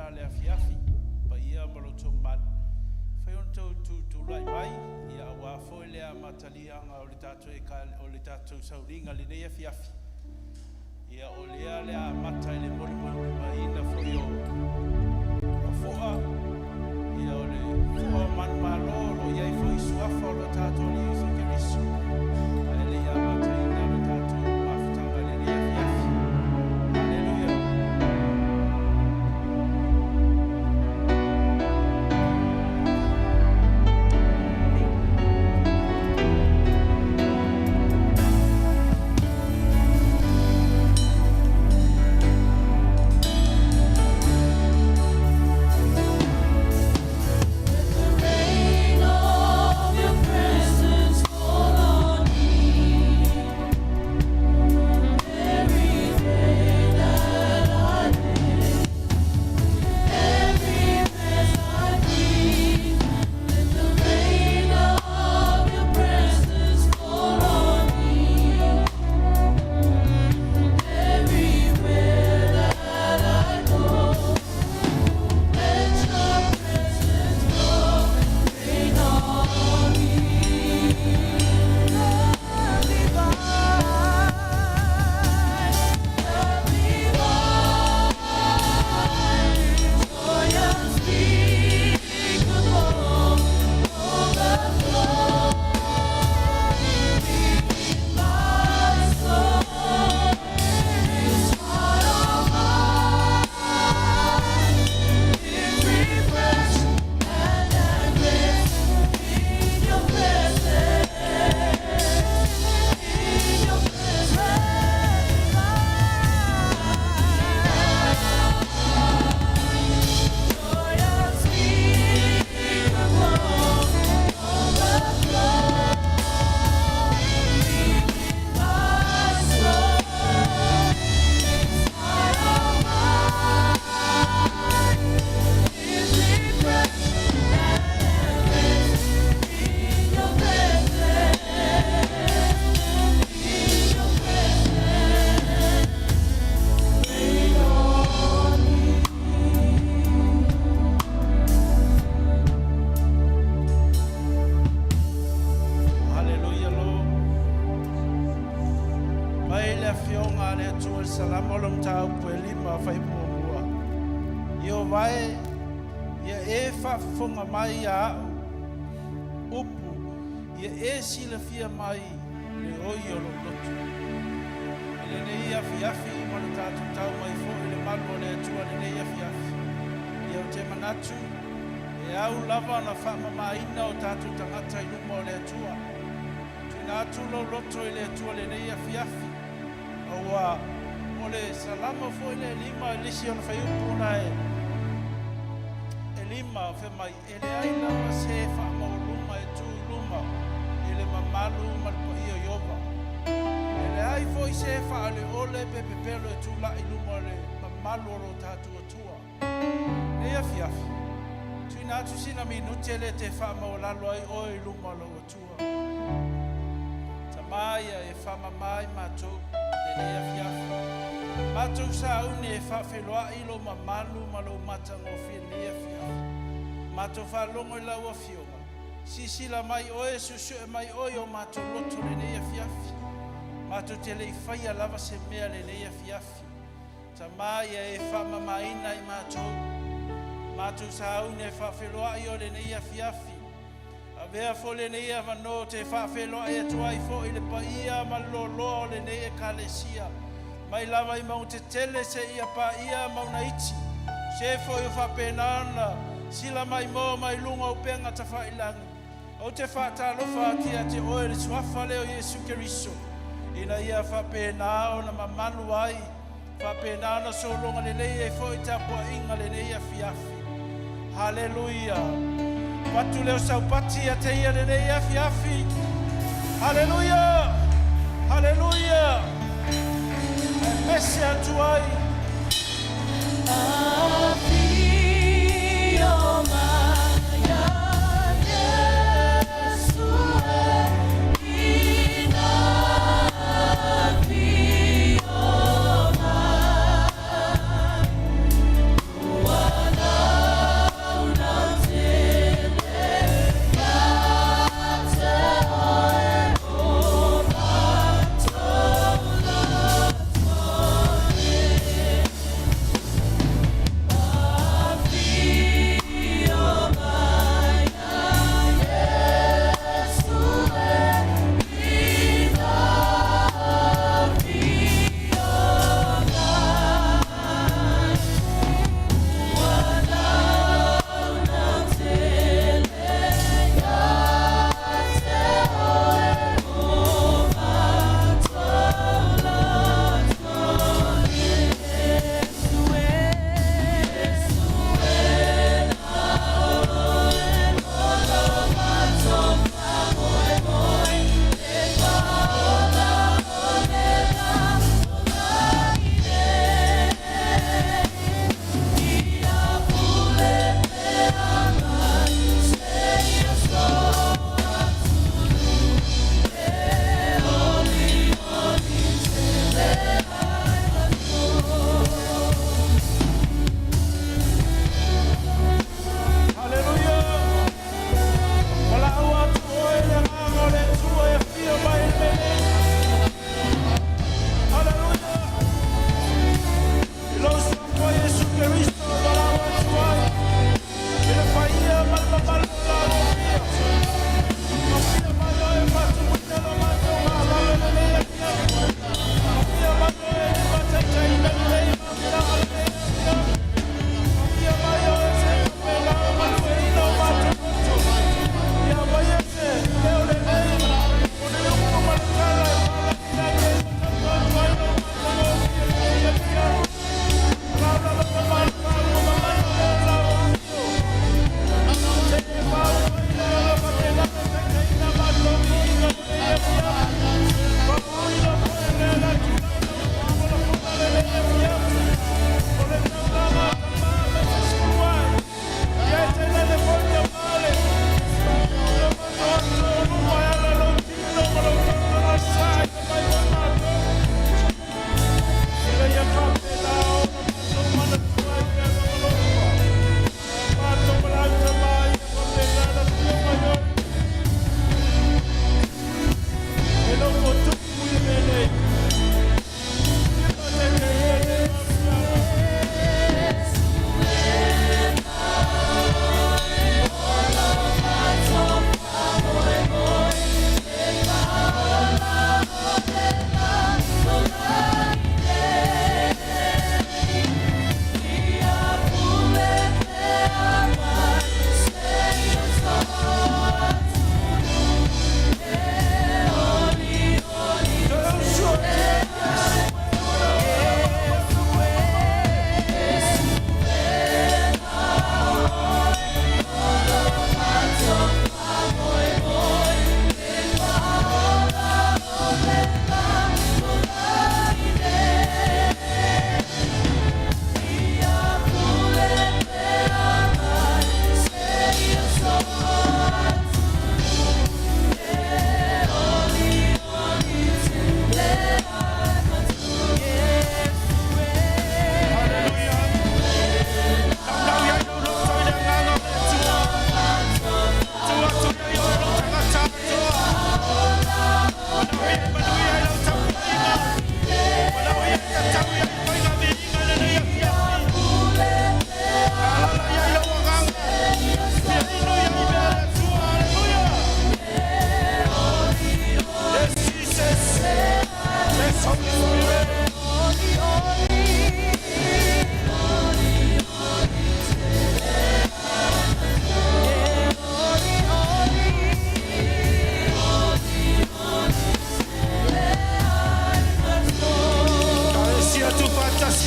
ta le afiafi pa ia malo tomal fai on tu lai mai ia wa fo le matalia nga o le tatu e ka o le tatu Sauniga le nei afiafi ia o le mata le moli mai na fo yo o foa ia o le foa man malo lo ia fo isua fo le tatu le so ke risu ele ia mata ina le tatu afutanga le nei afiafi haleluya. Mai a upu ia sila fia mai le oi o lotu le nei afiafi ma le tatu tau mai fo le malo le atua le nei afiafi ia o te manatu e au lava na whama maina o tatu tangata i luma o le atua tuna atu lo loto i le atua le nei afiafi aua o le salama fo le lima lisi o na whai upu na lima fe mai ele ai na se fa mo luma e tu luma ele mamalu mal po io yoba ele ai foi se fa le ole pepe pelo tu la luma le mamalu ro tatu tua e afiafi tu na tu sina minuti ele te fa mo la lo ai o luma lo tua tamaya e fa mamai mato le afiafi mato sa uni e fa feloa ilo mamalu malo mata ngo fili afiafi mato fa longo la wa fionga si la mai oe susu e mai oe o mato loto le nei afiafi mato tele faia lava se mea le nei afiafi tamaya e fa mamaina i mato sa une fa feloa i o le nei afiafi avea fo le nei avano te fa feloa e tuai fo i le paia malolo le nei kalesia mai lava i mau te tele se ia pa ia mau na iti se fo i fa penana sila mai mo mai lunga upenga ta failangi o te fata lo fa kia te oe le swafa leo Yesu Keriso ina ia fa pena o na mamalu ai fa pena na so longa le lei e foi ta po inga le nei afiafi haleluya patu leo sau pati te ia le nei afiafi haleluya haleluya messe atuai What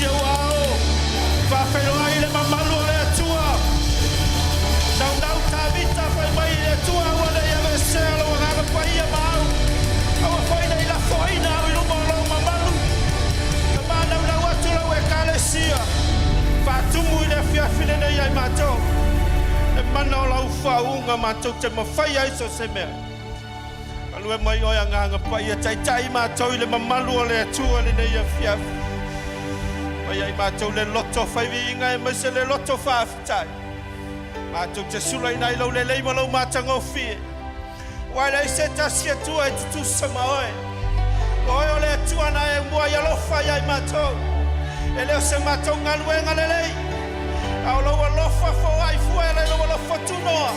si wao. Fa felo ai le mamalu le tua. Sau dau tavita fa mai le tua wala ya veselo na pa ia mau. Awa foi nei la foi na lu mo mamalu. Mana na watu la we kalesia. Fa tumu le fia fine nei ai mato. E mana la ufa unga mato te mafai ai so se me. Alue mai o nga pa ia tai mato le mamalu le tua le nei fia. Ai mato le loto fai vinga e mese le loto fa fitai. Mato te sulai nai lo le lei malo matango fi. Wai le se tasia tua e tu sama oi. Oi ole tua na e mua ya lo fai ai mato. E le se mato ngaluenga le lei. Au lo lo fa fo ai fuele lo lo fa tu no.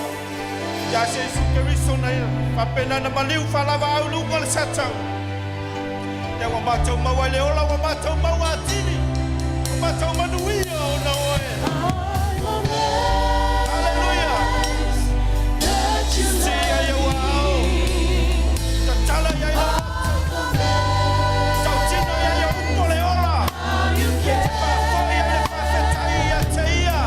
Ya se su ke riso na fa pena na maliu fa lava au lu ngol sata. Ya wa mato ma wale ola wa mato ma wa tini. Mato manuia o na oe. Hallelujah. Si ai wao. Ta tala ya ina. Ta tino ya yo pole ola. Ye pa fo ya le pa fetai ya teia.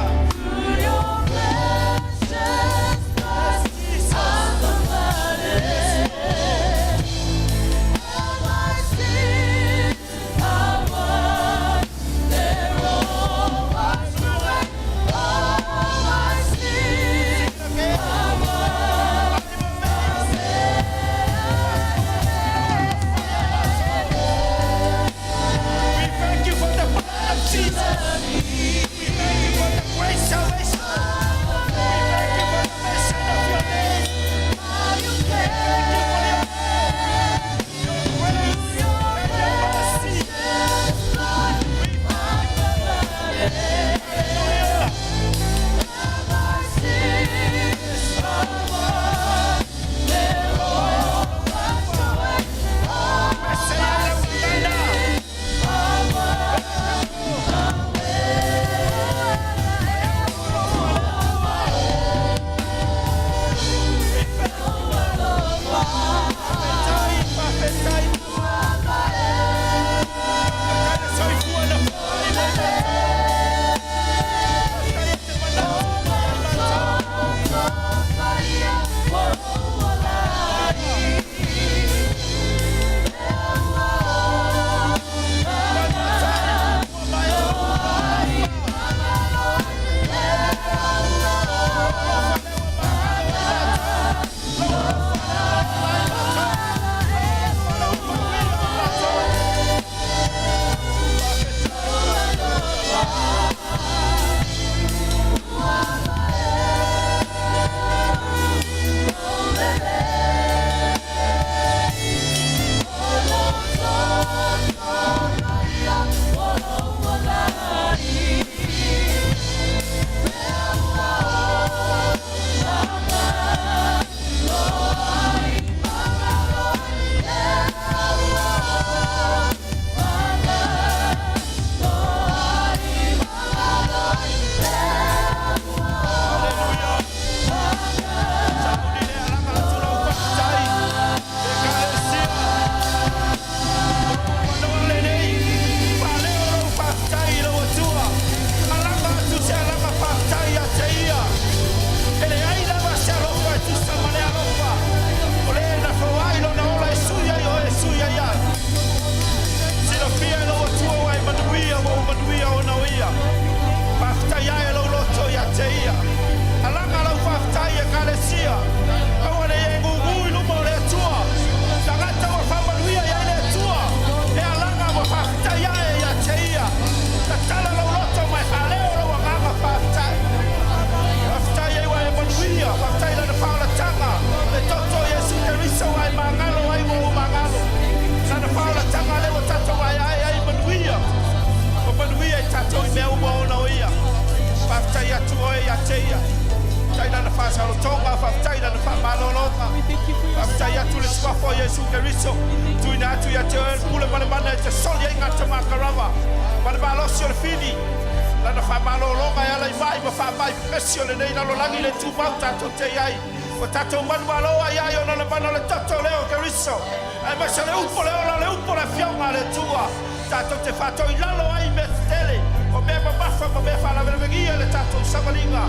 Tato te fatto il lalo ai me tele o me bafa o me fala me gia le tato Sauniga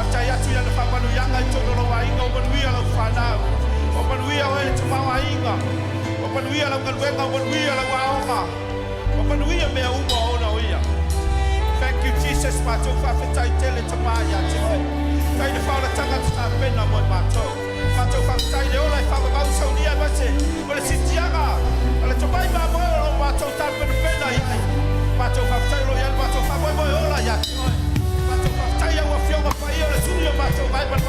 ata ya tu ya le papanu yanga i tono lo ainga o manuia lo fana o manuia o ele tuma ainga o manuia lo kalwenga o manuia lo waonga o manuia me uma ona oia. Thank you Jesus mato fa fetai tele tuma ya te kai le fala tanga ta pena mo mato mato fa fetai le ola fa ba Saunia ba se o le sitianga o le tupai ba mo o mato ta pena ya mato fa fetai lo ya mato fa mo ola ya mato fa fetai o fionga pa io le suyo mato vai pa la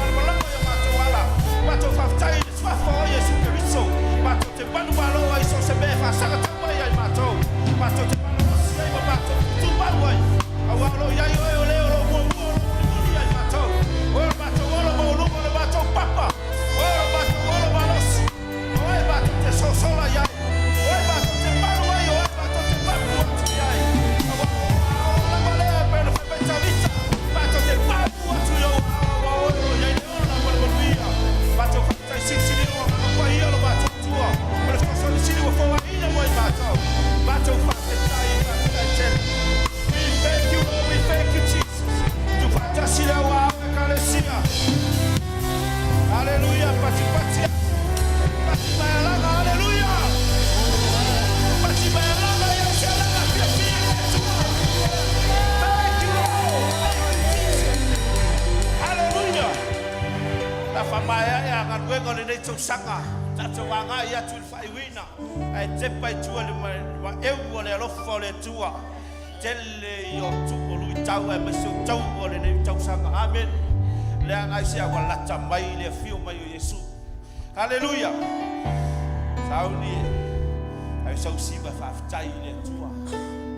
mato wala mato fa fetai fa fo ye su Cristo mato te panu malo ai so se be fa sa ta pa ya mato te panu se mato tu ba wai awalo ya yo le lo mo ya mato o mato lo mato papa o mato malos o mato te so sola ya o mato te panu ai o mato te panu ya la vale per festa vita mato te panu tu yo o ya la maluia mato fa sisi o qua io lo mato tua per so sisi o fo ina mo mato fa thank you, Lord. We thank you, Jesus. Tu fantasia wa kalesia. Hallelujah. Pati bayalanga. Hallelujah. Pati bayalanga ya shala pia. Thank you, Lord. Hallelujah. La famaya ya nganwengo le nei tsanga. Tatso wanga ya tu faiwina. Ai tepai tu le ma eu le lofo le tua. Tele yo tuko lui tau e mesu tau o le nei tau sanga. Amen. Le angai sia wa lata mai le fio mai o Yesu. Hallelujah. Sauni ai sau siva fa tai le tua.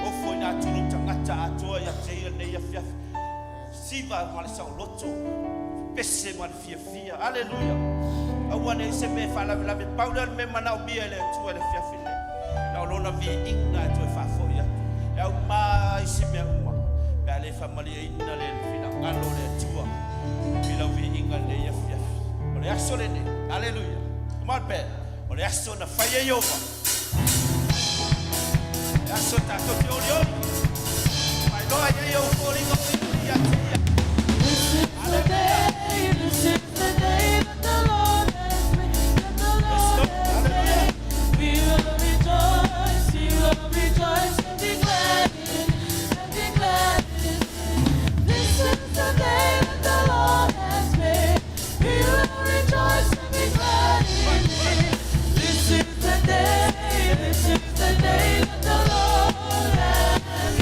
O foi na tunu tangata atua ya te nei ya fia. Siva ma le sau loto. Pese ma fia fia. Hallelujah. Awane se me fa la me paulo me mana o bia le tua le fia fia. Na lona vi igna tu fa fo ya. Au mai si me uma ba le family ina le fina ngalo le tua bila vi ingal le ya fia o le aso le ne hallelujah come on ben o le aso na fire yo aso ta to yo mai no ai yo falling on ya this is the day that the Lord has made, we will rejoice and be glad in it. This is the day that the Lord has made. We will rejoice and be glad in it. This is the day that the Lord has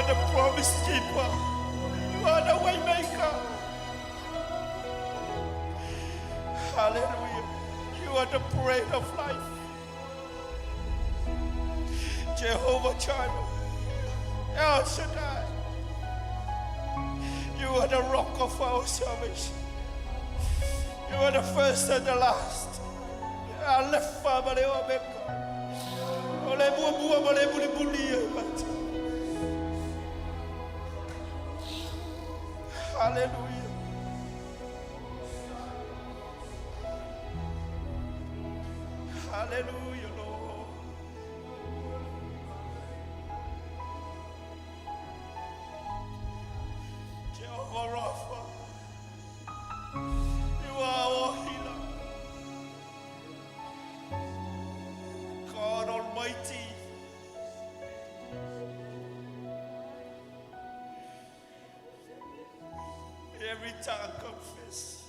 are the promise keeper. You are the way maker. Hallelujah. You are the bread of life. Jehovah Jireh. El Shaddai. You are the rock of our salvation. You are the first and the last. Alpha and Omega. Hallelujah. Hallelujah, Lord. Jehovah Rapha. You are our healer. God Almighty. Every tongue confess.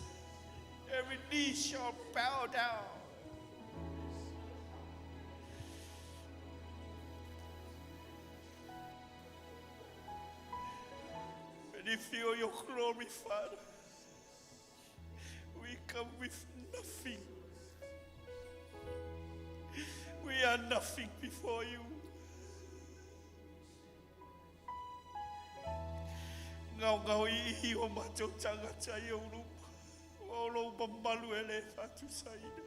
Every knee shall bow down. When you feel your glory, Father, we come with nothing. We are nothing before you. Ngau i o matou tangata i o lupa. O lo mamalu ele fatu saida.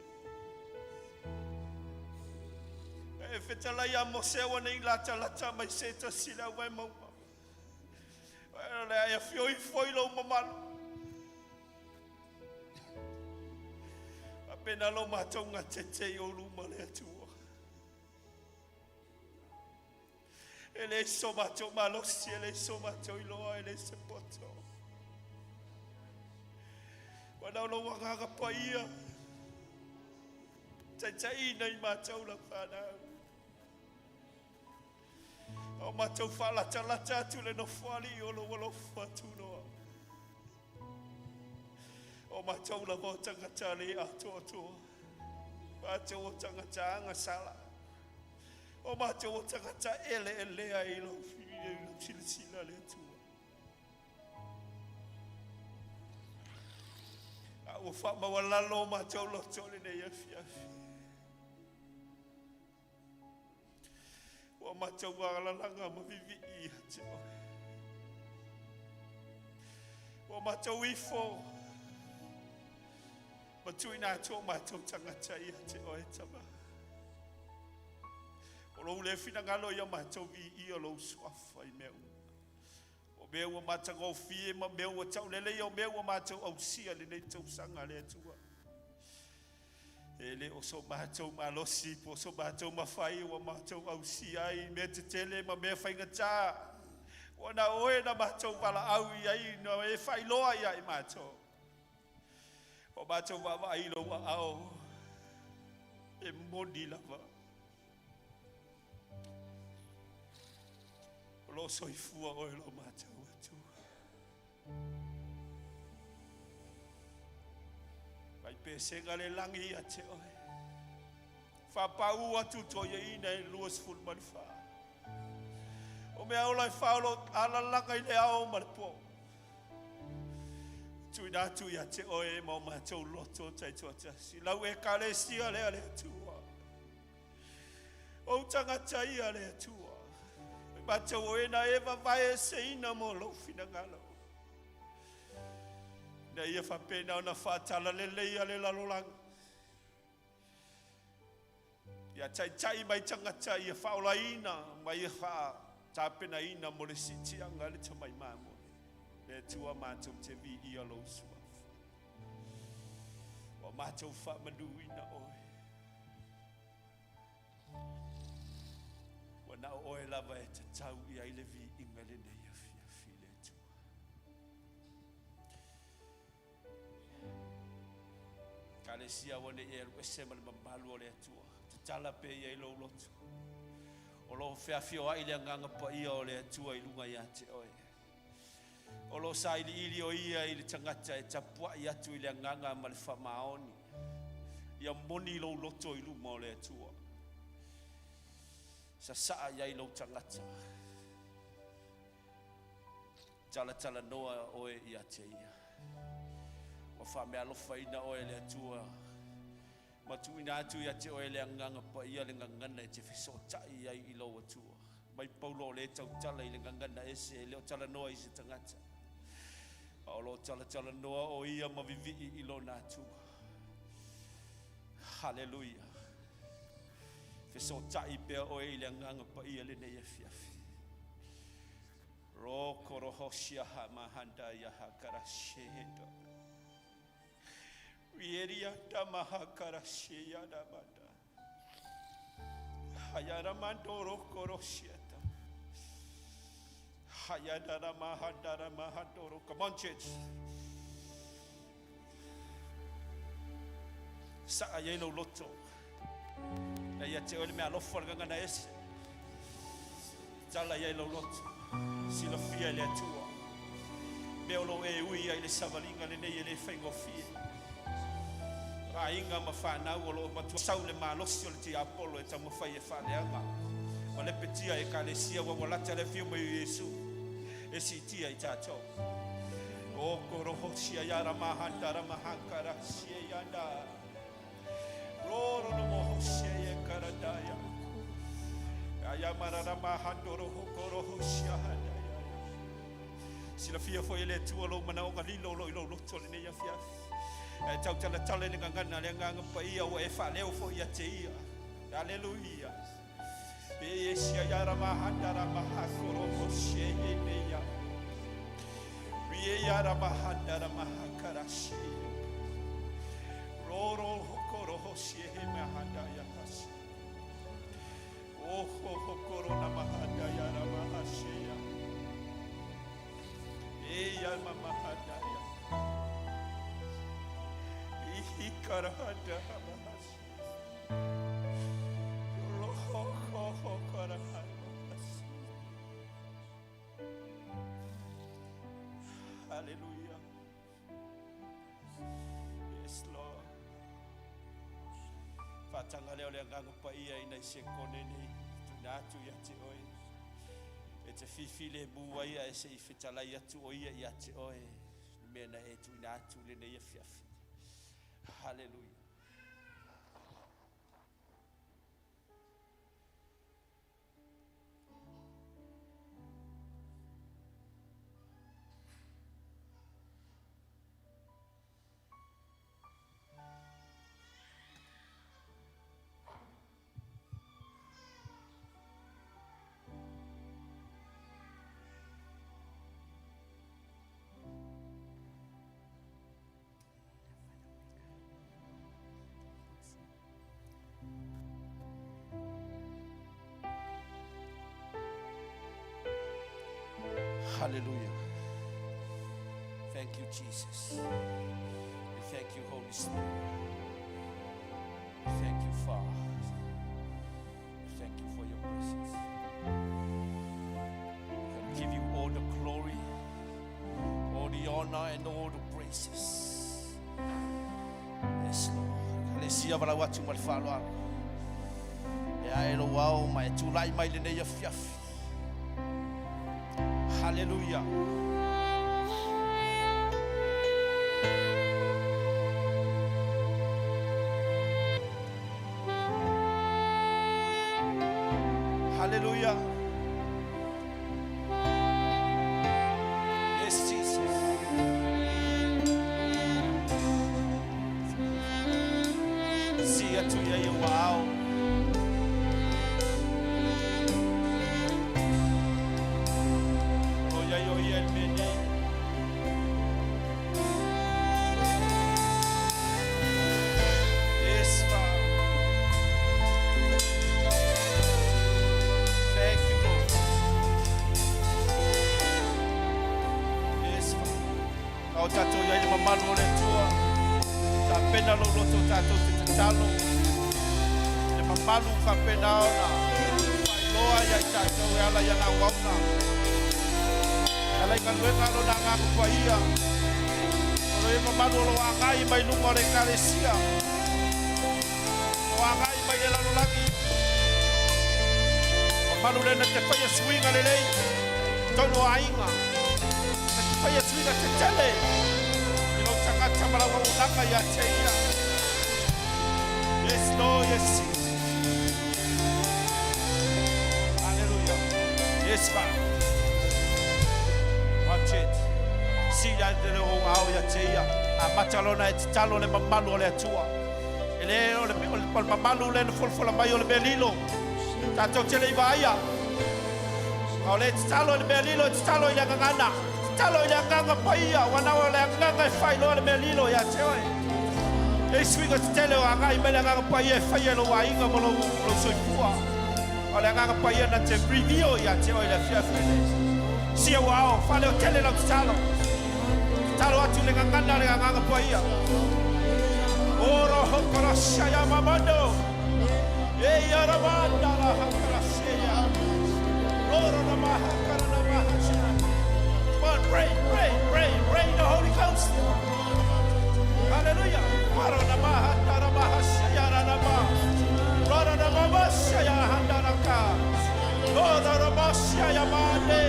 E whetala ia mo sewa nei lata mai seta sila wai mauma. Ia fioi foi lo mamalu. Apena lo matou ngā tete i o luma le atua. Ele so matou malosi, ele so matou iloa, ele se poto. Wana lo wanganga paia. Tai nei matou la whanau. O matou whalata tu le no whali o lo walo whatu noa. O matou la mo tangata le atoa. Matou o tangata anga sala. O matou o tangata ele ai lo sila le tua. A o wha mawalalo matou lo tole nei afi. O matou walalanga mavivi I te o. O matou ifo. Matui nā tō matou tangata I te o e tama. O lo le fina ngalo ia matou vi o lo swafa I meu. O meu matango fie ma meu tau lele o meu matou au sia le nei tau sanga le tua. Ele o so matou malosi po so matou mafai o matou au sia I me te tele ma me fai ngata. O na oe na matou wala au I no e fai loa I matou. O matou wawa I lo wa au. E modi lava. Lo soifua o lo matou atu. Vai pesenga le langi a te oe. Whapau atu to ia ina I luas ful manfa. O mea ola I whaolo ala langa I le ao marpo. Tui nātu ia te oe mo matou loto tai tuata. Si lau e kale sia le ale atua. O tangata ia le atua. Matou o ena eva vai se ina mo lo fina ngalo. Na ia whapena o na whatala lelei ale lalolang. Ia tai mai tangata ia whaola ina, mai ia wha tāpena ina mo le siti anga le tamai mamo. Le tua matou te vi ia lo suaf. O matou wha manu ina oe. Na oe lava e te tau I aile vi inga le nei a fia le tua. Ka le sia wane e eru e sema le mamalu o le atua. Te tala pe I ailo lotu. O lo fea fio a ile anganga pa ia o le atua I lunga ia te oe. O lo sa ili o ia I le tangata e tapua I atu I le anganga ma le whamaoni. Ia moni lo loto I luma o le atua. Sa saa iai lo tangata. tala noa oe ia te ia. O wha mea lofa ina oe le atua. Ma tu ina atu ia te oe le anganga pa ia le ngangana e te whiso tai ai I lo atua. Mai paulo le tau tala I le ngangana ese e leo tala noa I se tangata. O lo tala noa o ia ma vivi I lo na atua. Hallelujah. Whiso tai pea oe I le anganga pa ia le ne ia fiafi. Roko roho shiaha mahanda yaha karasheda. Rieria da mahakarashia da bada. Hayara mandoro koroshieta. Hayadara mahadara mahadoro. Come on, church. Sa ayeno loto. Ya te ole me alofa ngana ese. Tala yelo loto. Sila fia le atua. Meolo e ui ai le savalinga le nei le whaingo fia. Rainga ma whanau o lo matua sau le malosi o le te Apollo e tamu whai e whaneanga. Ma le petia e ka le sia wa walata le fio mai Yesu. E si tia I tātou. O koroho sia yara mahantara mahankara sia yanda. Roro no moho sia e karadaya. Aya marara mahandoro hokoro sia handa. Sila fia foi le tua lo mana o galilo lo lo tole ne ya fia. E tau tala tala ne ngana le nganga pa ia o e fa leo foi ia te ia. Hallelujah. Be sia ya rama handa rama hakoro ko she ne ya. Be ya rama handa rama hakara she. Roro hokoro ho she me handa ya kas. Oh hokoro na mahanda ya rama hashe. Eya mama hadaya. Ihi karahada hamas. Loho karahamas. Hallelujah. Yes, Lord. Fatanga leo le ngango pa ia ina se konene tunatu ya te oi. E te fifile bua ia e se I whetalai atu o ia I ate oe. Mena e tu ina atu le ne ia fiafi. Hallelujah. Hallelujah. Thank you, Jesus. We thank you, Holy Spirit. We thank you, Father. We thank you for your presence. We give you all the glory, all the honor, and all the praises. Yes, Lord. Alesia vala watu malfalo. E ai lo wao mai tu lai mai le nei fiafi. Hallelujah. Hallelujah. Yes, Jesus. See you to you, wow. Tato ya ni mamalo le tua ta pena lo loto tato te talo le mamalu fa pena ona loa ya tato ya la ya na wauna ala kan we ka lo na nga ko ia lo e mamalu lo angai mai lu mo re kalesia lo angai mai la lo lagi mamalu le na te fa ya swinga le lei to lo ainga Faya suiga te tele. Ilo tangata malawa unanga ya teia. Yes, Lord, yes, Jesus. Hallelujah. Yes, Father. Watch it. See that the au ya teia. A matalona et talo le mamalu le tua. Ele o le mamalu le fulfula mai o le belilo. Tato tele vaia. O le talo le belilo, talo ya ngana. Talo ya nganga paia, wana o le nganga fai lo le belilo ya teoi. E swiga tele o anga i mele nganga paia fai lo wa inga mo lo soifua. O le nganga paia na te preview ya teoi le fia fele. Sia wao, fale o tele lo talo. Talo atu le nganga le nganga paia. Oro hokora shaya mamando. E ya ramanda la hokora shaya. Oro na mahakara na mahashaya. Come on, pray, pray, pray, pray the Holy Ghost. Hallelujah. Oro na mahakara mahashaya na ma. Oro na mahashaya handaraka. Oro na mahashaya mande.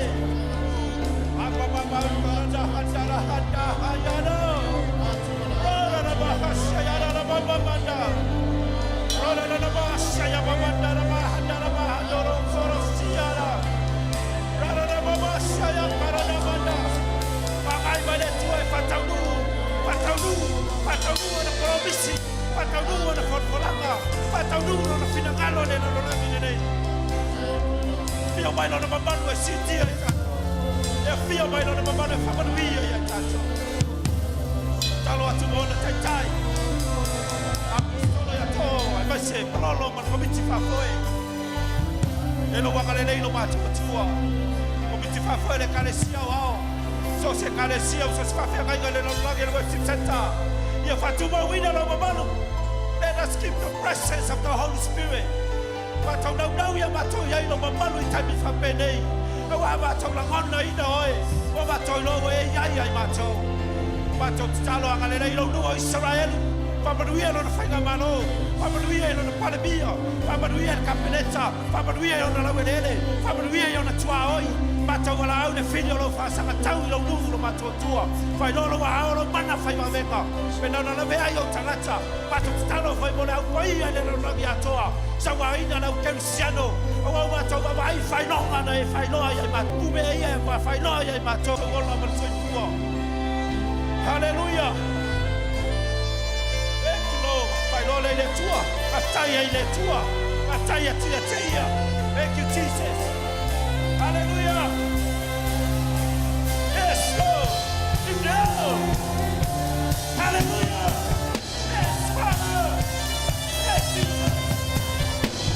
Apa mama kara handara handahayano. Oro na mahashaya na mama manda. Oro na mahashaya manda na mahandara mahandoro koro siara. Oro na mahashaya karana manda. Pakai balik tuai patau na promisi, patau na forfolanga, patau na finangalo le na lolami ne. Fio mai na mamanu e sitia ya. E fio mai na mamanu e famanuia ya tato. Talo atu mona tai. Apostolo ya to, ai vai se pololo man komiti fa foi. E lo wangale nei lo matu tua. Komiti fa foi le kalesia wao. So se kalesia so se fa fe ngai le lo lagi le worship center. Ya fatuma wina lo mamalu. Let us keep the presence of the Holy Spirit. Matau nau ya matau ya ino mamalu itami fa penei. Wa matau la ngona ina oi. Wa matau lo e ya matau. Matau talo angale nei lo no Israel. Pamanuia lo fainga mano. Pamanuia lo palebia. Pamanuia capeleta. Pamanuia lo la welele. Pamanuia lo tua oi. Matau wala au ne filho lo fa sanga tau lo nuvu lo matau tua. Fai lo wa lo mana fai wa venga. Pena na ve ai o talata. Matau talo fai mo au pai ale lo ngi atoa. Sa wa ina na kensiano. O wa matau wa ai fai no ana e fai no ai matau be ai wa fai no ai matau lo la mo soi tua. Hallelujah. Fai lo le tua. Ataya ile tua. Ataya tia tia. Thank you Jesus. Hallelujah. Yes, Lord. You know. Hallelujah. Yes, Father. Yes, Jesus.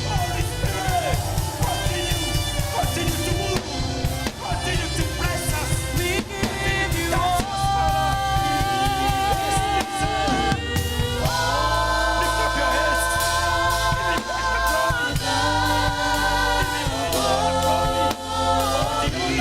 Holy Spirit. Continue to move. Continue to bless us. We give you all. Lift up your heads. Give me back the glory. Give me all the glory.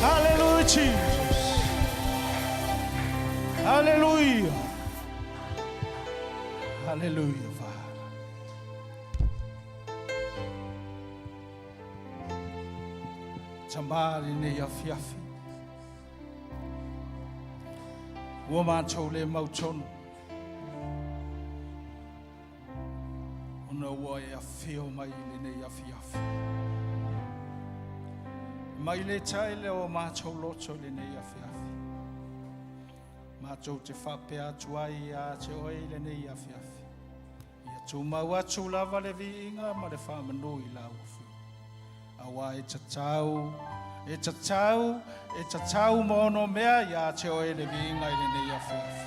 Hallelujah, Jesus. Hallelujah. Hallelujah, Father. Tambari ne yafiafi. Woman tole mauton. Ona wa ya fio mai ne yafiafi. Mai le taile o ma choloto le ne yafiafi. Ma cho te whapea tuai a te oile ne yafiafi. Ia tu maua tu lava le viinga ma le whamanu I la ufu. Awa e tatau mono mea ia te oile viinga I le ne yafiafi.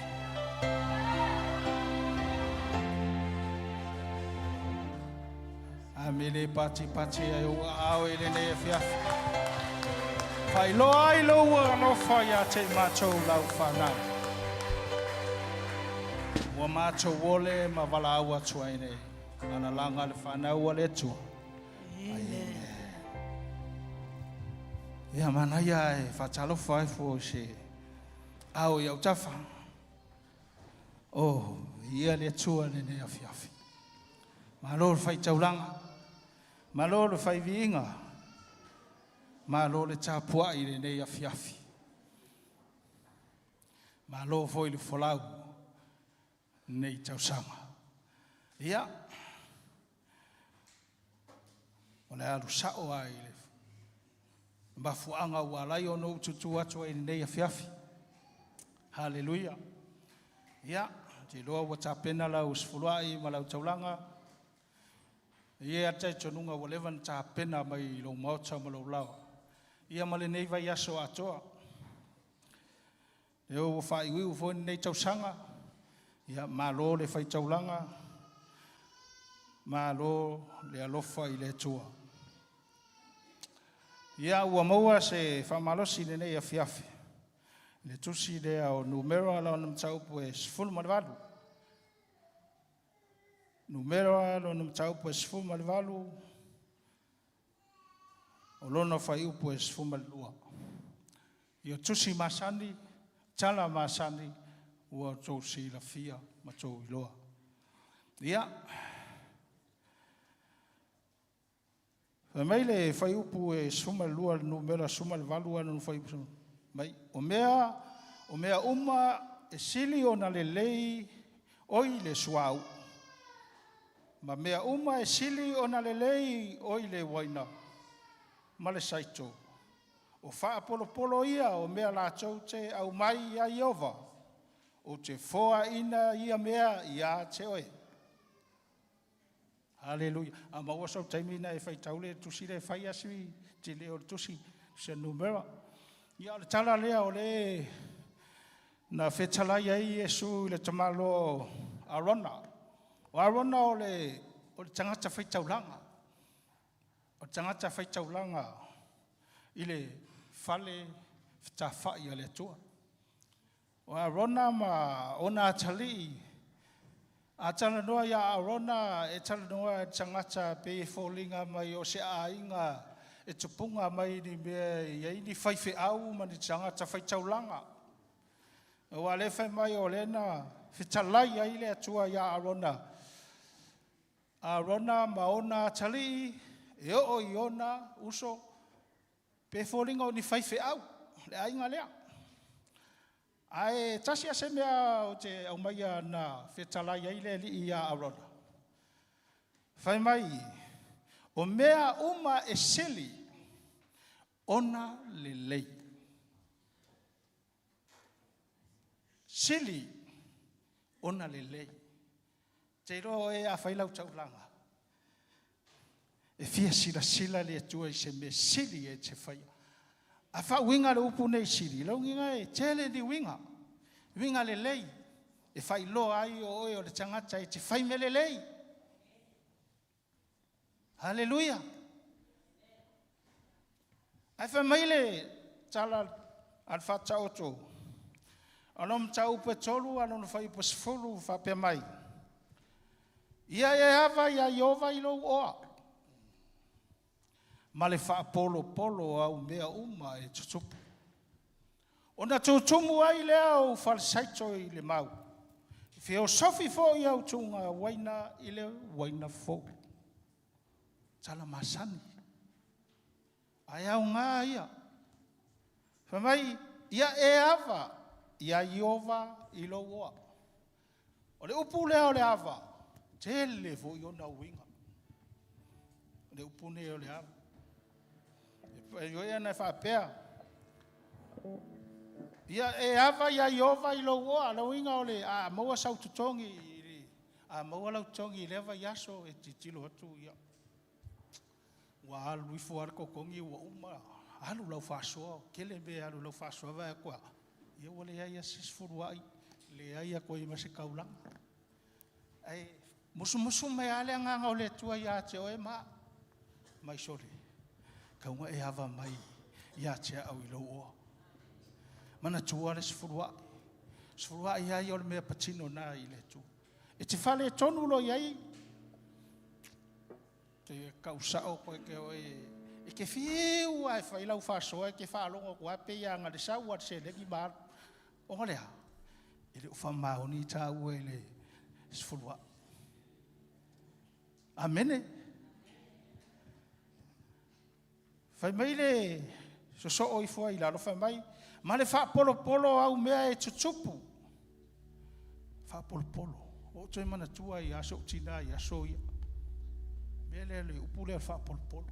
A mele pati ai o ao ele ne yafiafi. Fai loa I loa no fai a te macho lau whanau. Ua macho wole ma wala aua tuaine. Ana langa le whanau le tua. Ia mana ia e whatalo whai fo se. Au iau tafa. Oh, ia le tua le ne afiafi. Malo le whai taulanga. Malo le whai viinga. Malo le tāpua I le ne afiafi. Malo foi le folau. Nei tausanga. Ia. O le alu sao ai le. Mafuanga ua lai o no tutu atu ai nei afiafi. Hallelujah. Ia. Te loa wa tapena la usfuluai ma lau taulanga. Ia atai tonunga wa levan tapena mai lo maota ma lo lau. Ia male nei vai aso atoa. Leo wa fai ui ufo nei tausanga. Ia malo le fai taulanga. Malo le alofa I le tua. Ia ua maua se whamalosi le nei afiafi. Le tusi lea o numero ala nam taupu e sifulu malivalu. Numero ala nam taupu e sifulu malivalu. O lona fai upu e sifulu malilua. Ia tusi masani, tala masani. Ua tau si la fia ma tau iloa. Ia. Mai le fai upu e suma lua numera suma le valu anu fai upu. Mai o mea uma e sili ona le lei oi le suau. Ma mea uma e sili ona le lei oi le waina. Ma le saito. O faa polo ia o mea la tau te au mai ia Iova. O te foa ina ia mea ia te oe. Hallelujah. A maua sau taimina e fai taule tusi le fai asui te leo tusi se numera. Ia le tala lea o le na fetalai ai Yesu le tamalo Arona. O Arona o le tangata fai taulanga. O tangata fai taulanga I le fale fitafai le tua. O Arona ma ona tali a tala noa ia Arona e tala noa e tangata pe folinga mai o se ainga e tupunga mai ni mea iei ni whaife au ma ni tangata whai taulanga. O ale whai mai o lena whitalai ai le atua ia Arona. Arona ma ona tali e o I ona uso pe folinga o ni whaife au le ainga lea. Ai tasi a se mea o te au mai na whetalai ai le li ia Arona. Whai mai, o mea uma e sili, ona le lei. Sili, ona le lei. Te roa e a whailau taulanga. E fia sila le atua I se me sili e te whaia. A wha winga le upu nei siri. Lau nginga e tele di winga. Winga le lei. E whai loa ai o oe o le tangata e te whai me le lei. Hallelujah. Ai wha mai le tala al whata oto. Anom tau pe tolu, anon whai pe sifulu wha pe mai. Ia e hava, ia Iova I lo oa. Ma le wha polo au mea uma e tutupu. Ona tutumu ai lea o falsaito I le mau. Feo sofi fo I au tunga waina I le waina fo. Tala masani. Ai au ngā ia. Whamai, ia e ava, ia Iova I lo oa. O le upu lea o le ava, tele fo I ona winga. O le upu ne o le ava. E oia na whapea. Ia e ava ia Iova I lo oa, la winga o le a maua sau tutongi, a maua lau tutongi leva yaso e titilo atu ia. Wa alu I fuar kokongi wa uma, alu lau whasoa, kele me alu lau whasoa vai koa. Ia wale ia sisfuruai, le ia koe mase kaulanga. Ai, musu me ale nganga o le tua ia te oe ma, mai sore, kaunga e ava mai, ia te au I lo oa. Mana tua le sifurua ia I o le mea patino na I le tu. E te whale tonu lo iai, te kausao koe ke oe, e ke whiu ai whai lau whasoa, e ke whalonga kua pe ia ngā le sau at se legi māru. O ngalea, e le ufa maoni tā ua I le sifurua. Amene. Whai mai le soso o I fua I lalo whai mai, ma le wha polo au mea e tutupu. Wha polo. O toi mana tua I aso tina I aso ia. Mea le upu le wha polo.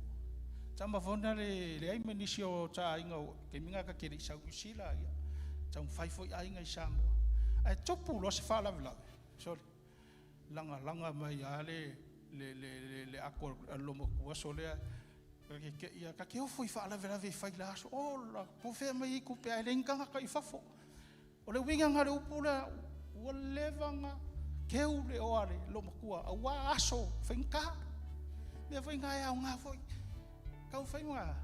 Tama whona le aime nisi o ta inga o ke minga ka kere I sau usila ia. Tau whaifo I ainga I Samoa. Ai tupu lo se wha lawe. Sorry. Langa mai a le ako lomo kua so lea. Ia ka ke ofo I whaalawe whai la aso. O la pofea mai I kupe ai le inganga ka I whafo. O le winga ngare upu lea ua levanga keu le oare lomo kua. A ua aso whainka. Mea whainga e au ngā foi. Kau whainga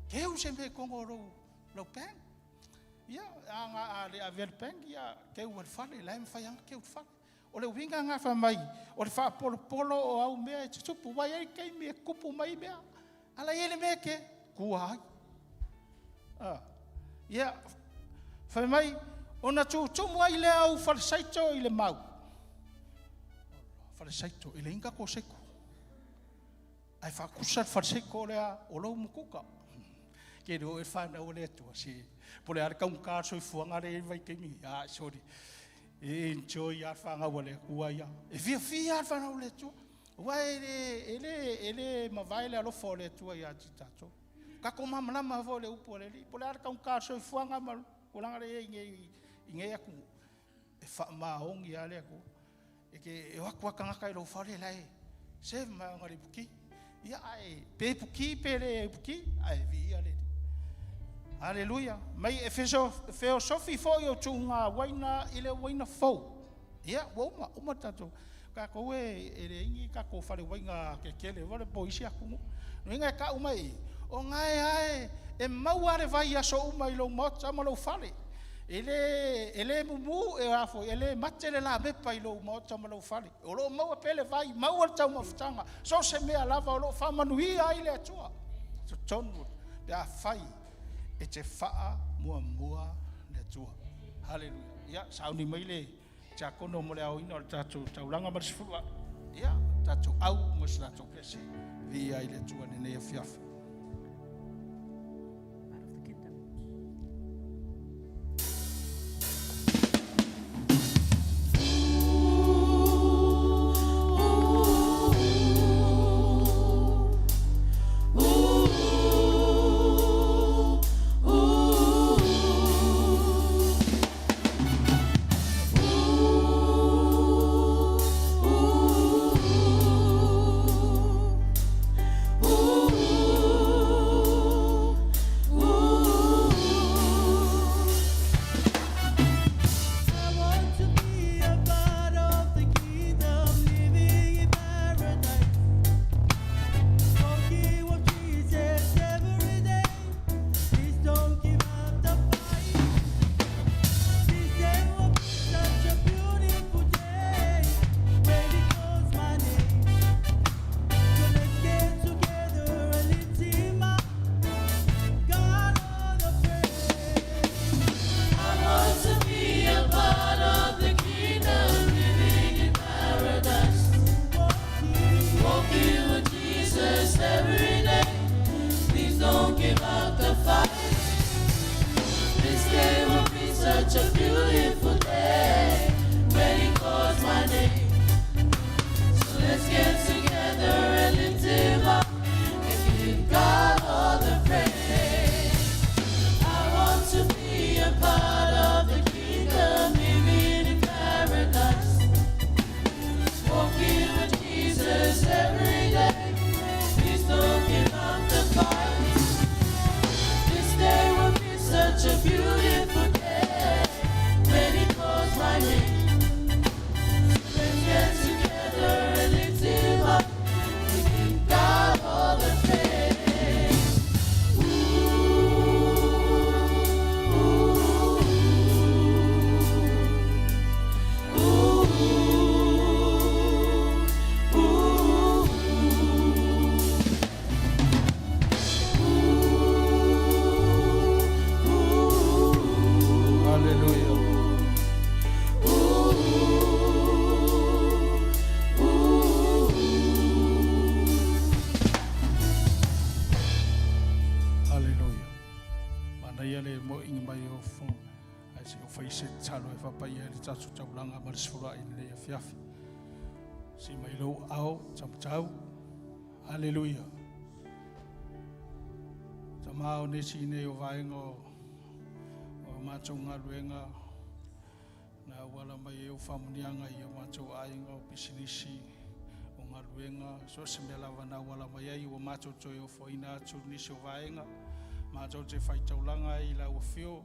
keu se me kongo lau peng. Ia a ngā a le a ver peng ia keu al whale. Laim whaianga keu whale. O le winga ngā wha mai. O le wha polo o au mea e tutupu. Wai ai kei mea kupu mai mea. Ala ele me ke kua ai. Ia whai mai ona tumu ai le au whalasaito I le mau. Whalasaito I le inga ko seku. Ai whakusat whalasaiko lea o lau mukuka. Ke reo e whana o le atua se. Pole ar kaun kāso I fuanga le vai kemi. Sorry. E enjoy ar whanga wale kua ia. E fia ar whana o le atua. Wai ele mavaile alo fole tua ia titato. Ka koma malama vole upo le li. Pole ar kaun kāso I fuanga mal. Kulanga le inge aku. E wha maongi ale aku. E ke e wakua kangaka I lo whare lai. Se ngari puki. Ia ai pe puki pe le puki. Ai vi ia le. Aleluia. Mai e feo sofi fo I o tunga waina I le waina fo. Ia uma tato. Ka koe e le ingi ka ko whare wainga ke kele wale po isi aku. Nuinga ka umai. O ngai ai e mauare vai aso umai lo mota ma lo whare. Ele mumu e afo ele mate le la mepa I lo mota ma lo whare. O lo maua pele vai maua tau mawhitanga. So se mea lava o lo whamanui ai le atua. So tonu pia whai e te whaa mua le atua. Hallelujah. Ia sauni mai le tia kono mo le au ina o le tātou tauranga marisifua. Ia, tātou au mo se tātou pese. Vi ai le tua ne nei a fiafa. Ooh. ia le mo inga mai o fu ai se o fai se talo e whapai e le tatu taulanga ma le sifura i le fiafi si mai lo au tau Hallelujah. Tamao nesi ne o vaengo o mātou ngā ruenga na wala mai e o whamunianga i o mātou ainga o pisinisi o ngā ruenga so se mea lawa na wala mai ai o mātou toi o whaina atu nisi o vaenga mātou te whaitaulanga i la o whio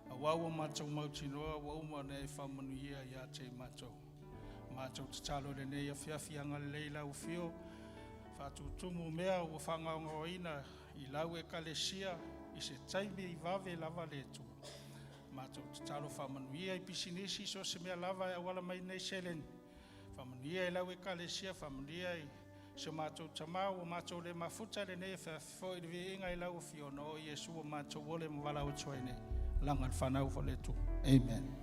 a wau o mātou mautinoa wau ma ne e whamanuia i a te mātou te talo le nei a whiawhianga le leila o whio Fatu tumu mea o whangaongo ina i lau e kalesia i se taimi i vave lava le tu. Mātou te talo whamanuia i pisinisi so se mea lava e awala mai nei selen. Whamanuia i lau e kalesia, whamanuia i se mātou tamau o mātou le mafuta le nei whafo i le inga i lau whiona o Iesu o mātou ole mwala o toene. Langan whanau fo le tu. Amen.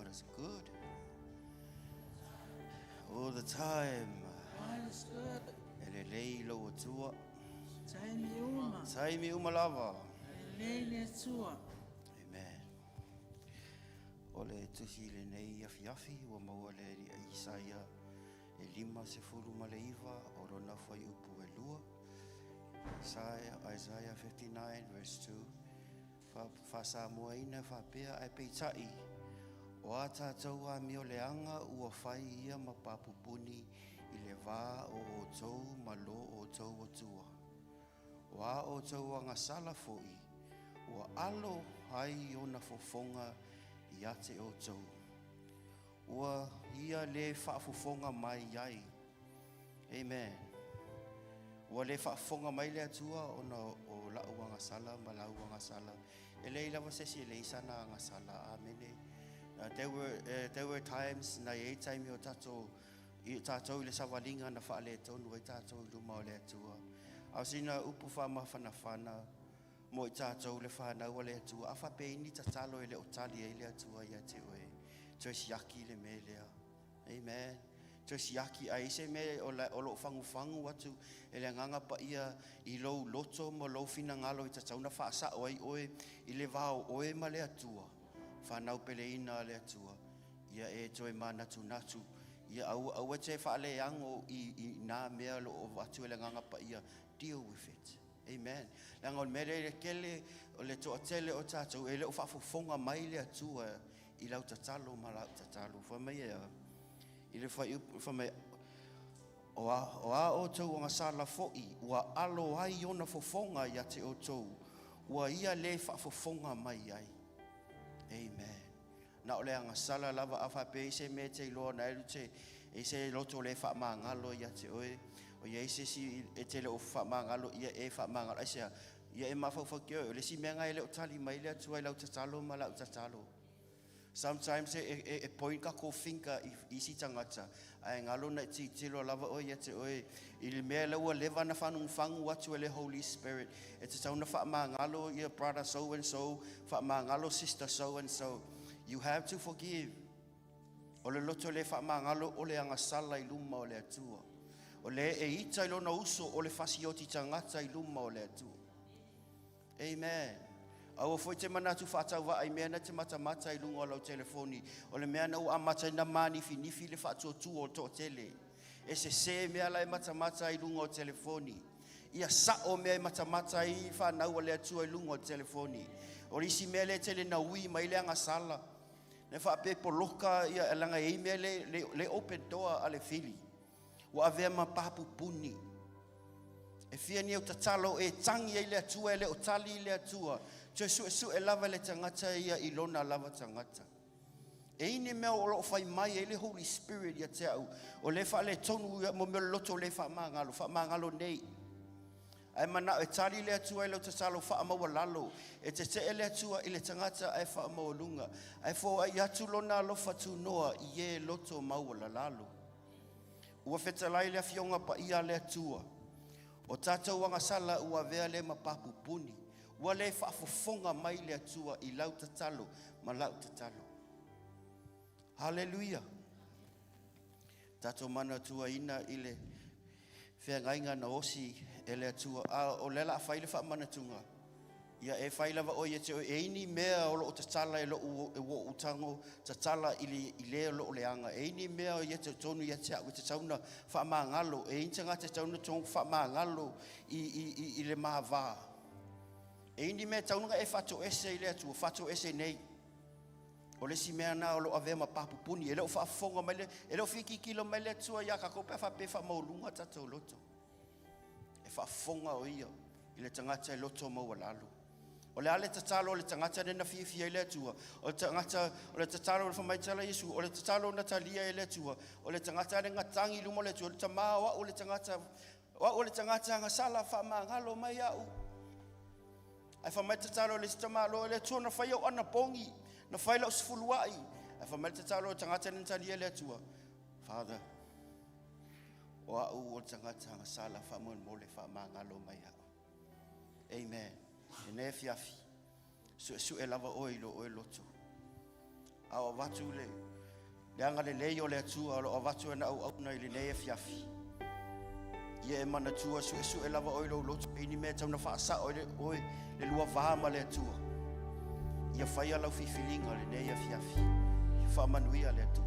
Is good all the time. God is good. Ele leilo o tua. Taimi uma lava. Leile tua. Amen. Ole tusi le nei afiafi o maua le ri Isaia e 5 ma le iva o rona fai upu e lua. Isaiah 59 verse 2. Fa sa moaina fa pea e peitai. O a tātou a mio leanga ua whai ia ma papupuni i le wā o tou ma lo o tou o tua. O a o tou a ngasala foi, ua alo hai o na fofonga i ate o tou. Ua ia le whaafofonga mai iai. Amen. Ua le whaafofonga mai le atua o na o lau a ngasala ma lau a ngasala. E le ilawa sesi le isana a ngasala. Amen. There were times na e time o tatou i le sawalinga na whaale tonu i tatou luma o le atua. Au sina upu whama whanawhana mo i tatou le whanau o le atua. Awha peini ta talo e le otali e le atua i ate oe. Toi siaki le me lea. Amen. Toi siaki a ise me o lo whangu atu e le nganga pa ia i lou loto mo lou fina ngalo i tatau na whaasa oe oe i le vau oe ma le atua. Whanau pele ina le atua. Ia e toi mana tu natu. Ia au e te whaale ango i nā mea lo o atu e le nganga pa ia. Deal with it. Amen. Langa o mere le kele o le toa tele o tātou e le o whafofonga mai le atua i lau tatalo ma lau tatalo. Whamai ea. I le whamai o a o tau o ngasala fo'i. Ua alo ai o na fofonga i ate o tau. Ua ia le whafofonga mai ai. Amen. Na ole anga sala lava afa pe se me te lo na te e se loto le fa mangalo ya te oe o ye se si e te le o fa mangalo ia e fa mangalo se ia e mafa fa ke le si menga ele o tali mai le tu ai la tatalo ma la tatalo. Sometimes e point ka ko finka i si tangata ai ngalo na ti lo lava o ya te oe il me le o leva na fa nung fangu atu le Holy Spirit e te tauna fa mangalo ia brother so and so fa mangalo sister so and so. You have to forgive. O le loto le fa mangalo o le anga sala I luma o le atua. O le e ita I lona uso o le fasioti tangata I luma o le atua. Amen. Au foi te manatu whatau wa ai mea na te matamata I lunga o lau telefoni. O le mea na u amata na mani finifi le whatua tu o to tele. E se mea la e matamata I lunga o telefoni. Ia sa o mea matamata I whanau o le atua I lunga o telefoni. O risi mea le tele na ui mai le anga sala. Ne fa pe poloka ia langa e me le open door ale fili. Wa ave ma papu puni. E fia ni o tatalo e tangi e le atua e le otali le atua. Te su e lava le tangata ia I lona lava tangata. E ine mea o lo fai mai e le Holy Spirit ia te au. O le fa le tonu mo me loto le fa mangalo nei. Ai mana e tali le atua i lau tasalo wha amaua lalo. E te te ele atua i le tangata ai wha amaua lunga. Ai fo ai atu lona alofa tu noa i e loto maua la lalo. Ua whetalai le afionga pa ia le atua. O tātou wanga sala ua vea le mapapu puni. Ua le whaafofonga mai le atua i lau tatalo ma lau tatalo. Hallelujah. Tātou mana atua ina i le whengainga na osi e le atua. O lela a whaile wha manatunga. Ia e whaile wa oi e te o e ini mea o lo o tatala e lo e wo utango tatala i le lo o leanga. E ini mea o i te tonu i te au i te tauna wha maa ngalo. E intanga te tauna tonu wha maa ngalo i le maa vaa. E ini mea taunanga e whato ese i le atua, whato ese nei. O le si mea na o lo avea ma papupuni. E leo whaafonga mai le, e leo whiki kilo mai le atua ia ka kope wha pefa maulunga tatou loto. E whaafonga o ia i le tangata e loto maua lalo. O le ale tatalo o le tangata nena fia i le atua. O le tangata, o le tatalo o le whamaitala Yesu. O le tatalo na talia i le atua. O le tangata ne ngatangi lumo le atua. O le tamaa wa o le tangata ngasala wha ngalo mai au. Ai whamaitatalo o le sitamalo o le atua na whai au ana pongi. Na whai lau sifuluai. Ai whamaitatalo o tangata nena talia i le atua. Father, o au o le tangata ngasala wha mo le wha ngalo mai au. Amen. E ne fiafi. Su e lava oi lo oi loto. A o watu le. Le anga le lei o le atua o watu e na au na i le ne fiafi. Ia e mana tua su e lava oi lo loto. E ni mea tau na whaasa oi le lua vahama le atua. Ia whaia lau fifilinga le ne fiafi. Ia whamanuia le atua.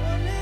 Only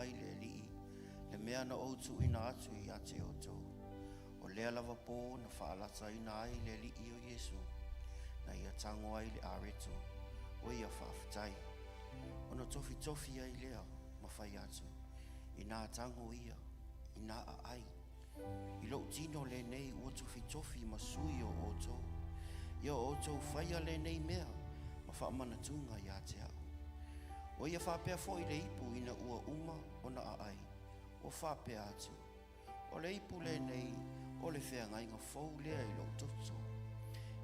mai le lii, le mea na outu ina atu I a te oto. O lea lava pō na whaalata ina ai le lii o Yesu, na ia tango ai le areto, o ia whaafitai. Ona tofi tofi ai lea, ma whai atu, ina tango ia, ina a ai. I lo tino le nei ua tofi tofi ma sui o oto, ia oto whaia le nei mea, ma whaamana tunga ia te au. O ia whapea fo I le ipu ina ua uma ona a ai, o whapea atu. O le ipu le nei, o le whea ngai ngā fau lea I lo toto.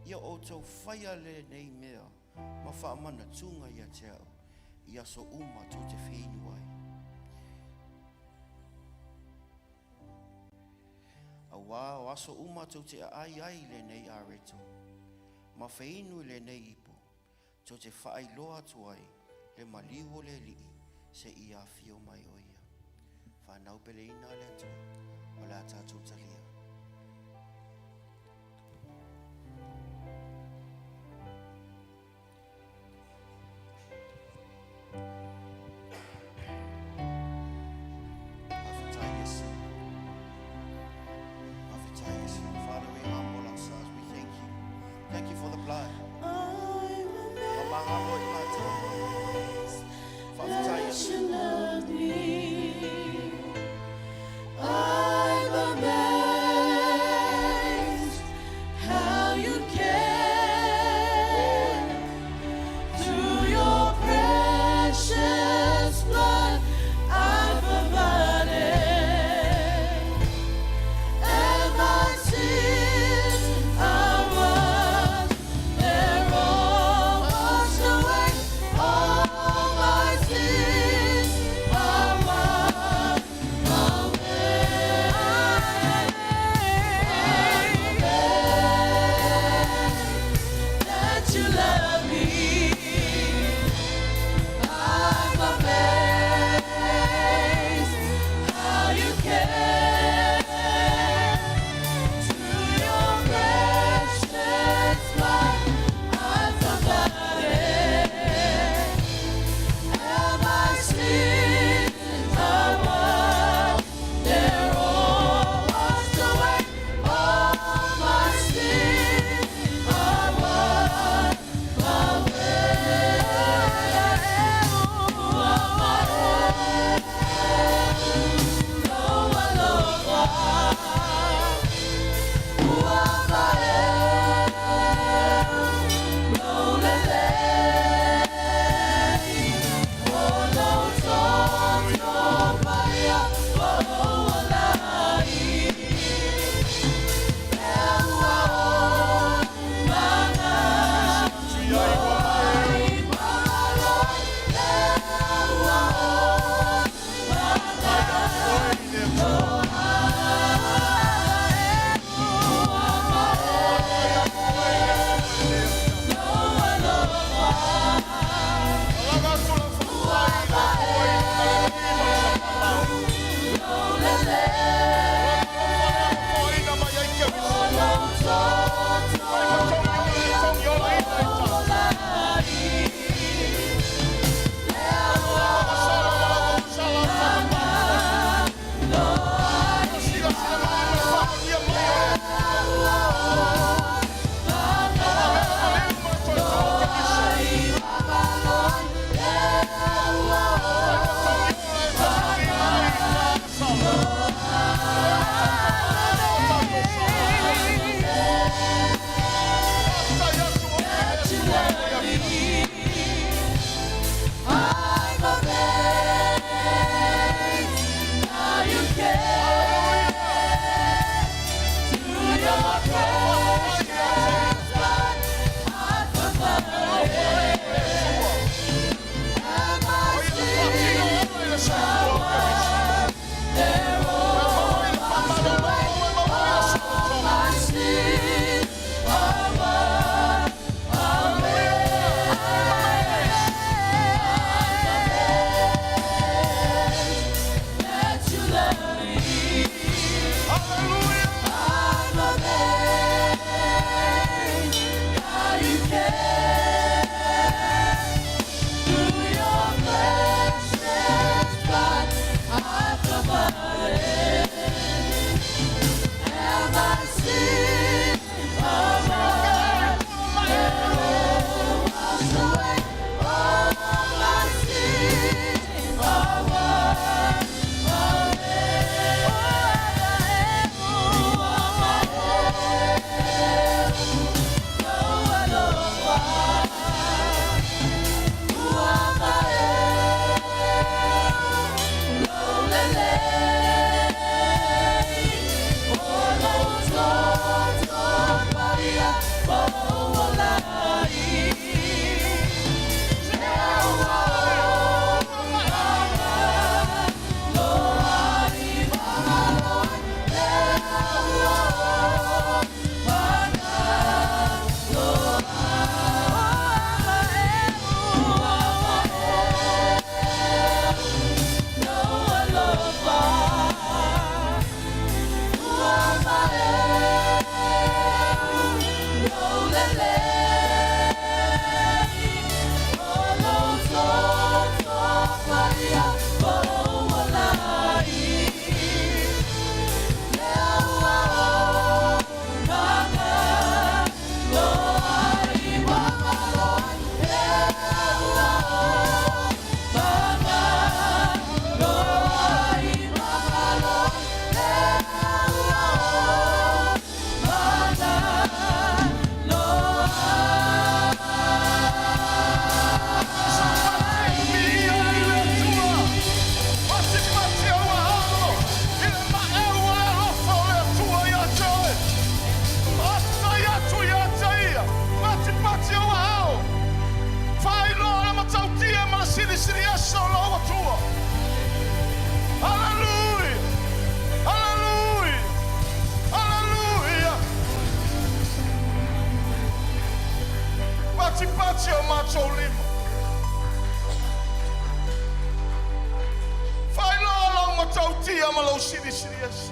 Ia oto whaia le nei mea, ma whaamana tunga ia te au, ia so uma tō te whinu ai. A wā o aso uma tō te ai le nei a reto, ma whinu le nei ipu, tō te whaai loa tuai, le maliwo le lii, se ia fio mai o ia. Whanau pele ina le tua, o la tātou talia. Father, we humble ourselves. We thank you. Thank you for the blood. I'm a man. ia malo siri yes.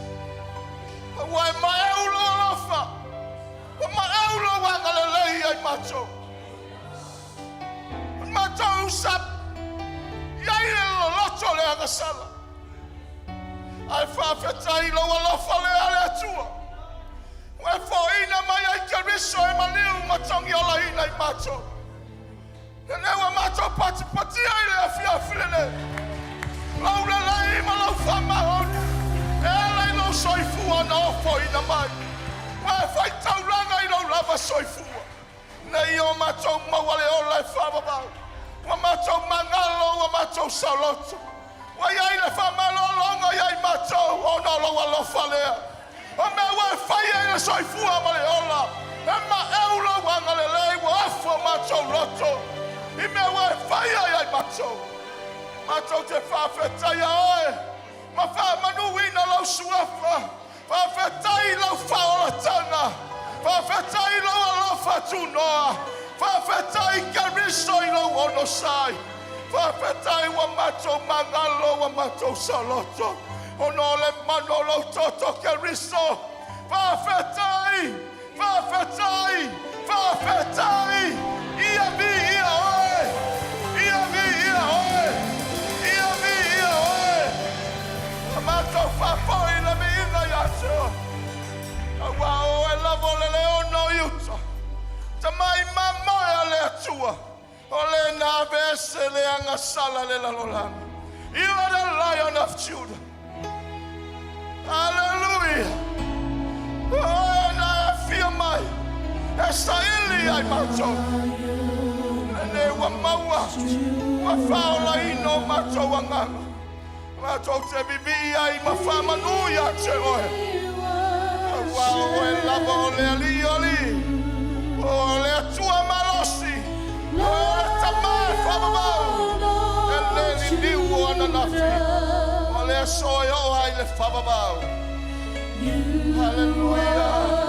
Wai maeulo alofa. Maeulo wangalelei ai macho. Macho usap. Yaile lo locho le agasala. Ai whawhetai lo alofa le ale atua. Wai whaina mai ai kariso e maniu matongi ola ina i macho. Newa macho pati pati ai le afia filene. Laura lai ma lau whamahon. Elai lo soifua na ofo ina mai. Wai whai tauranga i lo lava soifua. Nei o macho mawale o lai whamabau. Wa macho mangalo wa macho saloto. Wa yai le whamalolonga yai macho o na lo alofa lea. O me wai whai e le soifua ma le ola. E ma eula wangale lei wa afo macho loto. I me wai whai ai macho. Macho te whawhetai a oe. Ma wha manuina lau suafa. Whawhetai lau whaolatanga. Whawhetai lau alofa tunoa. Whawhetai kariso i lau onosai. Whawhetai wa macho mangalo wa macho saloto. Ono le manolo toto kariso. Whawhetai. Whawhetai. Whawhetai. Ia vi ia oe. Ia vi ia oe. Ia vi ia oe. Macho whapoi le mi ina yato. Wao e lavo le leono yuta. Tamai mamoya le atua. Ole na vese le angasala le lalolanga. You are the Lion of Judah. Hallelujah. Oh, na fia mai. Esta ili ai macho. Ne wa maua. Wa faula ino macho wanganga. Macho te bibi ai mafama nuya te oe. Wow, e lavo le ali ali. Oh, le atua malosi. Oh, le tamai whamabau. E le li niu ana nafi. Oh, le soe o ai le whamabau. Hallelujah.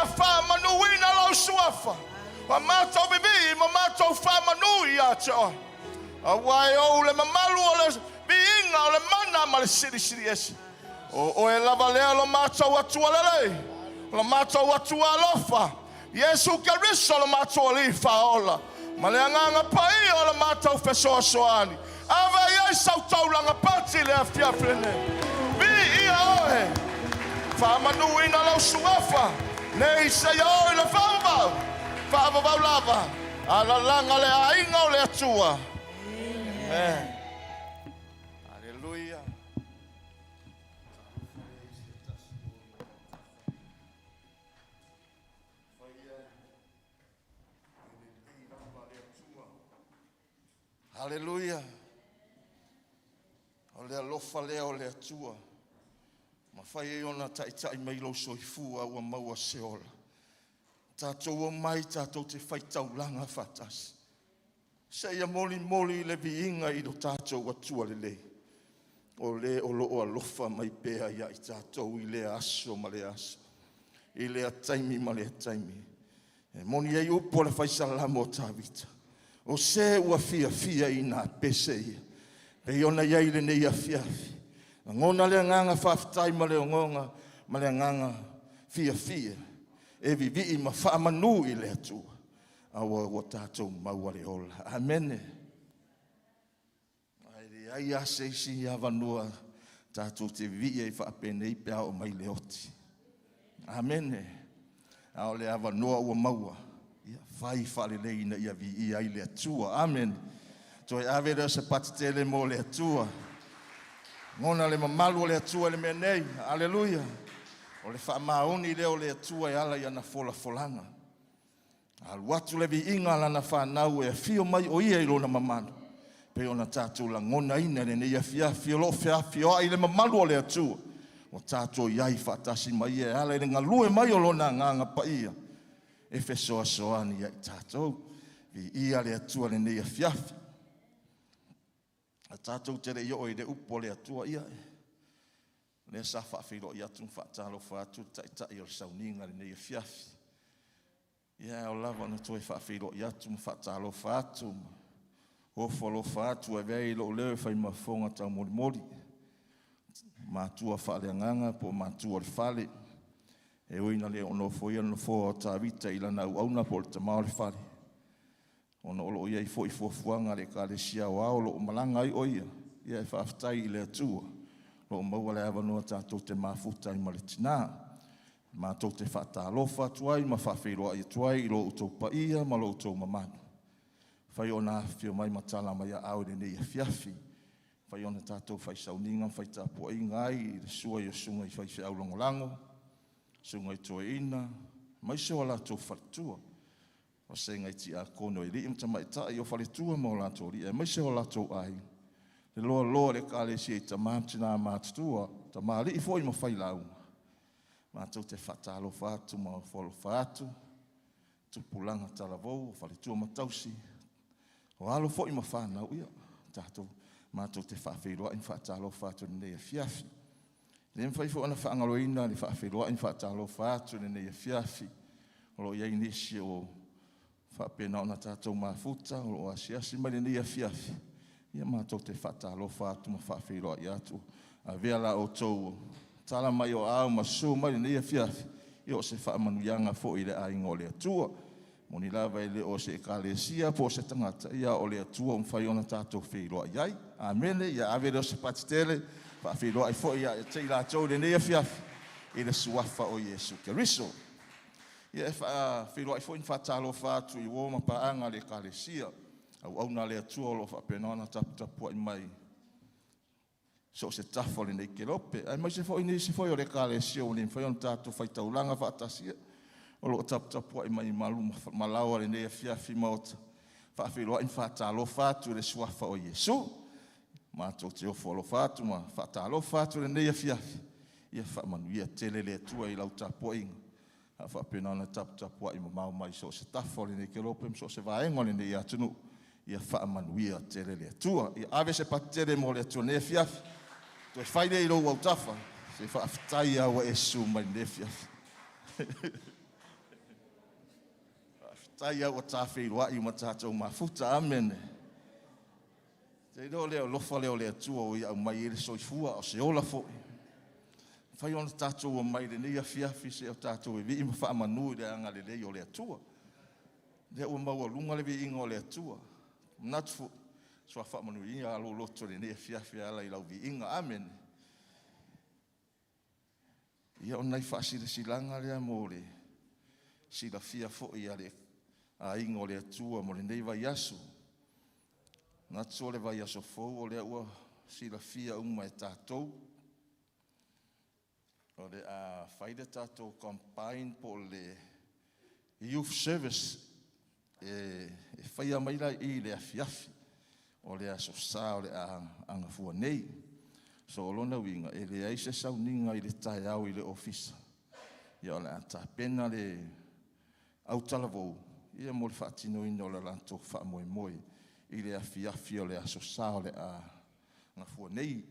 ia whamanuina lau suafa. Wa mātou bibi, ma mātou whamanui ia toa. A wai o le mamalu o le biinga o le mana ma le siri esi. O e lava lea lo mātou atua lelei. Lo mātou atua alofa. Yesu Keriso lo mātou alifa ola. Ma le anganga pai o lo mātou fesoa soani. Ava iai sautau langa pati le afiafrene. Bi ia ohe. Whamanuina lau suafa. Nei se ioi le whambau. Whaavavau lava. Ala langa le ainga o le atua. Amen. Hallelujah. Hallelujah. O le alofa lea o le atua. Ma whai e ona tai mai lo soifua ua maua seola. Tātou o mai tātou te whaitaulanga whatasi. Seia moli le viinga i do tātou atua le lei. O le o loo alofa mai pēa ia i tātou i le aso ma le aso. I le ataimi ma le ataimi. E moni ei upo le whaisalamo o tāwita. O se ua fia i nā pese ia. Pe iona iei le nei a fiafi. Ngona le nganga whaftai ma le ongonga ma le nganga fia. E vivi ma whaamanu i le atua. Awa o tātou maua le ola. Amen. Ai ase isi ia vanua tātou te vivi e whaapene i pēa o mai le oti. Amen. Ao le avanua ua maua. Ia whai whalelei na ia vi i ai le atua. Amen. Toi avera se patitele mo le atua. Ngona le mamalu o le atua le mea nei. Aleluia. O le whaamaoni leo le atua e ala i ana folanga. Aluatu le vi inga lana whanau e fio mai o ia i lona mamanu. Pe ona tātou la ngona ina le nei a fiafi o lo fiafi o ai le mamalu o le atua. O tātou iai whatasi mai e ala i le ngalue mai o lona nganga pa ia. E fesoa soani ia i tātou. Vi ia le atua le nei a fiafi. A tātou tere i o i le upo le atua ia e. Le sa whaafiro i atu whaatalo whaatu tai o Sauniga le nei a fiafi. Ia o lava na toi whaafiro i atu whaatalo whaatu. O whalo whaatu e vei lo leo whai mafonga tau mori. Mātua whaaleanganga po mātua le whale. E oina le ono foia no fo o tāwita i lana uauna po le tamao le whale. Ono olo ia i fo i fuafuanga le ka le sia o ao lo o malanga ai oia. Ia e whaaftai i le atua. Lo o maua le avanua tātou te mafuta i maletina. Mātou te whaatalofa tuai, ma whawhiroa i tuai i lo utou paia, ma lo utou mamanu. Whai o nā whio mai matala mai a au le nei a fiafi. Whai o na tātou whai Sauniga, whai tāpua i ngai, i le sua i o sunga i whai whiau langolango. Sunga i toa ina, mai soa la tō whaletua. O se ngai ti a kono i li imta mai ta i o whaletua mo la tō li, e mai soa la tō ai. Le loa le kāle si e ta mātina mātutua, ta māli i fo i ma whai launga. Mātou te whatalo whātu, ma wholo whātu, tupulanga talavou, whaletua matausi. O alo fo i ma whanau ia, tātou, mātou te whawhiroa in whatalo whātu nei a fiafi. Le mwhai fo ana whaangaloina ni whawhiroa in whatalo whātu nei a fiafi. O lo iei nisi o whapena o na tātou mafuta, o lo asiasi mai nei a fiafi. Ia mātou te whatalo whātu ma whawhiroa i atu. A veala o tau tala mai o au ma su mai nei a fiafi. I o se whaamanuianga fo i le ainga o le atua. Moni lava i le o se ekalesia po se tangata. Ia o le atua mwhai ona tātou whiroa iai. Amene, ia avere o se patitele. Whawhiroa i fo ia e tei la tau le nei a fiafi. I le suafa o Yesu Keriso. Ia e whairoa i fo in whatalo whātu i woma paanga le ekalesia. Au na le atua o lo whapenona tapua i mai. So se tafo le nei kerope. Ai mai se fo i nei se fo i o le ekalesia o le mwhai on tātou whaitaulanga whaatasia. O lo tapua i mai malu malawa le nei a fiafi maota. Whawhiroa in whatalo whātu le suafa o Yesu. Mātou te ofo alo whātu ma whatalo whātu le nei a fiafi. Ia whamanuia tele le atua i lau tapua inga. A whapenona tapua i mamau mai so se tafo le nei kerope so se vaengo le nei atunu. Ia whaamanuia tele le atua. Ia ave se patere mo le atua nei a fiafi. Toi whaile i rou au tafa. Se whaafitai awa Yesu mai nei a fiafi. tai au tafe wa I matato mafuta amen. Te leo lofa leo le tua o ia mai ele soifua o se ola fo. Fai ona tato o mai le nei afiafi se o tato e vi fa manu le anga le lei o le tua. Le o mau lunga le vi inga o le tua. Natfu so fa manu ia lo loto le nei afiafi ala I lau vi inga amen. Ia ona I fa silanga le amore. Sila fia fo ia le a inga o le tua mo le nei vai asu. Natsu le vai aso fo o le ua sila fia uma e tātou. O le a whaide tātou combine po le youth service e whaia maila I le afiafi o le aso sā o le a angafua nei. So o lona winga e le aise Sauniga I le tae au I le ofisa. Ia o le a tāpena le au talavou. Ia mo le whaatino ino le lanto wha moe moe. I le afiafi o le aso sā o le a angafua nei.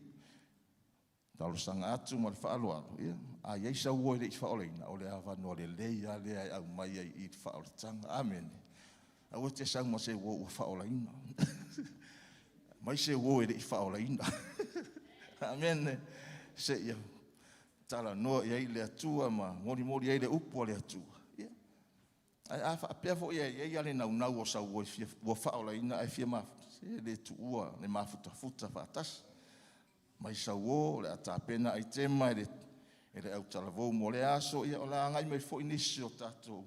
Talo sanga atu mo le whaaloalo. A yeisa ua I le I whaoleina o le awano le leia lea au mai I te whaoletanga. Amen. A ua te sang ma se ua ua whaoleina. Mai se ua I le I whaoleina. Amen. Se ia tala noa I le atua ma mori mori I le upo le atua. A pia fo ia le nau nau o sa ua whaoleina ai fia mafuta. Se le tuua le mafuta futa whaatasi. Mai sa wo le atapena ai tema ele au talavou mo le aso ia o la ngai mai fo inisi o tatou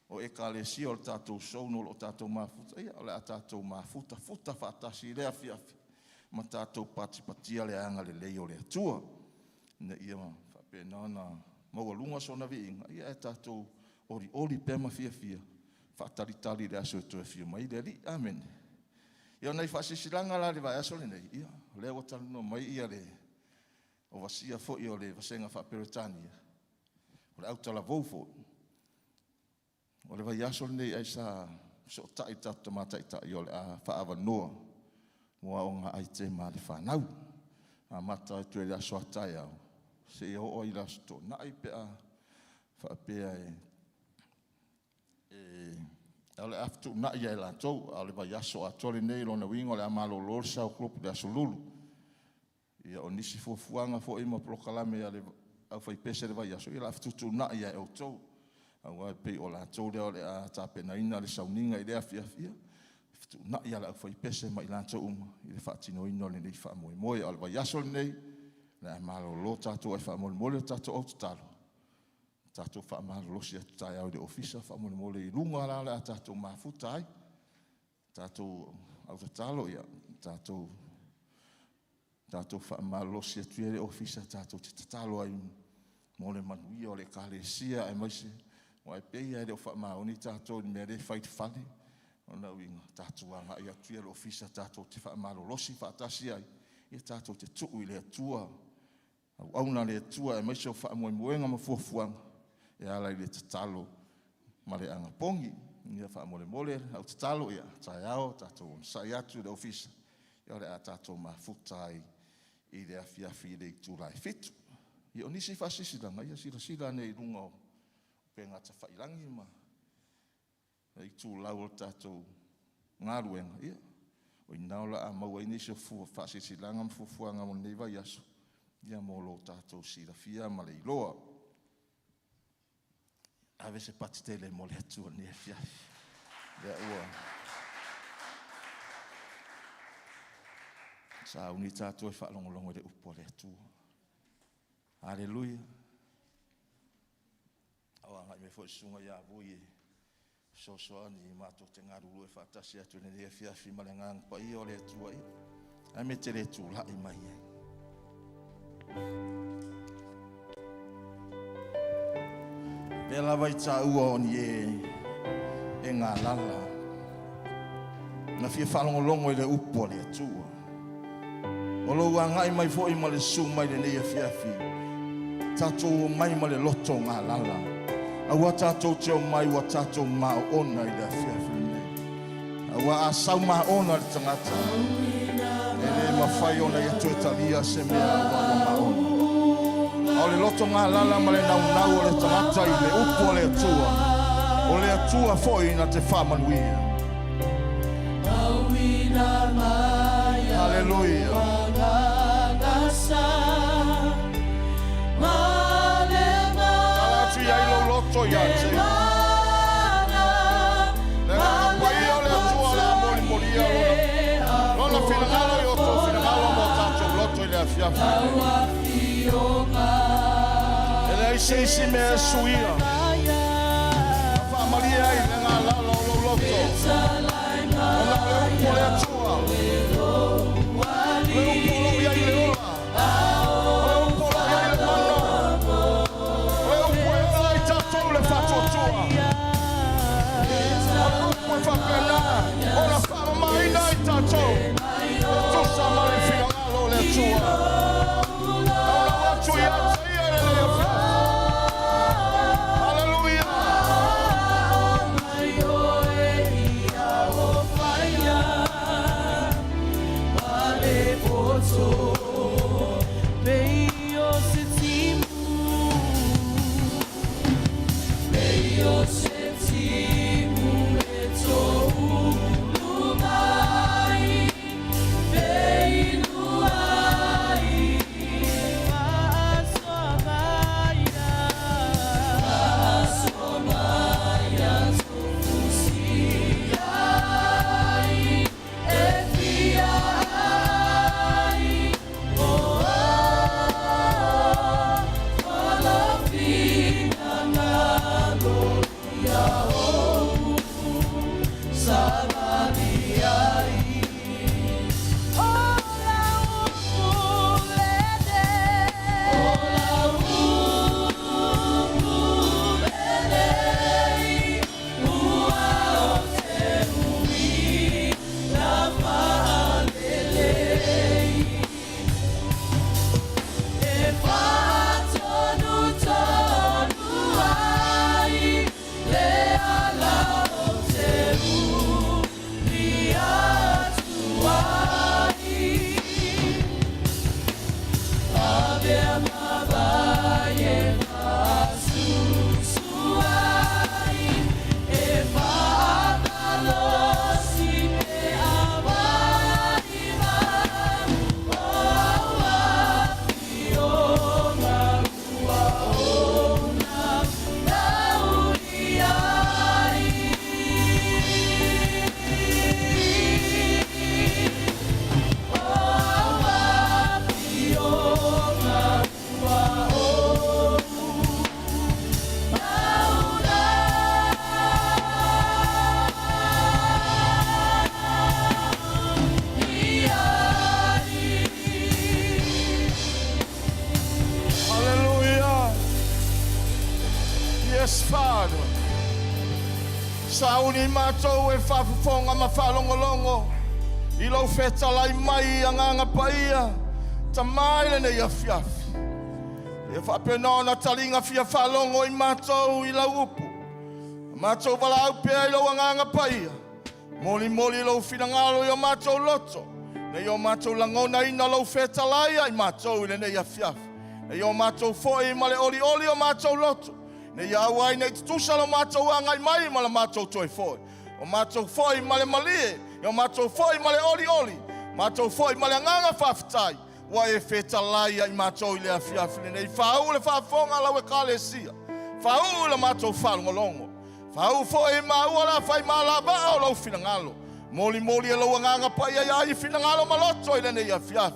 o ekalesi o tatou sono o tatou mafuta ia o le tatou mafuta futa fatasi le afiafi ma tatou patipatia le anga le lei o le atua na ia fa pena na mo lunga sona vinga ia tatou ori pema fia fatalitali le aso to fia mai le amen. Ia nei fasisilanga la le vai aso le nei ia le o tano mai ia le o vasia fo ia le vasenga fa peritania o le autala vofo o le vai aso le nei ai sa so tai tata mata ita ia le a fa ava noa mo nga ai te ma le fa nau a mata tu le aso tai au se o ila sto na ai pe a fa pe ai ale aftu na ia la tau ale vai aso a tole nei lona wingo le amalo lorsa o club de asolulu ia o nisi fuanga fo ima prokalame ale au fai pese le vai aso ia aftu tu na ia o tau au pe o la tau le a tapena ina le Sauniga I le afiafia aftu na ia la fai pese mai la tau I le fatino ino le nei fa moe moe ale vai aso nei le amalo lo tatu e fa moe moe tatu o talo tatou whaamahalosi atu tai au le ofisa whaamole I lunga la le a tatou mafuta ai tatou au tatalo ia tatou whaamahalosi atu le ofisa tatou te tatalo ai mo le manuia o le kalesia ai maise o ai pei ai le o whaamahoni tatou ni mea le whaiti whale o na winga tatou anga ai atu le ofisa tatou te whaamahalosi whaatasi ai ia tatou te tuu I le atua au auna le atua ai maise o whaamoemoenga ma fuafuanga e ala I le tatalo ma le anga pongi ia wha mole au tatalo ia tai ao tatou sai atu le ofisa ia le a tatou mafuta I le afiafi le tūlai fitu ia o nisi whasisilanga ia sila nei runga o pengata whailangi ma I tūlau o tatou ngaruenga ia o inaula a maua inisi o whasisilanga mfufuanga mo nei vai aso ia mo lo tatou sila fia ma le iloa ave se patitele mo le atua ni afiafi le ua sa uni tatou e whaalongolongo le upo le atua Aleluia awa ngai me fo sunga ia vui so ani mato te ngaruru e whaatasi atu ni afiafi ma le ngang pa I o le atua I a me te le tu lai mai ai Pela vai taua o ni e ngā lala. Na fia whalongolongo I le upo le atua. O lo ngai mai fo I ma le su mai le nei afiafi. Tatou mai ma le loto ngā lala. Awa tatou teo mai wa tatou ma ona I le afiafi nei. Awa a sau ma ona le tangata. E le mawhai ona I atu e talia se mea wa ma ona. O le loto ngā lala ma le nau o le tangata I le upo le atua. O le atua foi na te whamanuia. Hallelujah. Talatu ia ilo loto ia te. Nega pai o le atua la moli molia lona. Lona finangalo i oto finangalo mo tato loto i le afiafi. Ele ai seisi me suia. Fa malia i lenga lalo lo loto. Ona le upo le atua. Le upo lo ia i le ola. Le upo lo ia i le mana. Le upo e ola i tato le fato tua. Le upo e whakena. Ona whama maina i tato. Tusa mare whiangalo le tua. Ona watu i ata ia le le awhia. Hallelujah. Yes, Father. Sauni mātou e whawhawhonga ma whalongolongo. I lau whetalai mai a nganga paia. Ta mai le nei a whiawhi. E whapena talinga fia whalongo i mātou i lau upu. Mātou wala au pēa i lau a nganga paia. Moli moli lau whinangalo i o mātou loto. Nei o mātou langona ina lau whetalai ai mātou i le nei a whiawhi. Nei o mātou foi ma le oli oli o mātou loto. Nei au ai nei tutusa lo mātou angai mai ma le mātou toi foi. O mātou foi ma le malie. O mātou foi ma le oli oli. Mātou foi ma le nganga whawhitai. Wa e whetalai ai mātou i le awhiawhi. Nei whau le whawhonga lau e kālesia. Whau le mātou whalongolongo. Whau foi ma ua la whai ma la ba o lau whinangalo. Moli moli e lau nganga pai ai ai whinangalo maloto i le nei awhiawhi.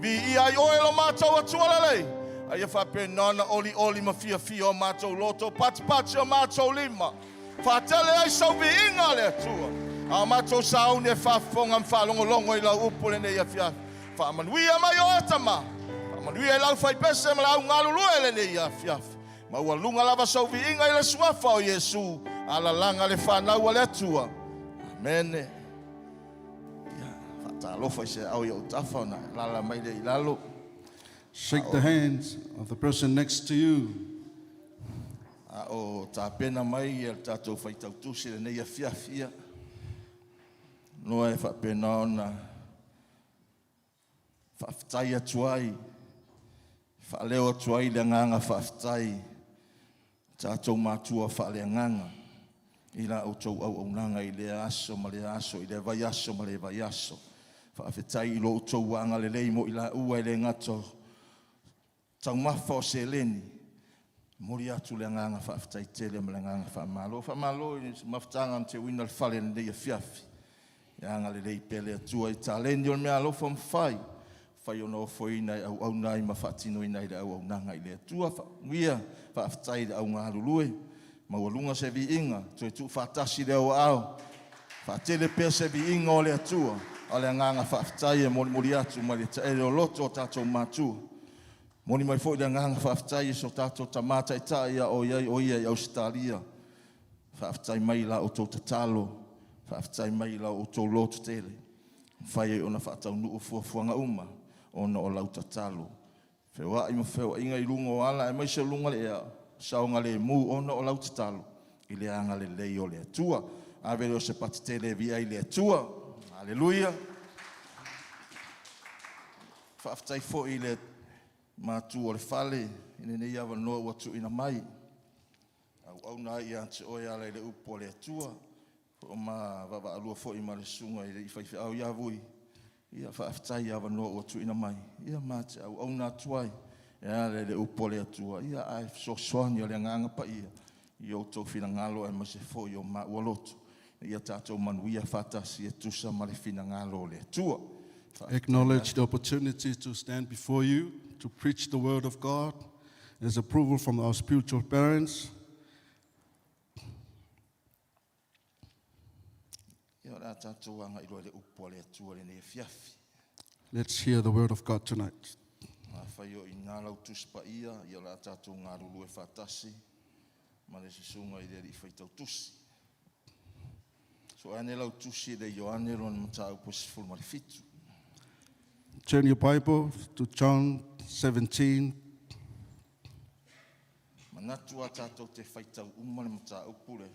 Bi i ai oe lo mātou atua lelei. Ai e whapenana oli oli ma fia fia o mātou loto, pati pati o mātou lima. Whatele ai sau vi inga le atua. A mātou sauni e whawhonga mwhalongolongo i lau upu le nei a fia. Whamanuia mai o atama. Whamanuia i lau whai pese ma lau ngalulue le nei a fia. Ma ua lunga lava sau vi inga i le suafa o Yesu. Ala langa le whanau a le atua. Amene. Whatalofa i se au i au tawhana. Lala mai le i lalo. Shake the hands of the person next to you. O tā pena mai e tātou whaitautusi le nei a whiawhia. Noa e whapena ona whawhitai atuai. Whaleo atuai le nganga whawhitai. Tātou mātua whalea nganga. I la o tau au nanga I le aso ma le aso, I le vai aso ma le vai aso. Whaafetai I lo tau wanga le leimo I la ua I le ngato. Tau mafa o se leni. Mori atu le nganga whaafetai tele ma le nganga whaamalo. Whaamalo I mafutanga am te wina le whale na leia fiafi. Ia le lei pele atua I taleni o le mea alofa mwhai. Whai o no foina I au nai ma whaatino I nei le au nanga I le atua. Wia whaafetai le au ngā lulue. Mawalunga se vi inga, tu tu fatasi le o ao. Fatele pe se vi inga o le atua. O le nganga whaafetai e mori atu ma le tae o loto o tatou matua. Moni mai fo le nganga whaafetai so tatou tamata I tae o ia I Australia. Whaafetai mai la o tau tatalo. Whaafetai mai la o tau loto tele. Whai o na whaatau nuu fuafuanga uma. O na o lau tatalo. Whewa I mawhewa inga I lunga o ala e mai se lunga le ea. Saunga le mu ona o lau tatalo. I le anga le lei o le atua. Avele o se patitele via I le atua. Aleluia. Whaafetai fo I le mātu o le whale. Ine nei awa noa watu ina mai. Au nā I ante oe ala I le upo o le atua. O ma wawa alua fo I ma le sunga I le iwhaiwhi au iavui. Ia whaafetai awa noa watu ina mai. Ia mate au nā tuai. Ia le upo le atua. Ia ai so soani o le nganga pa ia. I o tau whina ngalo e ma se fo I o ma ualoto. Ia tātou manuia whatasi e tusa ma le whina ngalo le atua. Acknowledge the opportunity to stand before you, to preach the word of God, as approval from our spiritual parents. Ia rā tātou anga I roa le upo le atua le ne fiafi. Let's hear the word of God tonight. Whai o I ngā lau tuspa ia rā tātou ngā rulu e whatasi. Ma le sisunga I le I whaitau tusi. So ane lau tusi le Ioane ron matau posiful ma le fitu. Turn your Bible to John 17. Manatu a tātou te whaitau uma le matau pule.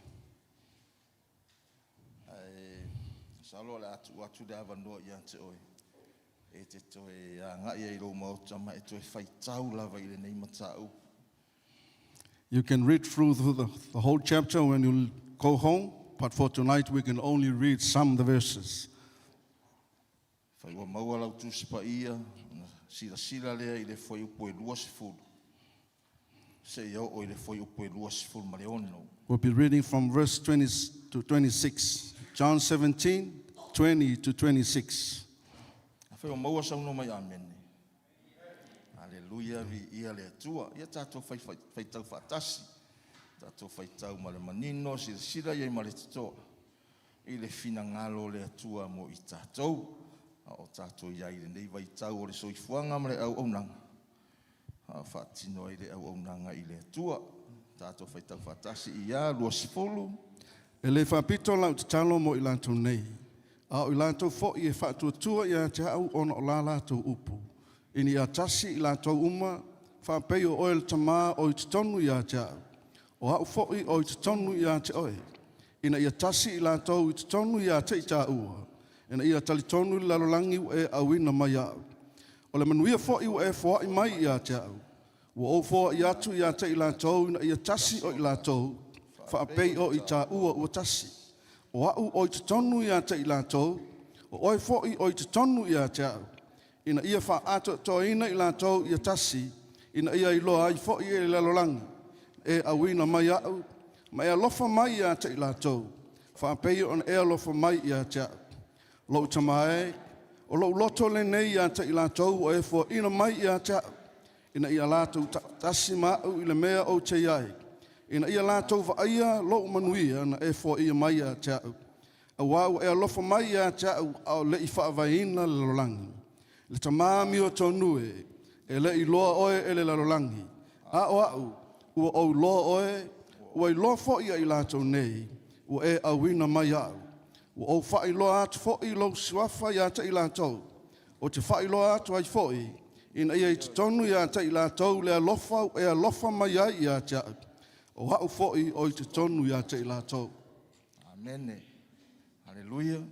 Salo le atu le avanoa I ante oi. E te toe a ngai I lo mautama e toe whaitau lava I le nei matau. You can read through the whole chapter when you go home, but for tonight we can only read some of the verses. Whai wa maua lau tūsipa ia, sila lea I le whai upo e luasifuru. Se iau o I le whai upo e luasifuru ma le ono. We'll be reading from verse 20 to 26. John 17, 20 to 26. Whai wa maua sauno mai amene. Aleluia vi ia le atua. Ia tātou whaitau whatasi. Tātou whaitau ma le manino, sila iai ma le tatoa. I le whina ngalo le atua mo I tātou. O tātou iai le nei waitau o le soifuanga ma le au nanga. Whaatino I le au nanga I le atua. Tātou whaitau whatasi I a luasifolu. E le whapito lau te talo mo I lantou nei. A o I lantou fo I e whaatuatua I a te au ona o la lantou upu. Ini a tasi I lantou uma, whapei o oe le tamā o I te tonu I a te au. O hau fo I o I te tonu I a te oe. Ina I a tasi I lantou I te tonu I a te I ta ua. Ina I a talitonu I lalolangi u e awina mai au. O le manuia fo I u e fo I mai I a te au. Ua o fo I atu I a te I lantou ina I a tasi o I lantou. Whaapei o I tā ua tasi. O au o I te tonu I a te I lantou. O oe fo I o I te tonu I a te au. Ina ia wha ato toina I lantou I a tasi. Ina ia I loa I fo I e lalolangi. E awina mai au. Ma e alofa mai I a te I lantou. Whaapei on e alofa mai I a te au. Lo tamae, o lo loto le nei I a te I lantou o e fo ina mai I a te au. Ina ia lātou tasi mau I le mea o te iai. Ina ia lātou whaia lo manuia na e fo ia mai a te au. A wau e alofa mai a te au au le I whaavaina le lolangi. Le tamami o tonue e le I loa oe e le lalolangi. A o au, ua o loa oe, ua I loa fo ia I lātou nei, ua e awina mai au. Ua o whai loa atu fo I lo siwafa I a te I lātou. O te whai loa atu ai fo I, ina ia I te tonu I a te I lātou le alofa e alofa mai ai I a te au. O hau fo I o I te tonu I a te I lātou. Amene. Aleluia.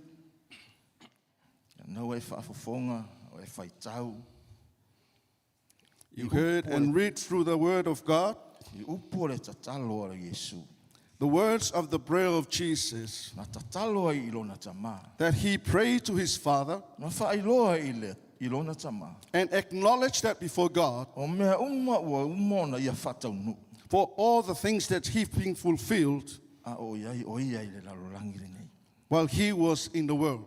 Nau e whaafofonga, o e whaitau. You heard and read through the word of God. I upo le tatalo o Yesu. The words of the prayer of Jesus, Na tatalo ai ilona tama. that he prayed to his Father Na whaailoa ilona tama. and acknowledged that before God O mea uma ua umona ia whataunu. for all the things that he've been fulfilled A o ia i le lalolangi le nei. while he was in the world.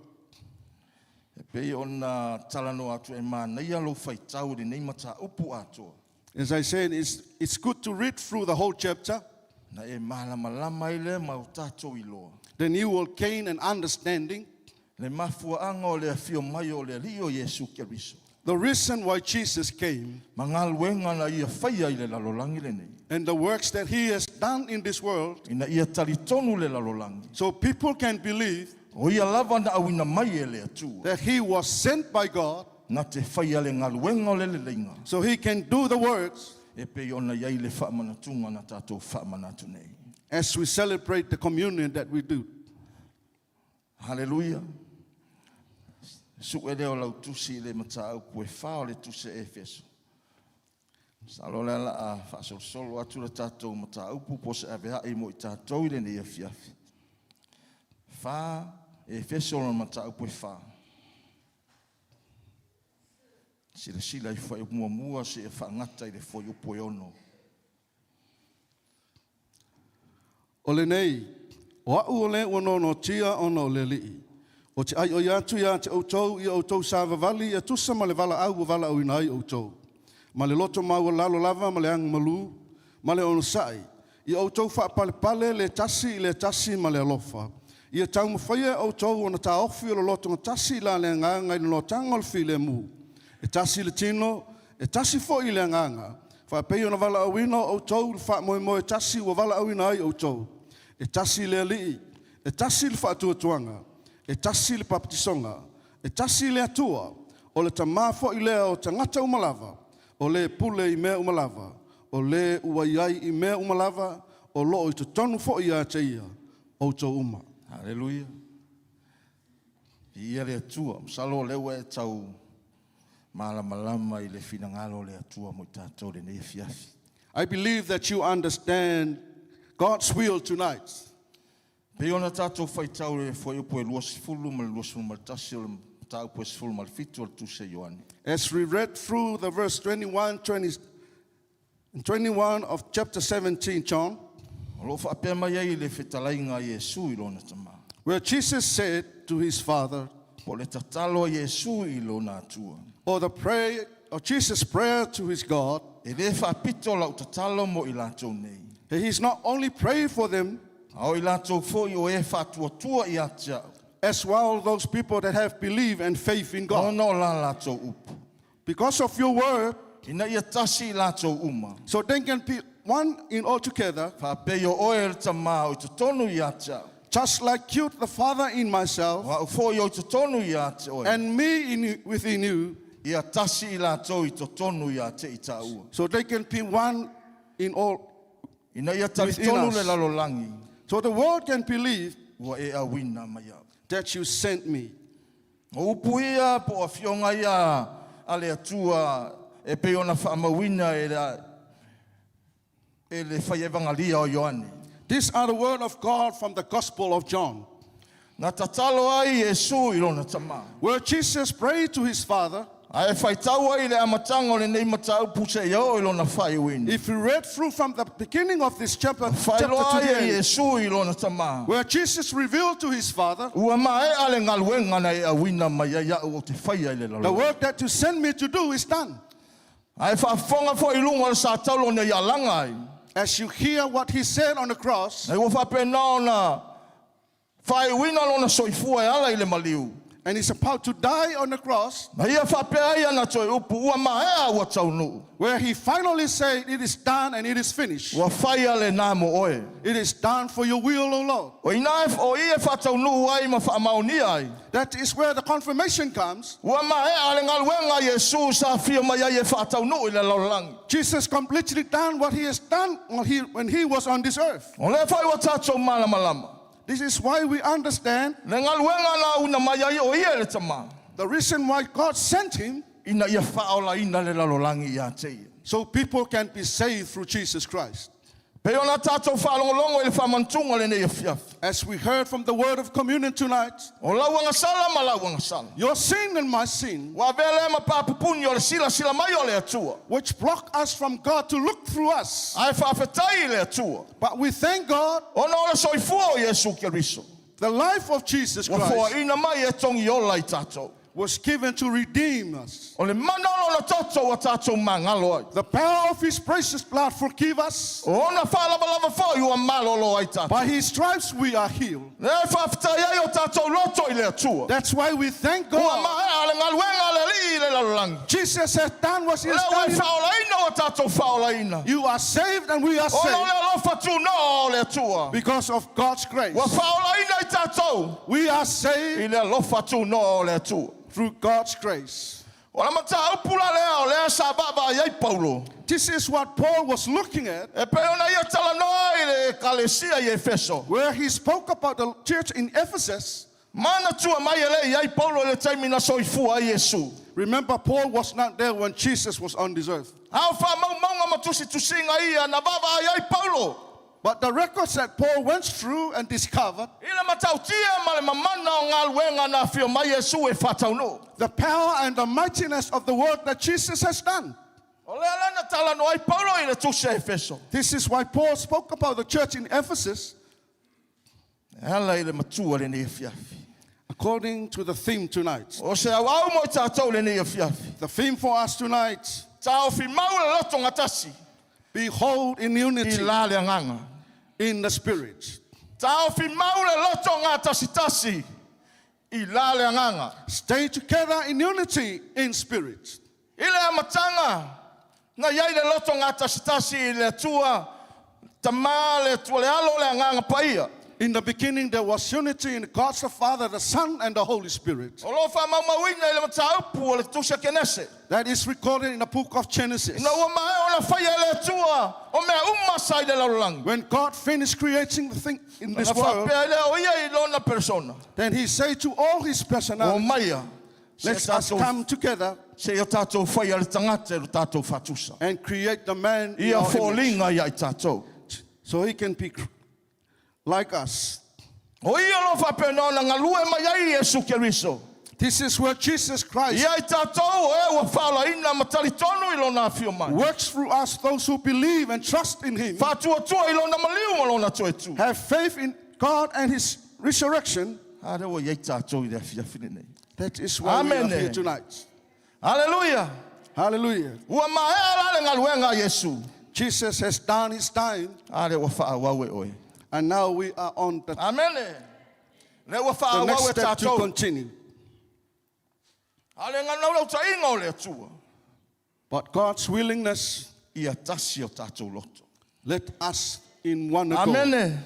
E pei ona talano atu e mana ia lo whaitau le nei mata upu atoa. As I said, it's good to read through the whole chapter. Na e malama i le mau tatou iloa. Then you will gain an understanding. Le mafuaanga o le afio mai o le alii o Iesu Keriso. The reason why Jesus came Mangaluenga na ia whaia i le lalolangi le nei. and the works that he has done in this world, Ina ia talitonu le lalolangi. so people can believe O ia lava na awina mai e le atua. that he was sent by God, Na te whaia le ngaluenga o le leinga. so he can do the works E pe ona iai le whaamanatunga na tātou whaamanatu nei. as we celebrate the communion that we do. Hallelujah. Su e leo lau tusi le matau pue whao le tusi e fesu. Salo le ala a whaasolo atu le tātou matau pu po se avea i mo i tātou i le ne fiafi. Wha e fesu o le matau pue wha. Sila i whai mua se e whaangata i le whai upo e ono. O le nei, o au o le ono no tia ono le lii. O te ai o iatu ia te outou i outou sa vavali ia tusa ma le vala au o vala au ina ai outou. Ma le loto mau o lalo lava ma le ang malu, ma le ono sai. I outou wha pale pale le tasi ma le alofa. Ia tau mawhaia outou o na ta ofi o lo loto ng tasi la le nganga i no tangol fi le mu. E tasi le tino, e tasi fo i le nganga. Wha pei o na vala au ina outou wha moe moe tasi o vala au ina ai outou. E tasi le alii, e tasi le wha atua tuanga. E tasi le papatisonga, e tasi le atua, o le tamafo i lea o tangata umalava, o le pule i mea umalava, o le uaiai i mea umalava, o loo i tonu fo i a te ia, o tau uma. Hallelujah. Ia le atua, msalo lewa e tau malama i le finangalo le atua mo i tātou le nei fiafi. I believe that you understand God's will tonight. Pe ona tātou whaitau le whai upo e luas fulu ma le luas fulu ma le tasi o le tāu po e fulu ma le fitu o le tuse Ioane. As we read through the verse 21 of chapter 17, John, O lo whaapea mai ai le whetalainga Iesu I lona tama. where Jesus said to his Father, Po le tatalo Iesu I lona atua. or the prayer, or Jesus' prayer to his God, E le whaapito lau tatalo mo I lātou nei. he's not only praying for them, Ao I lātou fōi o e whātua I atia. as well those people that have belief and faith in God. Ono la lātou upu. Because of your word, Ina ia tasi I lātou uma. so they can be one in all together, Whaapei o oe le tama o te tonu I atia. just like you, the Father in myself, Wa fōi o te tonu I atia oe. and me within you, Ia tasi I lātou I te tonu I atia I tāua. so they can be one in all. Ina ia tali Within tonu us. le lalolangi. So the world can believe Ua e awina mai au. that you sent me. O upu ia po a fionga ia a le atua e pe ona whaamawina e le whai evangalia o Ioane. These are the word of God from the Gospel of John, Nā tatalo ai Iesu I lona tama. where Jesus prayed to his Father. Ai whaitau ai le amatanga o le nei matau puse iao I lona whai wina. If you read through from the beginning of this chapter to Whailo ai the e end, Iesu I lona tama. where Jesus revealed to his Father, Ua mai ale ngaluenga na e awina mai ai au o te whai ai le the lalo. work that you sent me to do is done. Ai whaafonga fo I lunga le sa taulo ne ialanga ai. As you hear what he said on the cross, Nei ua whapena o na whai wina lona soifua e ala I le maliu. and he's about to die on the cross, Ma ia whapea ia na toi upu ua mahea ua taunu. where he finally said, it is done and it is finished. Ua whaia le nāmo oe. It is done for your will, O Lord. O ina o ia whataunu ai ma whaamaunia ai. That is where the confirmation comes. Ua mahea le ngaluenga Iesu sa fia mai ai e whataunu I le laulangi. Jesus completely done what he has done when he was on this earth. O le whai wa tātou malama. This is why we understand Le ngaluenga na una mai ai o ia le tama. the reason why God sent him, Ina ia whaola ina le laulangi ia te ia. so people can be saved through Jesus Christ. Pe ona tātou whaalongolongo i le whamantunga le nei afiafi. As we heard from the word of communion tonight, O lauanga sala ma lauanga sala. your sin and my sin, Wa vele ma papupuni o le sila mai o le atua. which block us from God to look through us. Ai whawhetai le atua. But we thank God, Ona o le soifua o Yesu Keriso. the life of Jesus Wa fua Christ ina mai e tongi o lai tātou. was given to redeem us. O le manalo na tātou a tātou mangalo ai. The power of his precious blood forgive us. O ona whaalabalava fo i ua malolo ai tātou. By his stripes we are healed. Le whawhetai ai o tātou loto i le atua. That's why we thank Ua God. mahe ale ngaluenga le li le lalulangi. Jesus has done what he Le has wai done. whaolaina o tātou whaolaina. You are saved and we are O le saved alofa tu no o le atua. because of God's grace. Wa whaolaina i tātou. We are saved I le alofa tu no o le atua. through God's grace. O la mata upula lea o lea sa baba iai Paulo. This is what Paul was looking at, E pe ona ia tala noa i le kalesia i Efeso. where he spoke about the church in Ephesus. Mana tua mai ele iai Paulo le taimina soifua i Yesu. Remember, Paul was not there when Jesus was on this earth. Hau wha maunga matusi tusinga ia na baba iai Paulo. But the records that Paul went through and discovered, Ina matautia ma le mamana o ngā luenga na fio mai Yesu e whatau no. the power and the mightiness of the work that Jesus has done. O lea lana tala no ai Paulo i le tusia Efeso. This is why Paul spoke about the church in Ephesus Hala i le matua le nei fiafi. according to the theme tonight. O se au au mo i tātou le nei fiafi. The theme for us tonight, Tāo fi mau le loto ngatasi. behold in I unity la le nganga. in the spirit. Tāo fi mau le loto ngā tasi. I la le nganga. Stay together in unity in spirit. I le amatanga. Nga iai le loto ngā tasi i le tua. Tama le tua le alo le nganga paia. In the beginning, there was unity in God the Father, the Son, and the Holy Spirit. O lo wha mau mawina i le mataupu o le tusia kenese. That is recorded in the book of Genesis. Ina ua mae o na whaia le tua. O mea umasai le laulangi. When God finished creating the thing in this Na world, whapea le o ia i lona persona. then he said to all his O personality, maia. let's us come together Se o tātou whaia le tangata o tātou whatusa. and create the man in Ia our image, fōlinga i ai tātou. so he can be like us. O ia lo whapena na ngalue mai ai Yesu Keriso. This is where Jesus Christ Ia i tātou e ua whaala ina matali tonu i lona whio mai. works through us, those who believe and trust in him, Whātua tua i lona maliu ma lona tue tu. have faith in God and his resurrection. Hare o iai tātou i rea whiawhine nei. That is why we are Amen. here tonight. Hallelujah. Hallelujah. Ua mae ala le ngaluenga Yesu. Jesus has done his time, Hare ua whaawau e oe. and now we are on the Amen. Le ua next whaawau e step to tātou. continue. Hale nganau lau ta inga o le atua. But God's willingness, Ia tasi o tātou loto. let us in one accord. Amen.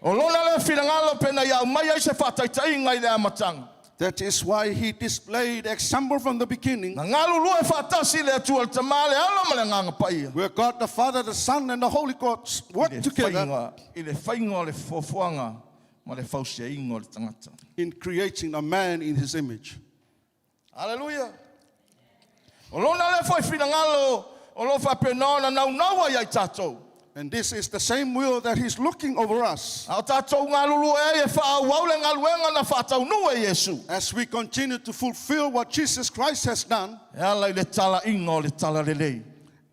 O lona le whirangalo pena iau mai ai se whataitainga i le amatanga. That is why he displayed example from the beginning, Na ngalu lua e whatasi le atua le tamale alo ma le nganga paia. where God the Father, the Son, and the Holy Ghost work together I le whainga o le fofuanga ma le whausia inga o le tangata. in creating a man in his image. Hallelujah. O lona le foi whirangalo o lo whapenona nau naua iai tātou. And this is the same will that he's looking over us Au tātou ngā lulu e whaawau le ngā luenga na whātau nua e Yesu. as we continue to fulfill what Jesus Christ has done, E alai le tala inga o le tala lelei.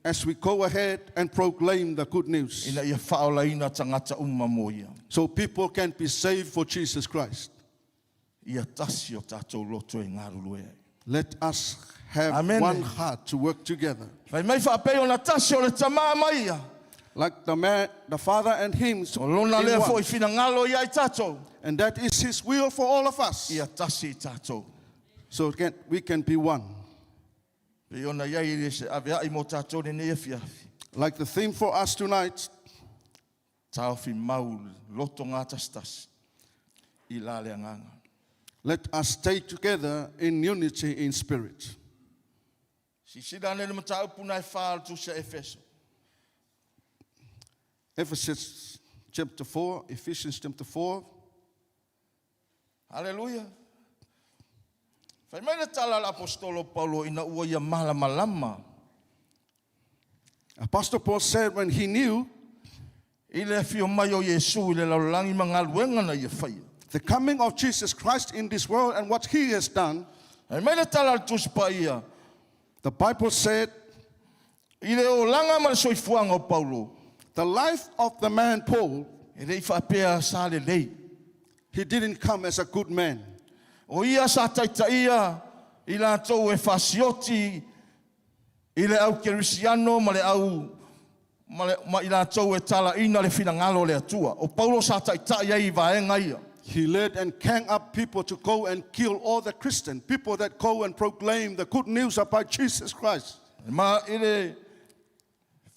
as we go ahead and proclaim the good news, Ina ia whaolaina tangata umma mo ia. so people can be saved for Jesus Christ. Ia tasi o tātou loto e ngā lulu e. Let us have Amen. one heart to work together. Whai mai whapei o na tasi o le tamā mai ia. Like the man, the Father and him, O lona in lea one. foi whina ngalo iai tātou. And that is his will for all of us. Ia tasi i tātou. So we can be one. Pe ona iai le se avea i mo tātou ne nea fiafi. Like the theme for us tonight, Tāo fi mau loto ngā tasi. I la lea nganga. let us stay together in unity in spirit. Si sida ne le matau puna e whaal tu se Efeso. Ephesians chapter 4, Ephesians chapter 4. Hallelujah. Whai mai le tala la apostolo Paulo ina ua ia malama. Apostle Paul said when he knew I le fio mai o Yesu I le laulangi mangaluenga na ia whaia. The coming of Jesus Christ in this world and what he has done, Ai mai le tala tus pa ia. the Bible said, I le o langa ma le soifuanga o Paulo. the life of the man Paul, E rei whapea sa le lei. he didn't come as a good man. O ia sa taita ia, I la tau e whasioti, I le au kerisiano, ma le au, ma I la tau e tala ina le finangalo le atua. O Paulo sa taita ia I vaenga ia. He led and gang up people to go and kill all the Christian people that go and proclaim the good news about Jesus Christ. Ma I le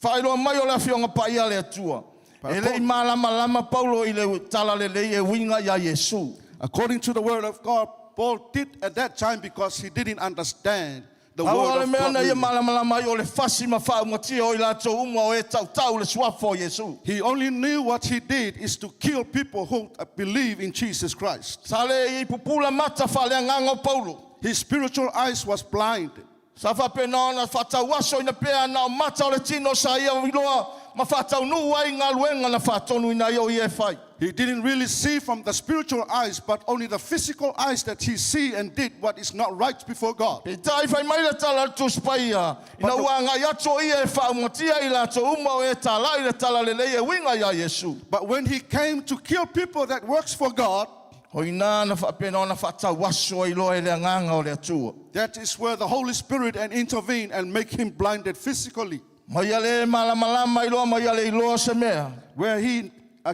whairoa mai o le fionga pa ia le atua. E le I malama Paulo I le tala le lei e winga ia Yesu. According to the word of God, Paul did at that time because he didn't understand the Awa word le of mea God. na ia really. malama o le fasi ma whaungatia o I la tau unga o e tau le swafo Yesu. He only knew what he did is to kill people who believe in Jesus Christ. Sa le I pupula mata whaleanganga o Paulo. His spiritual eyes was blind. Sa whapena na whatauaso ina pea na o mata o le tino sa ia wiloa ma whatau nu ai ngā luenga na whatonu ina ia o I e whai. He didn't really see from the spiritual eyes, but only the physical eyes that he see and did what is not right before God. E tai whai mai le tala tus paia. Ina ua ngā iato ia e whaumatia I la to uma o e tala I le tala le lei e winga ia Yesu. But when he came to kill people that works for God, Hoina na whapena na whatauaso I loa e le nganga o le atua. that is where the Holy Spirit and intervene and make him blinded physically. Mai ale malamalama I loa mai ale I loa se mea. Where he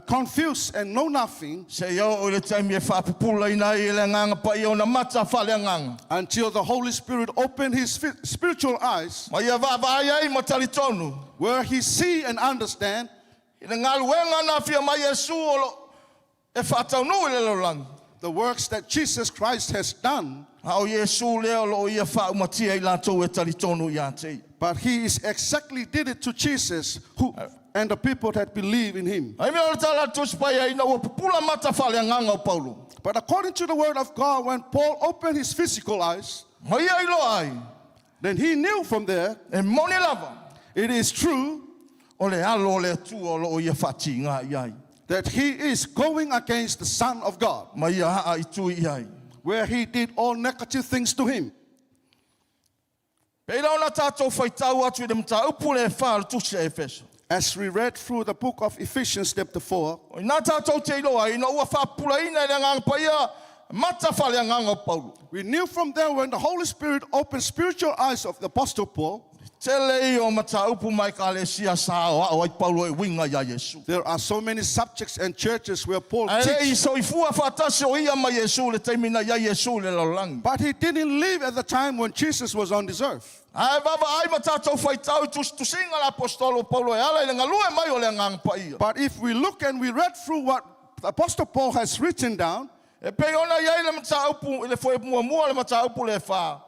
confused and know nothing Se iau o le taimi e whapupula ina I le nganga pa I o na mata whale nganga. until the Holy Spirit opened his spiritual eyes, Mai a vavai ai matali tonu. where he see and understand I le ngaluenga na fia mai Yesu o lo e whatau nu I le laulangi. the works that Jesus Christ has done, Hao Yesu leo lo ia whaumatia I lātou e tali tonu I ate. but he is exactly did it to Jesus who and the people that believe in him. Ai mea o le tala tus pai ai na ua pupula mata whale nganga o Paulo. But according to the word of God, when Paul opened his physical eyes, Mai ai lo ai. then he knew from there, E moni lava. it is true O le alo o le atu o lo ia whati ngā I ai. that he is going against the Son of God, Mai a haa I tui ai. where he did all negative things to him. Pei rau na tātou whaitau atu I le mta upu le whāle tusi e Efeso. As we read through the book of Ephesians chapter 4, O nā tātou te iloa I na ua whapula ina le nganga paia mata whale nganga o Paulo. we knew from there when the Holy Spirit opened spiritual eyes of the Apostle Paul, Tele I o mata upu mai ka le sia sa o ai Paulo e winga ia Yesu. there are so many subjects and churches where Paul Ai teaches, so I fua whatasi o ia mai Yesu le taimina ia Yesu le laulangi. but he didn't live at the time when Jesus was on this earth. Ai vava ai matatou whaitau tusinga la apostolo Paulo e ala I le ngalue mai o le ngang paia. But if we look and we read through what the Apostle Paul has written down, E pe ona iai le mataupu le foi mua le mataupu le wha.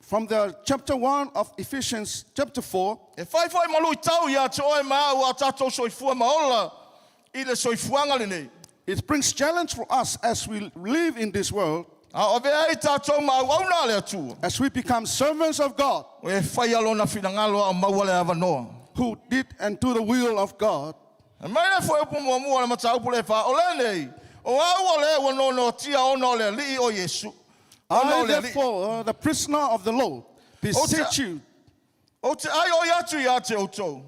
from the chapter 1 of Ephesians chapter 4, E whai malui tau ia te oe maa ua tātou soifua maola I le soifuanga le nei. it brings challenge for us as we live in this world, A o vea I tātou maa wauna le atua. as we become servants of God, O e whai alona finangalo a maua le avanoa. who did and do the will of God. E mai le foi mua le mataupu le wha. O le nei. O au o le wanono tia ono le li o Yesu. I, therefore, the prisoner of the Lord, beseech you, O te ai o iatu I te outou.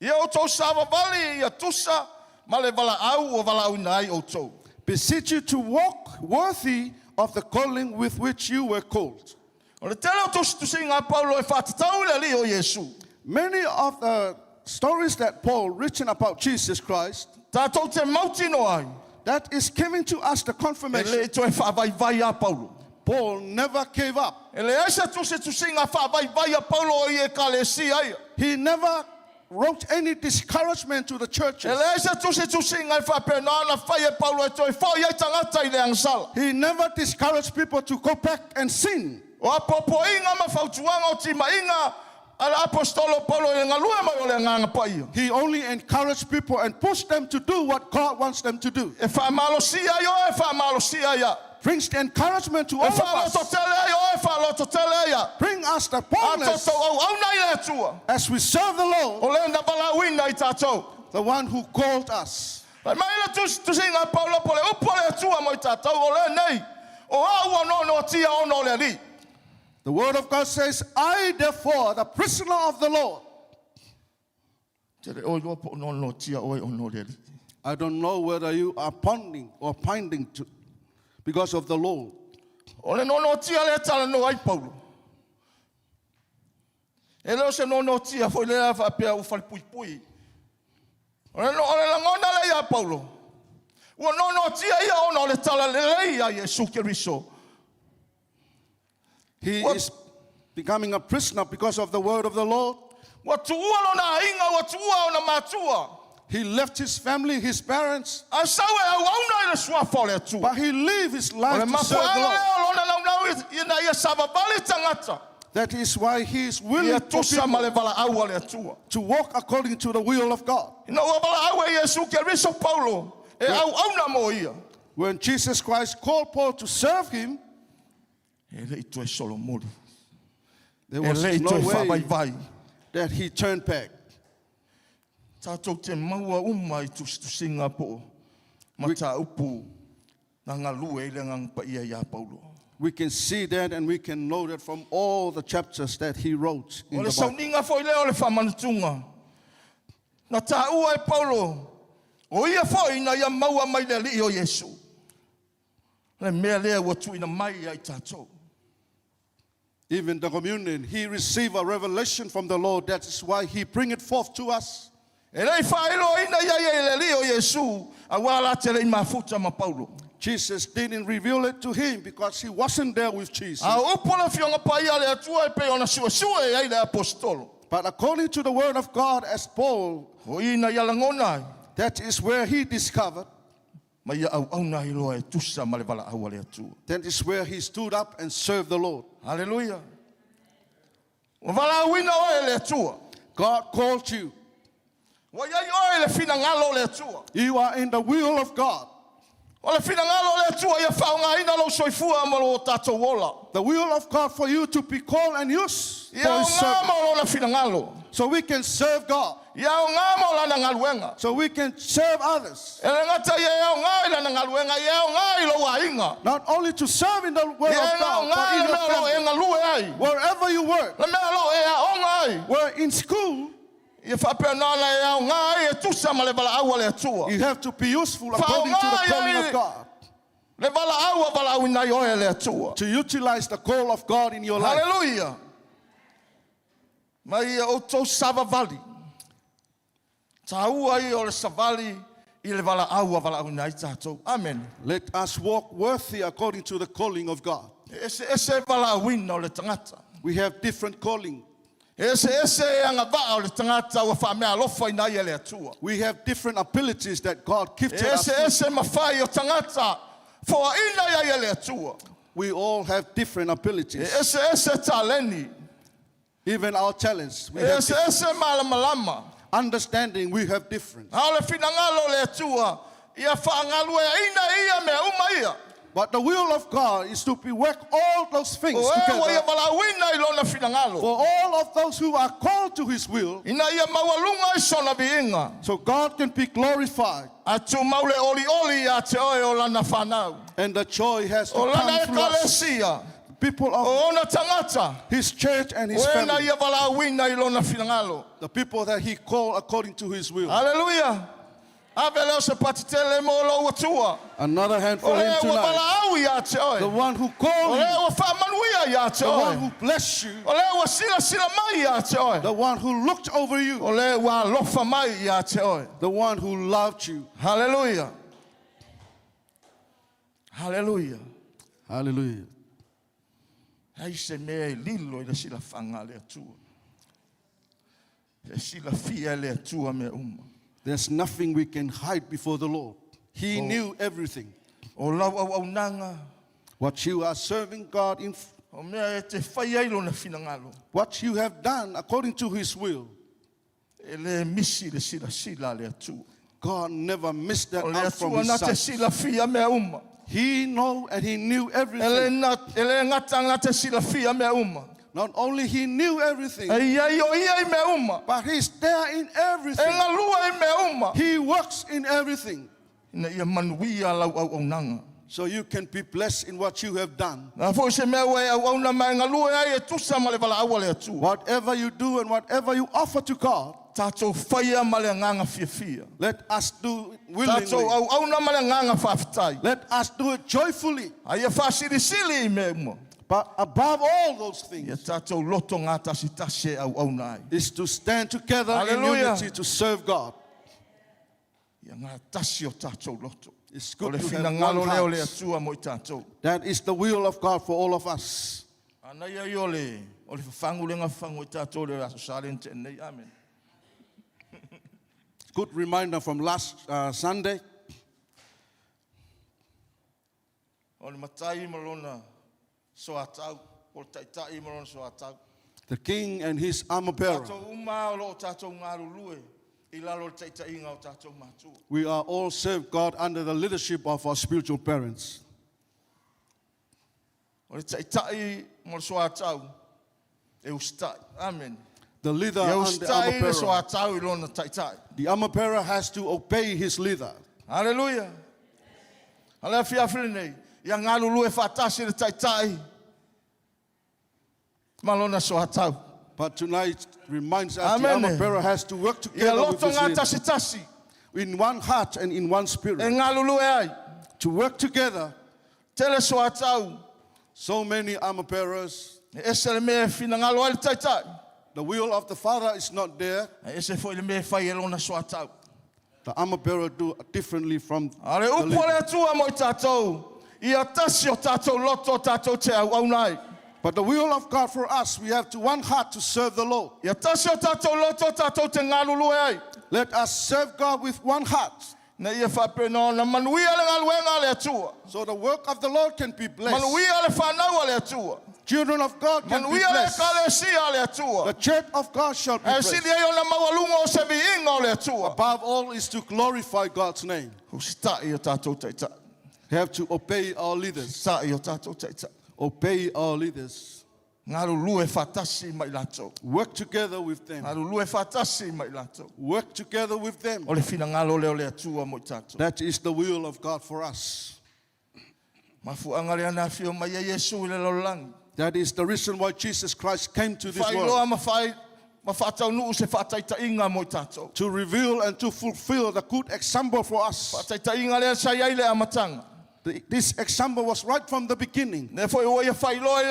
Ia outou sawa vali ia tusa ma le vala au o vala au nai outou. beseech you to walk worthy of the calling with which you were called. O le tele o tusinga Paulo e whatatau le li o Yesu. Many of the stories that Paul written about Jesus Christ, Tātou te mautino ai. that is giving to us the E confirmation. le to e whaavai a Paulo. Paul never gave up. E le aisa tusinga whaavai a Paulo o I e ka le si ai. He never wrote any discouragement to the E churches. le aisa tusinga e whapena na whai e Paulo e toi whai ai tangata I le angsala. He never discouraged people to go back and sin. O a popo inga ma whautuanga o tima inga ala apostolo Paulo e ngalue mai o le nganga paia. He only encouraged people and pushed them to do what God wants them to do. E whaamalosia I o e whaamalosia ia. Brings the encouragement to E all of whaaloto us. tele ai o e whaaloto tele ia. Bring us the A boldness toto au au nei e atua. as we serve the Lord. O le na vala wina I tātou. the one who called us. Mai le tusinga Paulo pole upole atua mo tātou o le nei. O au no tia ono le li. The word of God says, I therefore, the prisoner of the Lord. I don't know whether you are ponding or pinding to because of the Lord. Ole no tia le tala no ai Paulo. Ele se no tia foi le fa pe u fal pui. Ole la ngona le ya Paulo. Wo no tia ia ono le tala le ia Yesu Keriso. He is becoming a prisoner because of the word of the Lord. He left his family, his parents, but he lived his life to serve the Lord. That is why he is willing to walk according to the will of God. When Jesus Christ called Paul to serve him, there was no way that he turned back. We can see that and we can know that from all the chapters that he wrote in the Bible. Even the communion, he received a revelation from the Lord. That is why he bring it forth to us. Jesus didn't reveal it to him because he wasn't there with Jesus. But according to the word of God, as Paul, that is where he discovered. That is where he stood up and served the Lord. Hallelujah. God called you. You are in the will of God. The will of God for you to be called and used for his service. So we can serve God. So we can serve others. Not only to serve in the word of God, but in your family. Wherever you work. Where in school. You have to be useful according to the calling of God. To utilize the call of God in your life. Hallelujah. Amen. Let us walk worthy according to the calling of God. We have different calling. We have different abilities that God gifted us. We all have different abilities. Even our talents. We have understanding, we have different. But the will of God is to work all those things together for all of those who are called to his will, so God can be glorified. And the joy has to come through us. People of his church and his family. The people that he called according to his will. Hallelujah. Another hand for him tonight. The one who called you. The one who blessed you. The one who looked over you. The one who loved you. Hallelujah. Hallelujah. Hallelujah. There's nothing we can hide before the Lord. He knew everything. What you are serving God in, what you have done according to his will. God never missed that out from his sight. He know and he knew everything. Not only he knew everything, but he's there in everything. ama. He works in everything. Na ia manuia lau au nanga. So you can be blessed in what you have done. Na fo se mea wai au na mai ngalue ai e tusa ma le vala au le atu. Whatever you do and whatever you offer to God, Tatou faia ma le nganga fia. let us do it Tatou willingly. au na ma le nganga fafitai. Let us do it joyfully. Ai e fasili I me mo. But above all those Ia things tatou loto ngā tasi au nai. is to stand together in Hallelujah. unity to serve God. Ia ngā tasi o tatou loto. It's O good le to fina have ngalo one leo le heart. atua mo I tatou. That is the will of God for all of us. Ana ia I o le whafangu le ngā whangu I tatou le aso salen te nei. Amen. Good reminder from last Sunday. O le matai malona so atau. O le taitai malona so atau. The king and his armor bearer. Tatou uma o lo tatou ngā rulue. I lalo le taitai ngā o tatou mātua. We are all served God under the leadership of our spiritual parents. O le taitai mo le so atau. E ustai. Amen. The leader E and the ustai armor le so bearer. atau I lona taitai. The armor bearer has to obey his leader. Hallelujah. Ala fiafile nei. Ia ngā rulue whatasi le taitai. Malona so atau. But tonight reminds us Amen. the armor bearer has to work Ia together with loto his ngā leader. tasi In one heart and in one e spirit. ngā lulu e ai. To work together. Tele so atau. So many armor bearers. E ese le mea fina ngā loa le taitai. The will of the Father is not there. E ese foi le mea whai e lona so atau. The armor bearer do differently from Ale the upo leader. le atua mo I tātou. Ia tasi o tātou loto o tātou te au nai. But the will of God for us, we have to one heart to serve the Lord. Ia tasi o tātou loto o tātou te ngā lulu e ai. Let us serve God with one heart. Na ia whapeno na manuia le ngā luenga le atua. So the work of the Lord can be blessed. Manuia le whanau le atua. Children of God can be Manuia le blessed. kalesia le atua. The church of God shall be E blessed. sili ai o na mawalunga o se viinga o le atua. Above all is to glorify God's name. Hustai o tātou taitai. We have to obey our leaders. Sai o tātou taitai. Obey our leaders. Ngā lulu e whatasi mai lato. Work together with them. Ngā lulu e whatasi mai lato. Work together with them. O le fina ngalo leo le atua mo I tātou. That is the will of God for us. Mafuanga le ana fio mai e Yesu I le lolangi. That is the reason why Jesus Christ came to this Whai world. loa ma whatau nuu se whataita inga mo I tātou. To reveal and to fulfill the good example for us. Whataita inga lea sai ai le amatanga. This example was right from the beginning. Ne foi o ia whai loa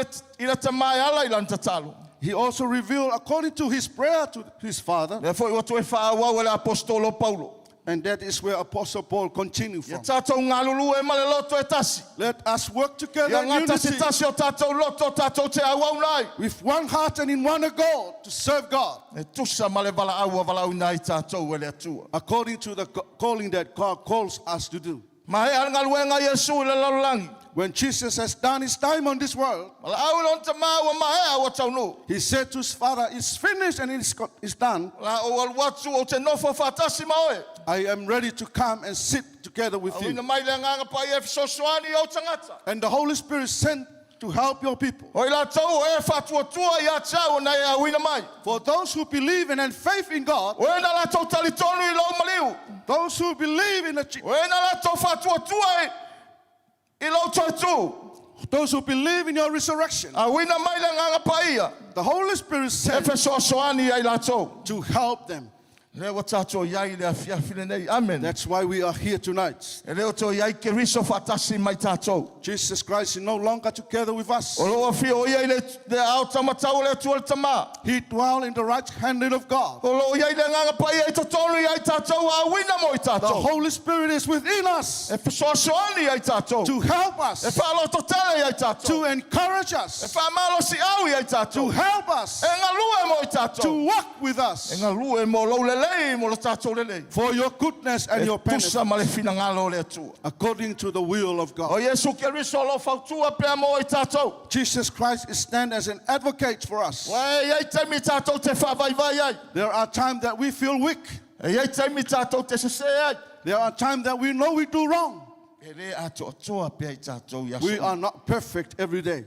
I le tamai ala I lan tatalo. He also revealed according to his prayer to his Father. Ne foi o tu e whaawau le apostolo Paulo. And that is where Apostle Paul continued Ia from. tātou ngā lulu e male loto e tasi. Let us work together Ia in ngā tasi unity tasi o tātou loto tātou te awau nai. with one heart and in one accord to serve God E tusa male vala aua vala au nai tātou e le atua. according to the calling that God calls us to do. Ma he anga luenga Yesu I le laulangi. When Jesus has done his time on this world, Mala au lon te maua ma he awa taunu. he said to his Father, it's finished and it's done. La o alwatu o te nofo whatasi maoe. I am ready to come and sit together with Au ina you. mai le nganga pai e fisosoani o tangata. And the Holy Spirit sent to help your people. O ila tau e whatuatua I a tau na e au ina mai. For those who believe and have faith in God, O ina la tau talitonu I lau maliu. those who believe in the O ina la tau whatuatua I lau tautu. those who believe in your resurrection, Au ina mai le nganga pai the Holy Spirit e sent fisosoani ai la tau. to help them. Le wa tātou iai le afiafile nei. Amen. That's why we are here tonight. E leo tō iai ke riso whatasi mai tātou. Jesus Christ is no longer together with us. O loa fia o iai le au tamatau le atua le tama. He dwells in the right hand of God. O loa iai le nganga pai ai totonu iai tātou a wina mo I The tātou. Holy Spirit is within us E fisoasoani ai tātou. to help E us, whaaloto tele ai tātou. to encourage E us, whaamalo si au ai to tātou. help us, E ngā lue mo I to tātou. walk with E us ngā lue mo lau lelei mo lo tātou lelei. for your goodness and E your benefit, tusa ma le fina ngalo le atua. according to the will of O God. Yesu ke riso lo fautua pea mo I tātou. Jesus Christ is stand as an advocate for us. Wai iai taimi tātou te whavaivai ai. There are times that we feel weak. E iai taimi tātou te sese ai. There are times that we know we do wrong. E re ato atoa pea I tātou Yesu. We are not perfect every day.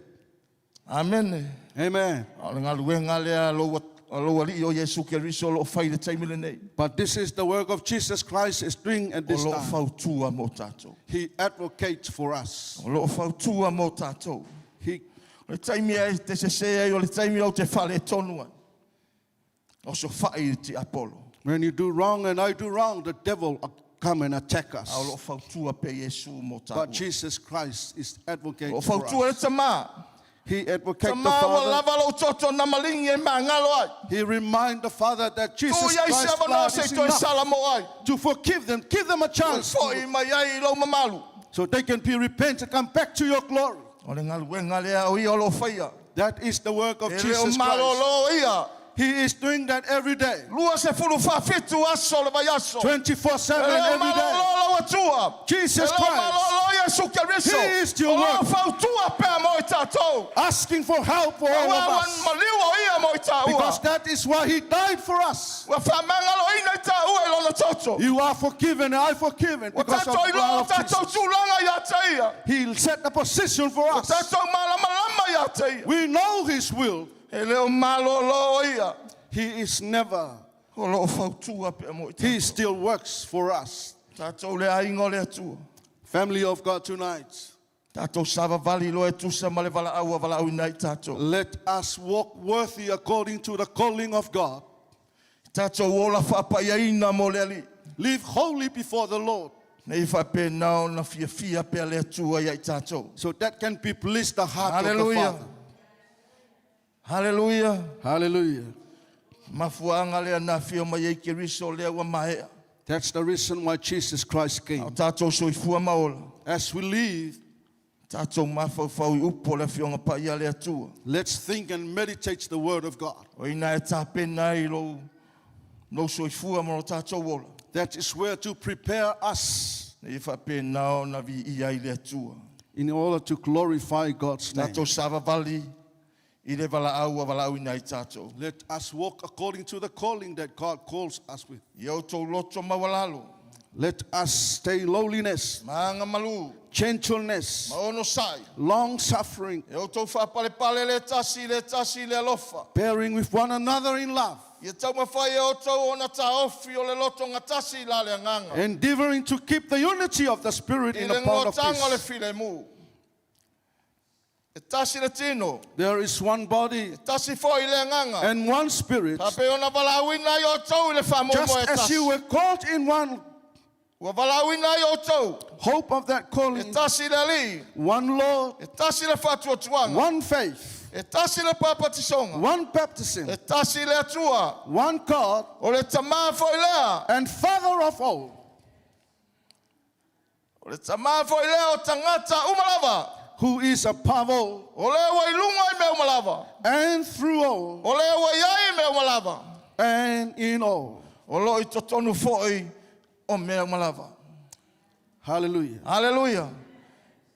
Amen. Amen. O le ngā luenga lea lo Alo ali o Yesu Keriso lo fai le taimile nei. But this is the work of Jesus Christ is doing at this O lo time. fautua mo tātou. He advocates for us. O lo fautua mo tātou. He, O le taimi ai te se ai o le taimi au te whale tonua. O so whai te Apollo. when you do wrong and I do wrong, the devil come and attack us. Au lo fautua pe Yesu mo But tātou. Jesus Christ is advocating O for fautua le us. tamā. He advocates the Tamā wa Father. lava lo toto na malingi e mangalo ai. He reminds the Father that Tu Jesus iai Christ's se blood se is toi enough sala mo ai. to forgive them. Give them a chance Foi mai ai lo mamalu. so they can be repent and come back to your glory. O le ngalu e ngale au i o lo whaia. That is the work of E leo Jesus Christ. malolo ia. He is doing that every day, Lua se fulu whawhitu aso le vai aso. 24/7 E leo every day. malolo atua. Jesus E leo Christ malolo Yesu Keriso. He is your O lo work. whautua pēr mo i tātou. asking for help for all of Awan us. maliwa ia mo i tāua. Because that is why He died for us. Wa whamangalo ina i tāua i lona toto. You are forgiven and I forgiven Wa because of tātou i the blood lona of tātou Jesus. tūlanga ia te ia. He set a position for Wa us. tātou malamalama ia te ia. We know His will. E leo malolo ia. He is never. O lo whautua pēr mo i He tātou. still works for us. Tātou le aingo le atua. Family of God tonight, Tātou sava vali lo e tusa ma le vala au inai tātou. let us walk worthy according to the calling of God. Tātou ola whapaiaina mo le ali. Live holy before the Lord Nei whape nao na fia pia le atua iai tātou. so that can be pleased the heart of the Hallelujah. Father. Hallelujah. Hallelujah. Mafuanga lea na fia mai ei Keriso lea wa mahea. That's the reason why Jesus Christ Au came. tātou soifua maola. As we live, Tātou mawhauwhau i upo le fionga paia le atua. let's think and meditate the word of God. O ina e tāpena i lo soifua mo tātou ola. That is where to prepare us Nei whape nao na vi iai le atua. in order to glorify God's name. Tātou sava vali i le vala au inai tātou. Let us walk according to the calling that God calls us with. Iau tau loto mawalalo. Let us stay lowliness, Maanga malu. gentleness, Maono sai. long suffering, Iau tau whapale le tasi le alofa. bearing with one another in love, Ia tau mawhai o tau ona ta ofi o le loto ngatasi la le anganga. endeavoring to keep the unity of the Spirit I in le a bond of ngotanga le peace. file mu. E tasi le tino. There is one body E tasi fo i le anganga. and one Spirit, Ka pe ona walawina i o tau i le whamomo just e as you tasi. were called in one Ua walawina i o tau. hope of that E calling, tasi le li. one Lord, E tasi le whatua tuanga. one faith, E tasi le papatisonga. one baptism, E tasi le atua. one God, O le tamā foi lea. and Father of all, O le tamā foi lea o tangata umalava. who is above all O le wai lunga i me umalava. and through all O le wai ai me umalava. and in all. O lo i totonu foi o me umalava. Hallelujah. Hallelujah.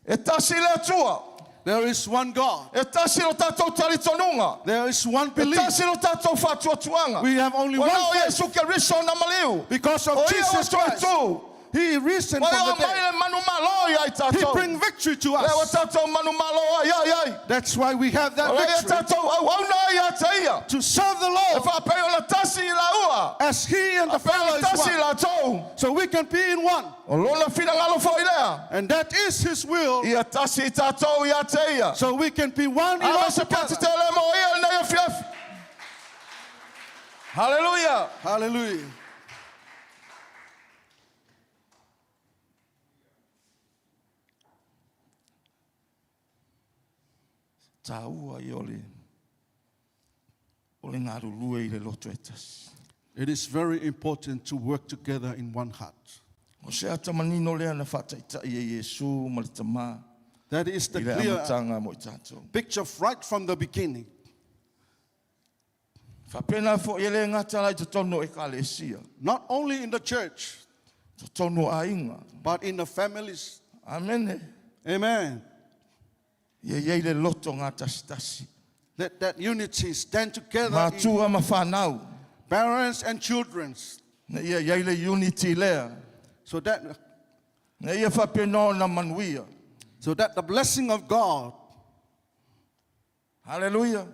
E tasi le atua. There is one God. E tasi lo tātou talitonunga. There is one E belief. tasi lo tātou whatua tuanga. We have only O one nao faith Yesu Keriso na maliu. because O of ia Jesus o Christ. tu. He risen Wai from o the dead. mai le manu malo i ai He tātou. brings victory to Le o us. tātou manu malo ai ai ai. That's why we have that O le victory tātou au au na ia te ia. to serve the E Lord whapei o la tasi i la ua. as He and the Pea Father la is tasi one. la tau. So we can be in one. O lona fina ngalo fo i lea. And that is His will. Ia tasi tātou ia te ia. So we can be one in Ama all se pati te together. le mo ia na ia fiafi. Hallelujah. Hallelujah. Tā ua i ole. O le ngaru lue i le loto e tasi. It is very important to work together in one heart. O se ata manino lea na whataitai e Yesu ma le tamā. That is the I le clear amatanga mo i tātou. picture right from the beginning. Whapena fo i le ngata lai to tono e kalesia. Not only in the church, To tono a inga. but in the families. Amene. Amen. Ia iei le loto ngā tasi. Let that unity stand together in Mātua ma whanau. parents and children. Na ia iei le unity lea. So that Na ia whapena na manuia. the blessing of God Hallelujah.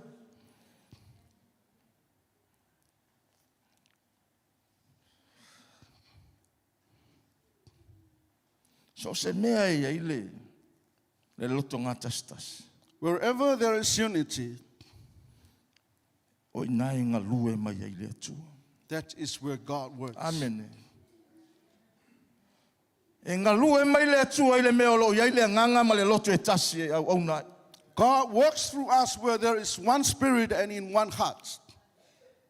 So se mea e ile le loto ngata stas. Wherever there is unity, O inai ngā lue mai e ile atua. that is where God works. Amen. E ngā lue mai le atua ile mea olo ia ile nganga ma le loto e tasi e au nai. God works through us where there is one spirit and in one heart.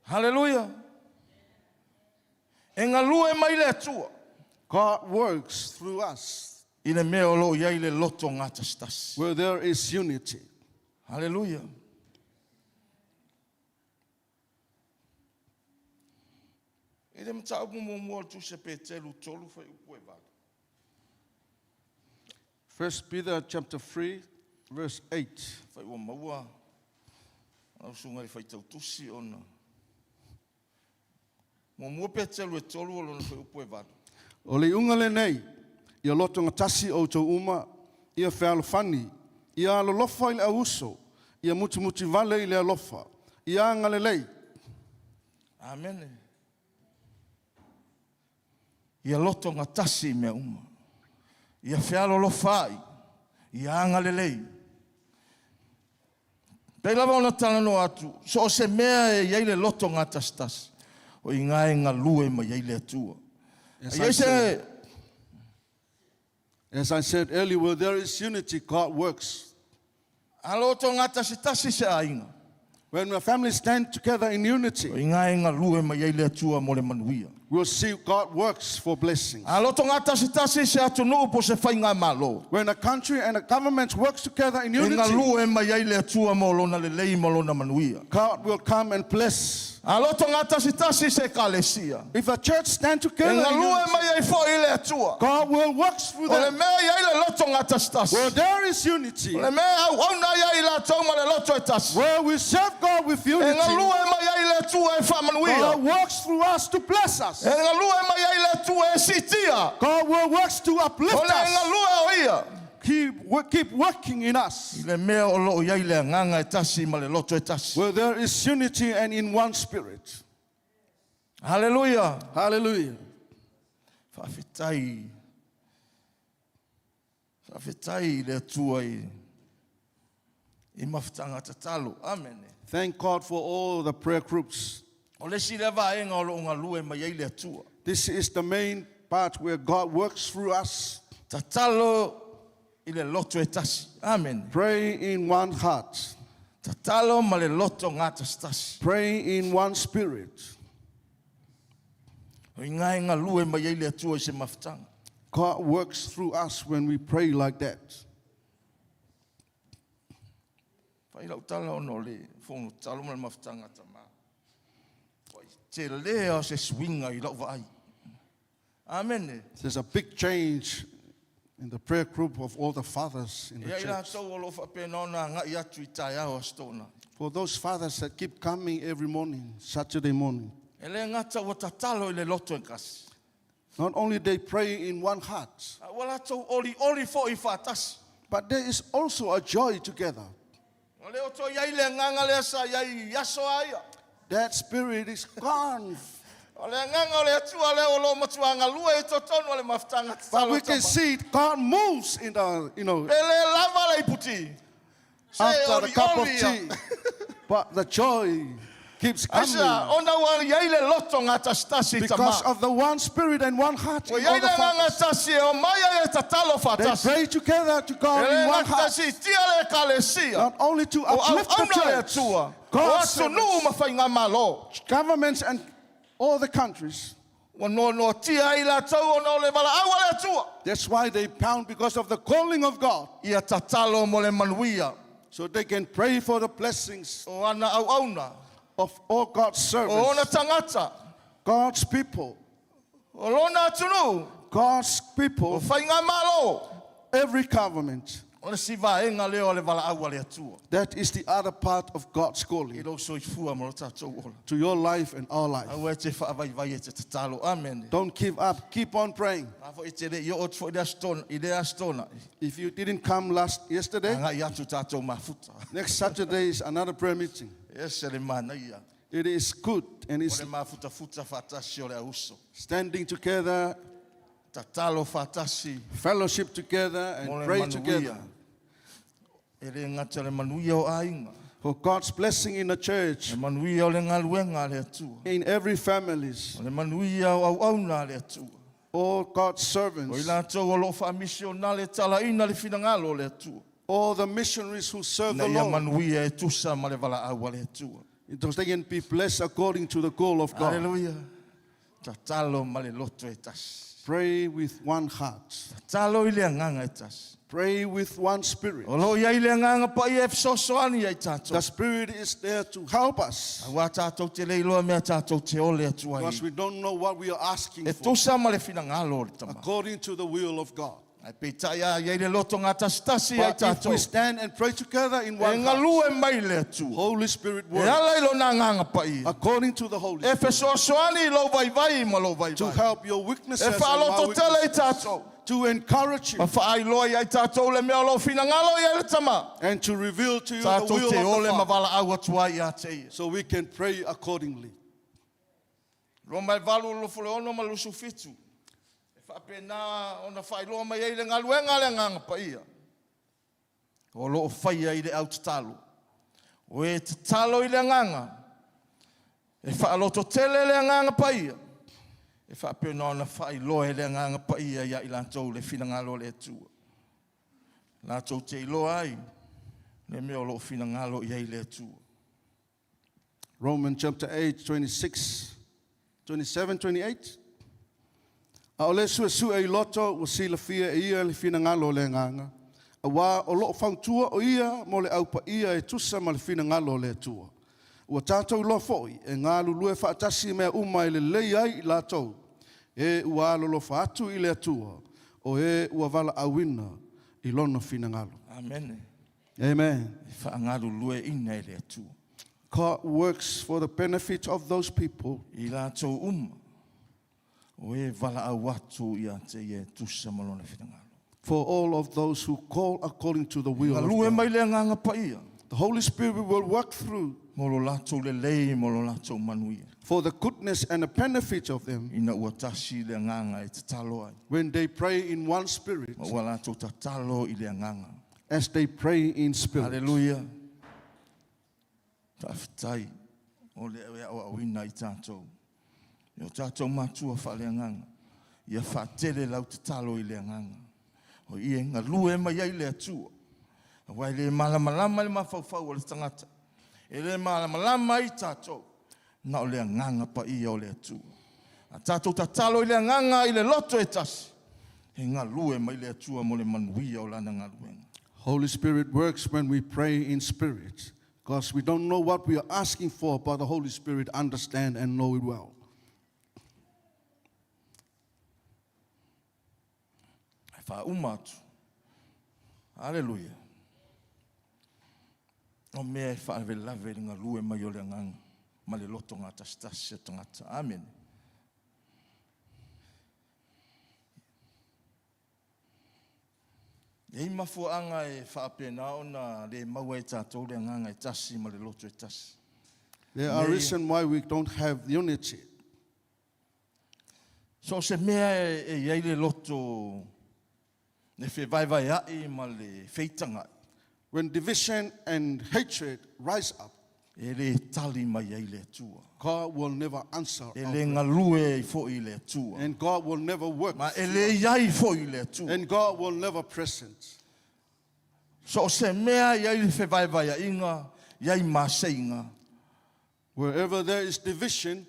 Hallelujah. E ngā lue mai le atua. God works through us Ile mea olo ia ile loto ngata stas. where there is unity. Hallelujah. Ile mtau mo tu se petelu tolu fa upo e vale. 1 Peter chapter 3, verse 8. Fa ua maua. Au sunga fa tau tusi ona. Mo petelu e tolu o lona fa upo e vale. O le unga le nei, ia loto ngatasi o tau uma, ia whealo fani, ia alolofa i le auso, ia muti vale i le alofa, ia ngale lei. Amen. Ia loto ngatasi me uma. Ia whialo lo fai. Ia anga lelei. Pei lava ona tana no atu. So se mea e iei le loto ngatastas. O ingae ngā lue ma iei le atua. As I said earlier, where there is unity, God works. A loto ngatasitasi se ainga. When our families stand together in O unity, ingae ngā lue ma iei le atua mo le manuia. we'll see God works for blessings. A loto ngatasitasi se atu nuu po se whainga malo. When a country and a government works together in E ngā unity, lue ma iei le atua mo lona lelei mo lona manuia. God will come and bless. A loto ngatasitasi se kalesia. If a church stand E together ngā in lue unity, ma iei fo i le atua. God will work through O le them. mea iei le loto ngatasitasi. Where there is unity, O le mea au na iei la tau ma le loto e tasi. where we serve God with E ngā unity, lue ma iei le atua e whamanuia. God works through us to bless us. E ngā lue ma iei le atua e sitia. God will works to O uplift le ngā us. lue o ia. Keep working in us. I le mea o loo iei le nganga e tasi ma le loto e tasi. Where there is unity and in one spirit. Hallelujah. Hallelujah. Whawhitai. Whawhitai le atua i mawhitanga tatalo. Amen. Thank God for all the prayer groups. O le si lewa e ngā loo ngā lue ma iei le atua. This is the main part where God works through us. Tatalo i le loto e tasi. Amen. Pray in one heart. Tatalo ma le loto ngata stasi. Pray in one spirit. O ingai ngā lue ma iei le atua i se mawhitanga. God works through us when we pray like that. Whai lau tala ono le whono talo ma le mawhitanga tama. Wai te lea o se swinga I lau vai. Amen. There's a big change in the prayer group of all the fathers in the Ia I la church. tau o lo whapenona ngai atu I tai ao astona. For those fathers that keep coming every morning, Saturday morning, E le ngata o tatalo I le loto e kasi. not only they pray in one heart, Wala tau oli fo I whatasi. but there is also a joy together. O le oto iai le nganga le asa iai yaso aia. That spirit is gone. O le nganga o le atua le o lo matuanga lua I totonu o le mawhitanga But we tatalo can tama. see it, God moves in the, Pele lava le puti. after the cup of tea. But the joy keeps Aisa, coming ona wa iai le loto ngata stasi because tama. of the one spirit and one heart. O In all iai the le nganga fathers. tasi o maya e tatalo They fatasi. pray together to God Ele in one ngata heart, tasi tia le kalesia. not only to O au uplift the auna le church, atua. O God's atu nuu servants, mawhai ngā malo. governments, and all the countries. O no tia I la tau o no le wala awa le atua. That's why they pound because of the calling of God, Ia tatalo mo le manuia. so they can pray for the blessings O ana au auna. of all God's O ona servants, tangata. God's people, O lona atunu. God's O people, whai ngā malo. every government. O le siva e ngā leo le wala awa le atua. That is the other part of God's I calling lo so I fua mo lo tātou ola. to your life and our life. Au e te whaavai e te tatalo. Amen. Don't give up. Keep on praying. Afo I te re i o fo I le astona. If you didn't come yesterday, Anga I atu tātou mafuta. next Saturday is another prayer meeting. Ese le mana ia. It is good and O it's le mafuta futa whatasi o le auso. standing together Tatalo fatasi. fellowship together and Mole pray manuia. together Ere ngata le manuia o ainga. for God's blessing in the church, Le manuia o le ngaluenga le atua. in every families, O le manuia o au auna le atua. all God's O servants, ila tau o lo fa misionale le tala ina le finangalo le atua. all the missionaries who serve Na the ia Lord, manuia e tusa ma le vala aua le atua. so they can be blessed according to the goal of God. Hallelujah. Tatalo ma le loto e tasi. Pray with one heart. Tatalo i le anganga e tasi. Pray with one spirit. O lo ia i le anganga pa i e fisosoani ai tatou. The Spirit is there to help us Awa tatou te leiloa mea tatou te ole atua because i. we don't know what we are asking E for tusa ma le finangalo le tama. according to the will of God. Ai pita ia i le loto ngā tasitasi ai But if tatou. we stand and pray together in E one heart, ngalu e mai le atua. Holy Spirit E works ala i lo nā nganga pa i. according to the Holy E Spirit fisosoani i lo vai vai ma lo vai to vai. help your weaknesses E and my whaaloto tele i weaknesses, tatou. to encourage Ma you whaailoa i ai tatou le mea lo finangalo i ai le tama. and to reveal to you the Tatou will te of ole the ma Father wala au atua i a te ia. so we can pray accordingly. Lo mai valu lo fule ono ma lusu fitu. E whapena ona whailoa mai ei le ngaluenga le nganga pa ia. O lo o whaia i le au tatalo. O e tatalo i le nganga. E whaaloto tele le nganga pa ia. E whapena ona whailoa i le nganga pa ia ia i lantou le finangalo le atua. Lantou te iloa ai. Le mea o lo finangalo i ai le atua. Romans chapter 8, 26, 27, 28. A o le sua i loto ua sila fia e ia le fina ngalo le nganga. A wā o loo whautua o ia mo le aupa ia e tusa ma le fina ngalo le atua. Ua tātou lo foi e ngā lulue whaatasi mea uma i le lei ai i lātou. E ua alolo whaatu i le atua. O e ua vala awina i lono fina ngalo. Amen. Amen. E whaangaru lue ina i le atua. God works for the benefit of those people I lātou o e vala au atu i a te e tusa malona whitangalo. for all of those who call according to the will Ka of lue God. mai le nganga pa ia. The Holy Spirit will work through Molo lātou le lei, molo lātou manuia. for the goodness and the benefit of them Ina ua tasi le nganga e te talo ai. when they pray in one spirit, Ma ua lātou ta talo i le nganga. as they pray in spirit. Hallelujah. Ta fitai. O le ea o awina i tātou. I o tātou mātua wha le nganga. Ia whaatele lau te talo i le nganga. O ie ngā lue mai ai le atua. A wai le malamalama le mawhauwhau o le tangata. E le malamalama i tātou. Na o le nganga pa i o le atua. A tātou ta talo i le nganga i le loto e tasi. E ngā lue mai le atua mo le manuia o lana ngā luenga. Holy Spirit works when we pray in spirit, because we don't know what we are asking for, but the Holy Spirit understand and know it well. E wha umatu. Hallelujah. O mea e wha ave lave ngā lue mai o le nganga. Ma le loto ngā tasitasi e tangata. Amen. E mafuanga e whaapena o na le maua e tātou le nganga e tasi ma le loto e tasi. There are May- reasons why we don't have unity. So se mea e iei le loto ne whi vai vai ai ma le feitanga. When division and hatred rise up, E le tali mai ai le atua. God will never answer. E our le prayer. ngalue i fo i le atua. And God will never work. Ma e le iai fo i le atua. And God will never present. So se mea iai le whi vai vai ai inga, iai maseinga. Wherever there is division,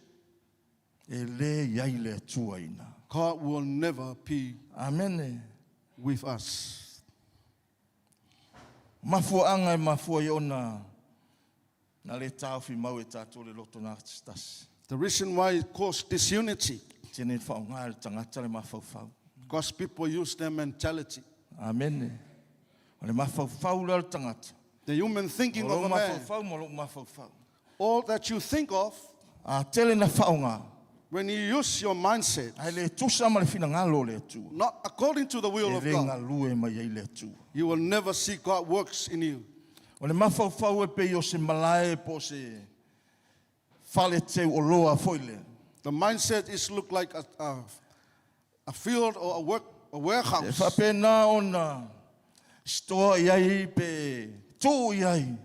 E le iai le atua ina. God will never be Amen. with us. Mafuanga e mafua i ona na le tau fi mau e tātou le loto nā tasi. The reason why it caused disunity, Tēnei whaonga le tangata le mawhauwhau. because people use their mentality, Amen. O le mawhauwhau le tangata. the human thinking Mo of lo a man. mawhauwhau, mo lo mawhauwhau. All that you think of, A tele na whaonga. when you use your mindset, Ai le tusa ma le whina ngalo le atua. not according to the will E of le God, ngā lue mai ai le atua. you will never see God works in you. O le mawhauwhau e pei o se malae po se whale te o loa foile. The mindset is look like a field or a E warehouse. whapena ona store iai pe tū iai.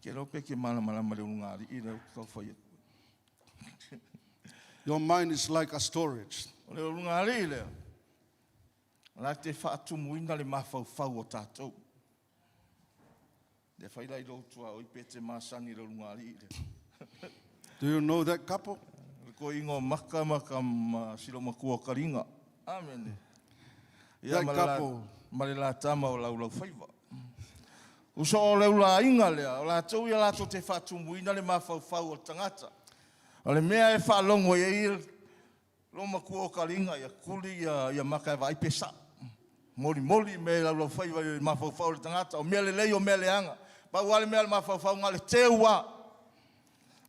Ke rope ke malama le ungari i reo kau whai. Your mind is like a storage. O le ungari leo. La te whaatumuina le mawhau o tātou. Le whaila i rotua o i pete māsani le ungari leo. Do you know that couple? Ko ingo maka silo makua karinga. Amen. That couple. Mare la tama o lau whaiva. Uso o leu la inga lea, o la tau ia lato te whatumuina le mawhau o tangata. O le mea e whalongo e il, lo makua o karinga, ia kuli, ia maka e vai pesa. Moli me lau whaiva i mawhau o tangata, o mea le lei o mea le anga. Pau ale mea le mawhau ngā le teua.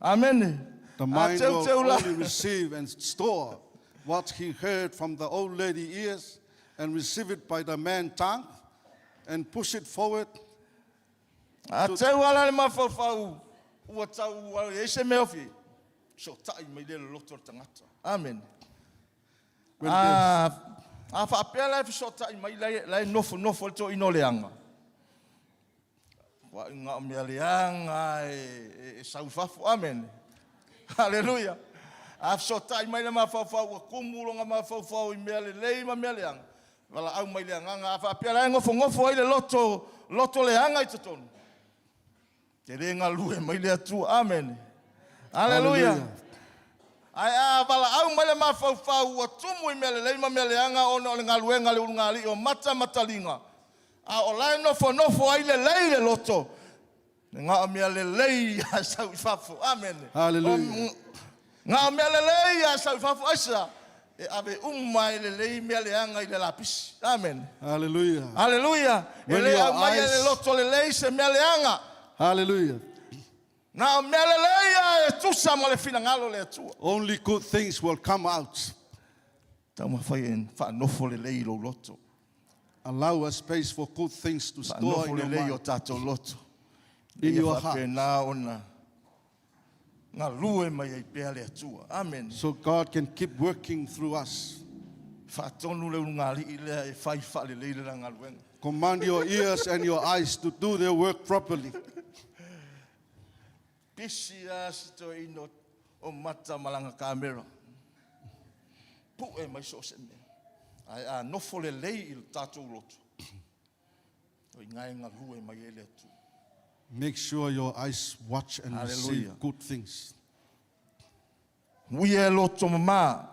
Amen. The mind will only receive and store what he heard from the old lady ears and receive it by the man tongue and push it forward. A tau ala le mawhau, ua tau e se mea ofi. So tai mai le loto o tangata. Amen. A whapea lai so tai mai lai nofo le to ino le anga. Wa inga o mea le anga e saufafu. Amen. Hallelujah. A so tai mai le mawhau, ua kumulonga mawhau i mea le lei ma mea le anga. Wala au mai le anga, a whapea lai ngofo ai le loto le anga i tatonu. Te renga lue mai le atu. Amen. Hallelujah. Ai a wala au mai le mawhau ua tumu i mea le leima mea le anga o le ngaluenga le urungali o matalinga. A o lai nofo ai le lei le loto. Ngā mea le lei a sau fafu. Amen. Hallelujah. Ngā mea le lei a sau fafu aisa. E ave umai le lei mea le anga i le lapisi. Amen. Hallelujah. Hallelujah. E le au mai le loto le lei se mea le anga. Hallelujah. Now, Only good things will come out. Allow a space for good things to store in your mind, in your heart. So God can keep working through us. Command your ears and your eyes to do their work properly. Pisia sito ino o mata malanga kamera. Pu e mai so se me. Ai a nofo le lei il tatou loto. O ngai nga lu e mai ele tu. Make sure your eyes watch and receive good things. We e loto mama.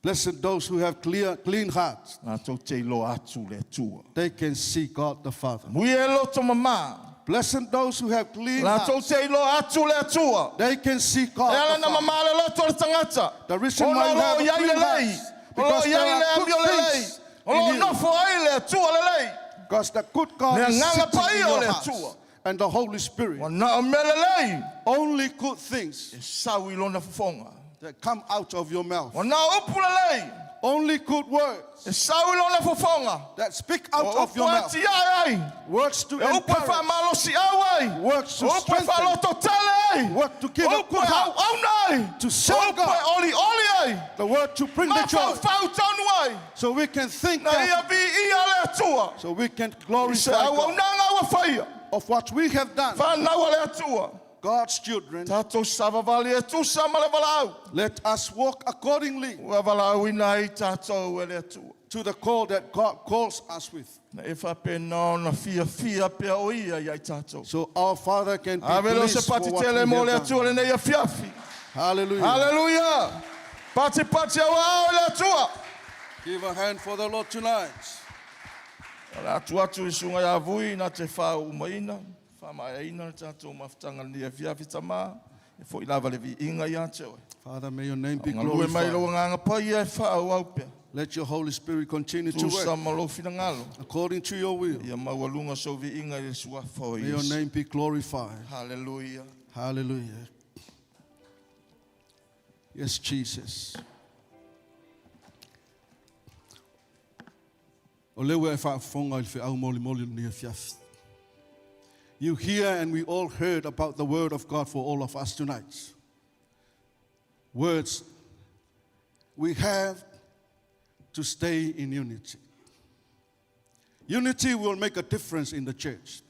Blessed those who have clean hearts. Na to te lo atu le tua. They can see God the Father. We e loto mama. Blessed those who have clean hearts. They can see God the Father. The reason why you have clean hearts, because there are good things in you. Because the good God is sitting in your heart. And the Holy Spirit. Only good things that come out of your mouth. Only good words that speak out of your mouth. Works to encourage. Works to strengthen. Work to give a good heart. To serve God. The word to bring the joy. So we can think that. So we can glorify God of what we have done. God's children, let us walk accordingly to the call that God calls us with. So our Father can be pleased for what we have done. Hallelujah. Hallelujah. Give a hand for the Lord tonight. Father, may your name be glorified. Let your Holy Spirit continue to work according to your will. May your name be glorified. Hallelujah. Hallelujah. Yes, Jesus. O lewe e whaafonga i whiau moli ni e fiafi. You hear and we all heard about the word of God for all of us tonight. Words, we have to stay in unity. Unity will make a difference in the church.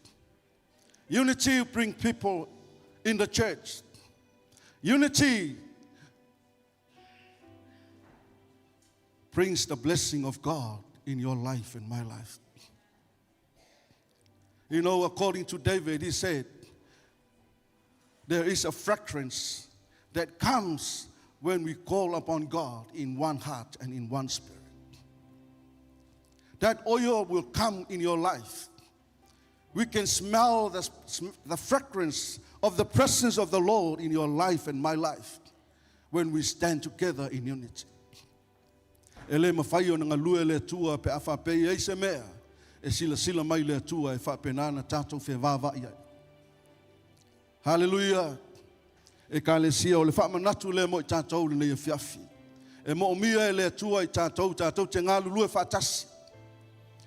Unity will bring people in the church. Unity brings the blessing of God in your life and my life. You know, according to David, he said, there is a fragrance that comes when we call upon God in one heart and in one spirit. That oil will come in your life. We can smell the fragrance of the presence of the Lord in your life and my life when we stand together in unity. Ele mawhai o nga lue le tua pe awha pe ei se mea. E sila mai le tua e wha penana tātou whi wāwa iai. Hallelujah. E ka le sia o le wha manatu le mo i tātou le nei e whiawhi. E mo o mia e le tua i tātou te ngā lulue whātasi.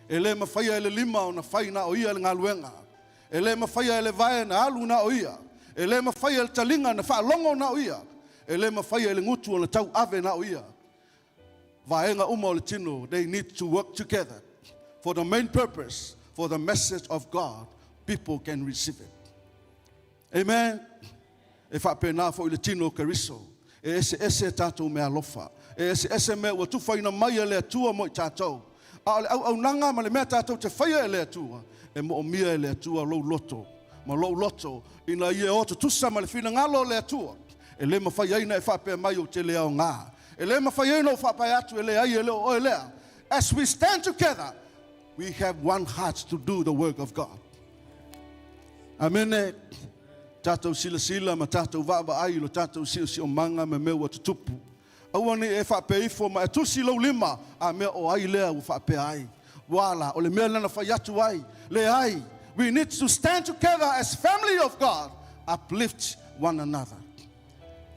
E le mawhaia e le lima o na whai na o ia le ngā luenga. E le mawhaia e le vae na alu na o ia. E le mawhaia e le talinga na wha longo na o ia. E le mawhaia e le ngutu o le tau ave na o ia. Vaenga uma o le tino, they need to work together for the main purpose, for the message of God, people can receive it. Amen. E wha pēnā fo i le tino kariso, e ese tātou mea lofa, e ese mea ua tuwhaina mai e le atua mo i tātou. A le au nanga ma le mea tātou te whaia e le atua, e mo o mia e le atua lou loto, ma lou loto, ina ia o te tusa ma le whina ngalo le atua, e le mawhai aina e wha pē mai o te lea o ngā. As we stand together, we have one heart to do the work of God. Amen. Tātou sila ma tātou wāwa ai lo tātou sio manga me mea tutupu. Awane e whapeifo ma e tusi lau lima a mea o ai lea u whape ai. Wala o le mea lana whaiatu ai. Le ai. We need to stand together as family of God. Uplift one another.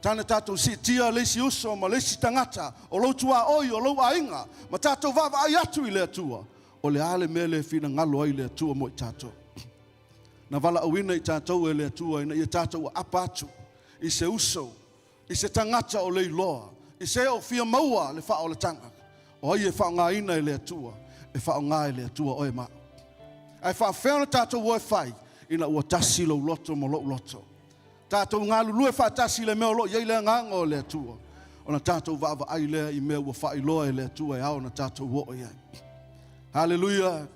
Tana tātou si tia leisi uso ma leisi tangata o lau tua oi o lau ainga ma tātou wawa ai atu i le atua o le ale mele fina ngalo ai le atua mo i tātou. Na wala awina i tātou e le atua ina i tātou a apa atu i se uso, i se tangata o le iloa, i se o fia maua le wha o le tanga. O ai e wha ngā ina i le atua, e wha o ngā i le atua oi ma. Ai wha whiana tātou oi whai ina ua tasi lau loto mo lau loto. Tātou ngā lulue whātasi le mea lo iei le nganga o le atua. O na tātou wawa ai lea i mea ua whailoa e le atua e au na tātou wo o iei. Hallelujah.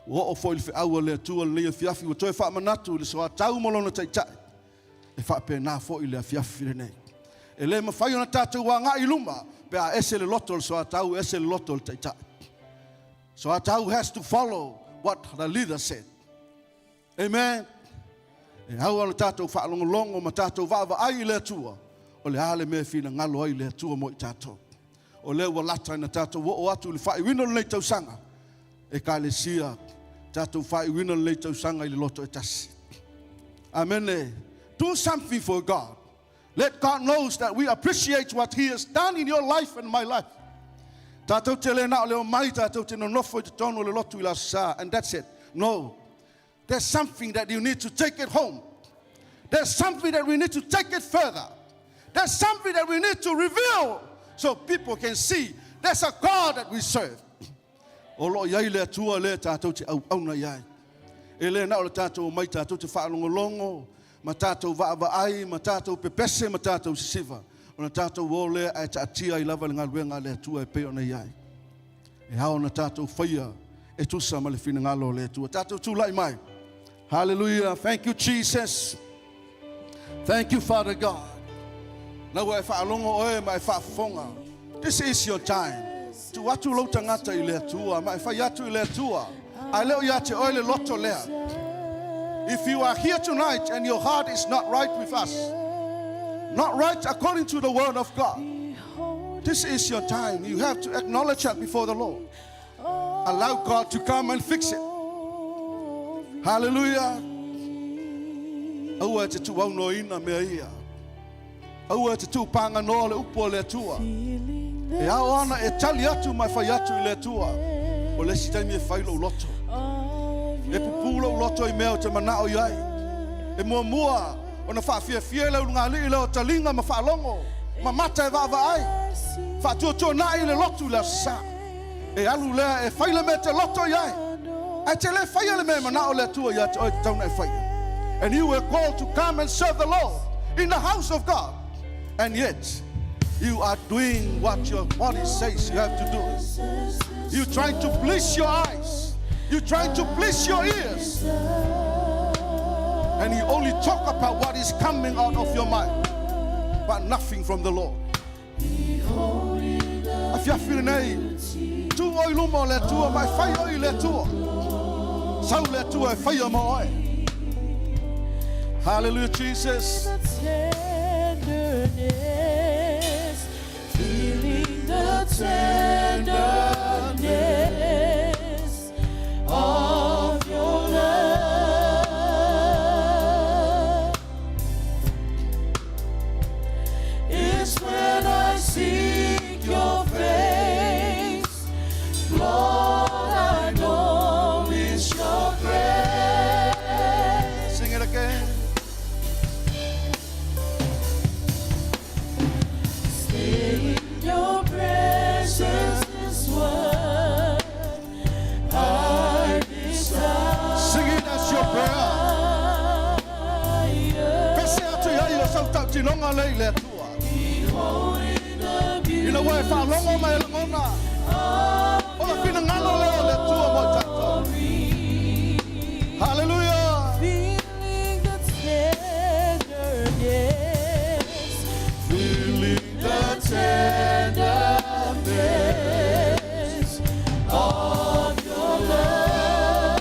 Wo o fo i le whiaua le atua le nei fiafi ua toi whaamanatu le soa tau molona taitai. E whape nā fo i le fiafi le nei. E le mawhai o na tātou wa ngā i luma pe a ese le loto le soa tau ese le loto le taitai. Soa tau has to follow what the leader said. Amen. E hau ala tātou whaalongolongo ma tātou wawa ai le atua. O le hale mea whina ngalo ai le atua mo i tātou. O le ua lata ina tātou wo o atu le whai wina le tau sanga. E ka le sia tātou whai wina le tau sanga i le loto e tasi. Amen. Do something for God. Let God knows that we appreciate what He has done in your life and my life. Tātou te le na o leo mai tātou te nonofo i te tono le lotu i la sa. And that's it. No. There's something that you need to take it home. There's something that we need to take it further. There's something that we need to reveal so people can see there's a God that we serve. O lo iai le atua le tātou te au na iai. E le na o le tātou mai tātou te whaalongolongo, ma tātou waava ai, ma tātou pepese, ma tātou sisiva. O na tātou o le ai ta atia i lava le ngā luenga le atua e peo na iai. E hao na tātou whaia e tusa ma le whina ngalo le atua. Tātou tūlai mai. Hallelujah. Thank you, Jesus. Thank you, Father God. This is your time. Tu watu lo tangata i le atua, ma fa yatu i le atua. Ai leo yate oile loto lea. If you are here tonight and your heart is not right with us, not right according to the word of God, this is your time. You have to acknowledge that before the Lord. Allow God to come and fix it. Hallelujah. Aua te tu au no ina mea ia. Aua te tu panga no le upo le atua. E au ana e tali atu mai whai atu i le atua. O le si taimi e whailo loto. E pupulo loto i mea o te manao iai. E mua, ona whaafia le unga li le o talinga ma whaalongo. Ma mata e vava ai. Whaatuatua na i le lotu le sa. E alu lea e whaile me te loto iai. E te le whaile me mana o le tua ia te oi tauna e whaile. And you were called to come and serve the Lord in the house of God. And yet, you are doing what your body says you have to do. You're trying to please your eyes. You're trying to please your ears. And you only talk about what is coming out of your mind, but nothing from the Lord. If you're feeling a tu oi lumo le tua mai fai oi le tua. Sau le tua e fai o mo oi. Hallelujah, Jesus. Tenderness, feeling the tenderness of your love is when I seek your face. Lord, I know it's your grace. Sing it again. Your presence is what I desire. Sing it as your prayer. Kasi atu ia ila sau tau tinonga lei le tua. Beholding the Ina wai whalongo mai langona. Ola pina ngalo leo le tua mo tato. Hallelujah. feeling the tenderness, feeling the tenderness of your love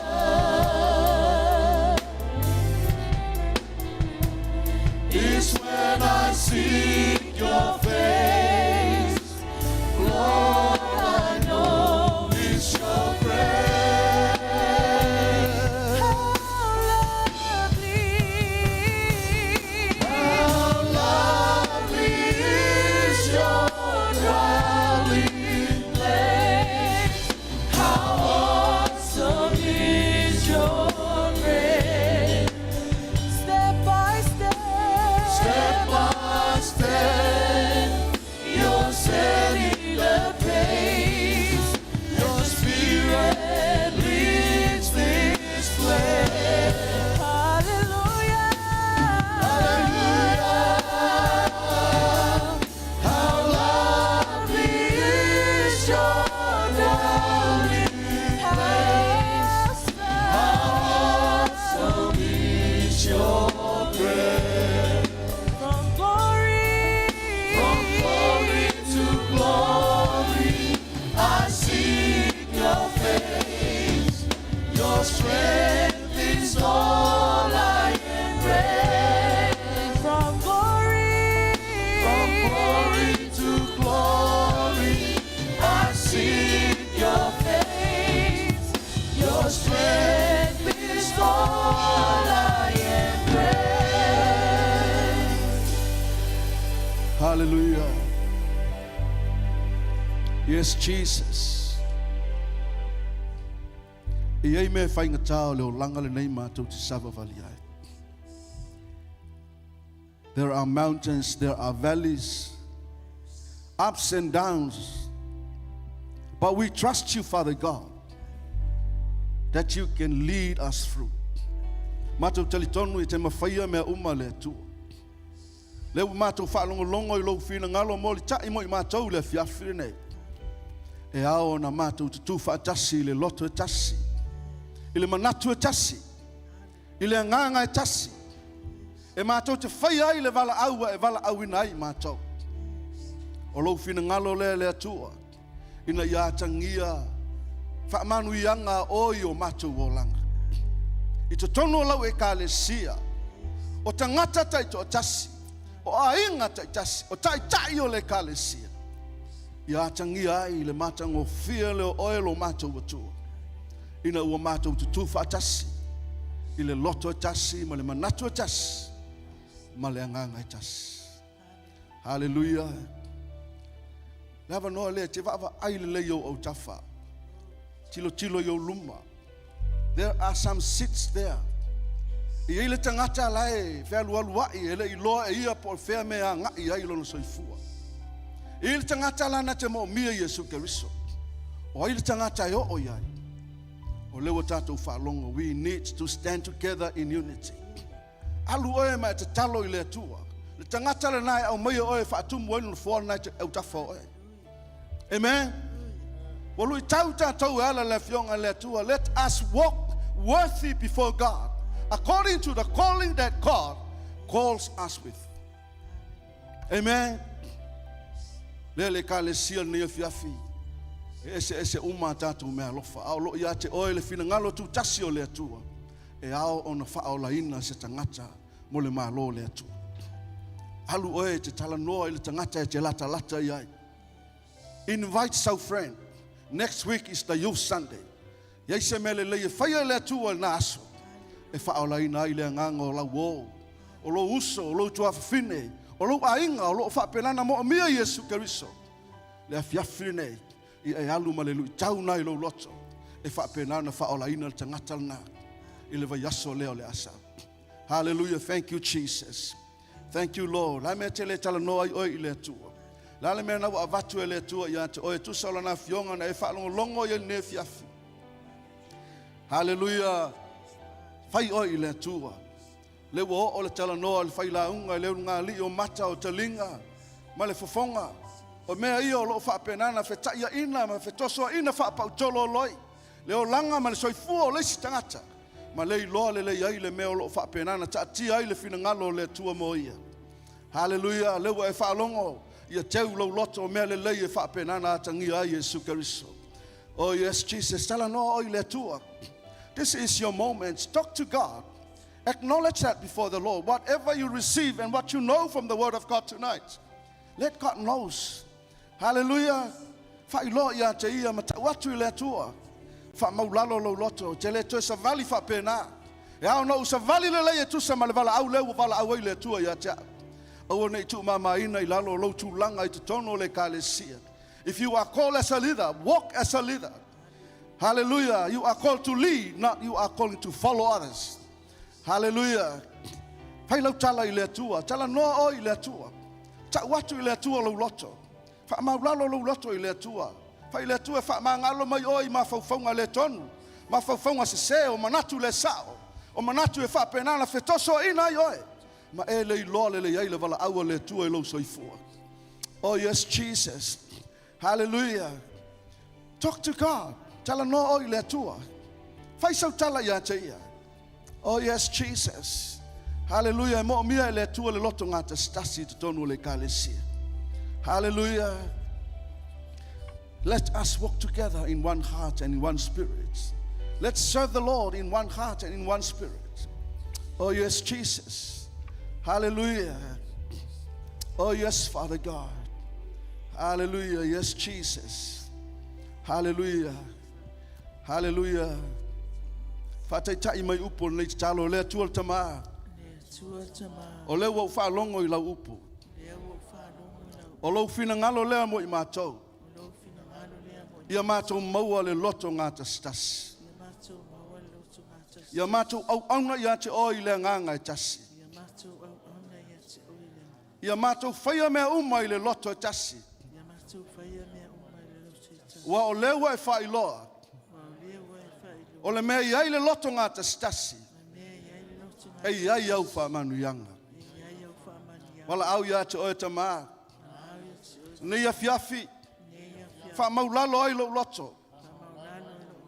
is when I seek your face. Lord, I know it's your grace. How lovely is your dwelling place. How awesome is your grace. Step by step, you're setting the pace. Your spirit leads this place. Hallelujah, hallelujah. How lovely is your dwelling place. How awesome is your grace. From glory to glory, I seek your face. Your strength is all I embrace. From glory to glory, I seek your face. Your strength is all I embrace. Hallelujah. Yes, Jesus. I ei me whainga tau leo langa le nei mātou te sava vali ai. There are mountains, there are valleys, ups and downs. But we trust you, Father God, that you can lead us through. Mātou talitonu I te mawhaia mea uma le atua. Leu mātou whaalongolongo I lou whina ngalo mo li tai mo I mātou le fiafire nei. E ao na mātou te tū whaatasi le loto e tasi. I le manatu e tasi. I le nganga e tasi. E mātou te whai ai le vala aua e vala auina ai mātou. O lou whina ngalo le atua. Ina ia tangia whaamanu ianga oi o mātou o langa. I te tono lau e ka le sia. O tangata tai to tasi. O ainga tai tasi. O tai tai o le ka le sia. Ia tangia ai le matango fia le oil o mātou atua. Ina ua mātou te tūwha tasi. I le loto tasi, ma le manatu tasi. Ma le anganga tasi. Hallelujah. Lava noa le te vava ai le leo o tafa. Tilo tilo yo luma. There are some seats there. I ele tangata lai fea lua I ele I loa ia po fea mea ngai ai lono soifua. I ele tangata lana te mo mia Yesu Keriso. O ele tangata yo o iai. O lewa tātou whaalongo, we need to stand together in unity. Alu oe mai te talo I le atua. Le tangata le nai au mai oe whaatumu oe no fōna nai te au tawha oe. Amen? Walu I tau tātou ala le fionga le atua. Let us walk worthy before God, according to the calling that God calls us with. Amen? Lele ka le sia ni fiafi. Ese uma tātou mea lofa. Au lo ia te oe le fina ngalo tu tasi o le atua. E ao ona whaolaina se tangata mo le malo le atua. Alu oe te tala noa I le tangata e te lata iai. Invite some friend. Next week is the Youth Sunday. Yai se mele le e whaia le atua na aso. E whaolaina I le nganga o lau o. O lo uso, o lo tuafine. O lo ainga, o lo whapenana mo mia Yesu Keriso. Le afiafine. I e alu malelu tau nai lo loto e whapenana whaolaina le tangata lana I le vaiaso leo le asa. Hallelujah, thank you Jesus. Thank you Lord. Lai mea te le tala noa I oi I le atua. Lai mea na wa avatu e le atua I ate oe tusa lana fionga na e whaalongo longo I ne fiafi. Hallelujah. Whai oi I le atua. Le wa o le tala noa le whai launga I le unga li o mata o talinga. Ma le fofonga. O mea ia o loo whapenana whetaia ina ma whetosoa ina whapautolo loi. Leo langa ma le soifua o leisi tangata. Ma lei loa le lei ai le mea o loo whapenana ta atia ai le fina ngalo le tua mo ia. Hallelujah. Lewa e whaalongo ia teu lau loto o mea le lei e whapenana atangi ai Yesu Keriso. Oh yes Jesus. Tala noa oi le tua. This is your moment. Talk to God. Acknowledge that before the Lord. Whatever you receive and what you know from the word of God tonight. Let God knows. Hallelujah. Fai lo ia te ia mata watu I le atua. Fa maulalo lo loto. Te le to sa vali fa pena. E au no sa vali le le tu sa malvala au le vala au le atua ia te. O nei tu mama ina I lalo lo tu langa I te tono le kalesia. If you are called as a leader, walk as a leader. Hallelujah. You are called to lead, not you are called to follow others. Hallelujah. Fai lo tala I le atua. Tala noa o I le atua. Ta watu I le atua lo loto. Fa maulalo lo loto I le atua. Fa I le atua fa mangalo mai oi ma faufonga le tonu. Ma faufonga se se o manatu le sao. O manatu e fa penana fetoso ina oi. Ma e le lo le ai le vala au le atua I lo soifua. Oh yes Jesus. Hallelujah. Talk to God. Tala no oi le atua. Fai sau tala ia te ia. Oh yes Jesus. Hallelujah. Mo mia le atua le loto ngata stasi te tonu le kalesia. Hallelujah. Let us walk together in one heart and in one spirit. Let's serve the Lord in one heart and in one spirit. Oh yes, Jesus. Hallelujah. Oh yes, Father God. Hallelujah. Yes, Jesus. Hallelujah. Hallelujah. Fataitai mai upo nei talo le tuol tama. O le wa fa longo I la upo. O lo fina ngalo lea mo I mātou. Ia mātou maua le loto ngata stas. Ia mātou au auna ia te oi le nganga I tasi. Ia mātou whaia mea uma I le loto I tasi. Wa o lewa e whai loa. O le mea iai le loto ngata stasi. E iai au wha manu yanga. Wala au ia te oi ta maa. Nei a fiafi. Fa maulalo ai lo loto.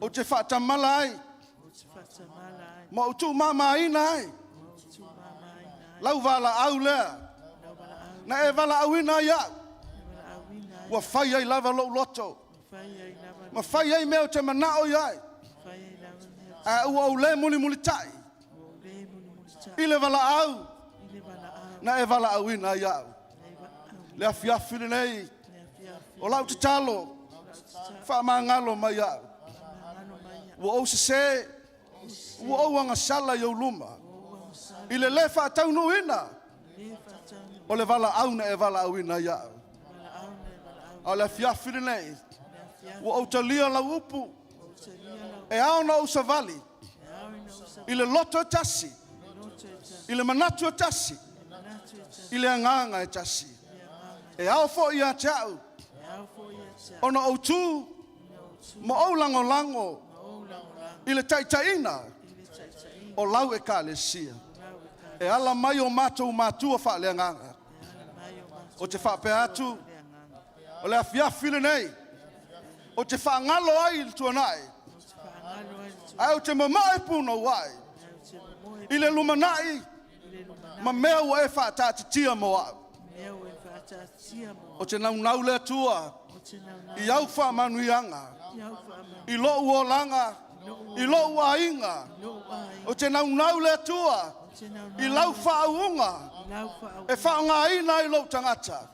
O te fa tamala ai. Ma o tu mama ina ai. Lau vala au lea. Na e vala au ina ia. Wa fai ai lava lo loto. Ma fai ai meo te manao iai. A ua au le muli tai. I le vala au. Na e vala au ina ia. Le afiafi nei. O lau te talo. Wha mangalo mai au. Ua au se. Ua au anga sala i au luma. I le le wha tau no ina. O le vala au na e vala au ina ia. O le afiafi nei. Ua au talia la upu. E au na au savali. I le loto tasi. I le manatu o tasi. I le anganga e tasi. E ao fo ia te au. Ona o tu. Ma o lango lango. I le taitaina. O lau e ka le sia. E ala mai o mātou mātua wha le anganga. O te wha pe atu. O le afiafi le nei. O te wha ngalo ai le tuanai. Ai o te mamae puna wai. I le lumanai. Ma mea ua e wha tātitia mo au. O te naunau le atua. I au wha manuianga. I lo ua langa. I lo ua inga. O te naunau le atua. I lau whaunga. E whaunga ina I lo tangata.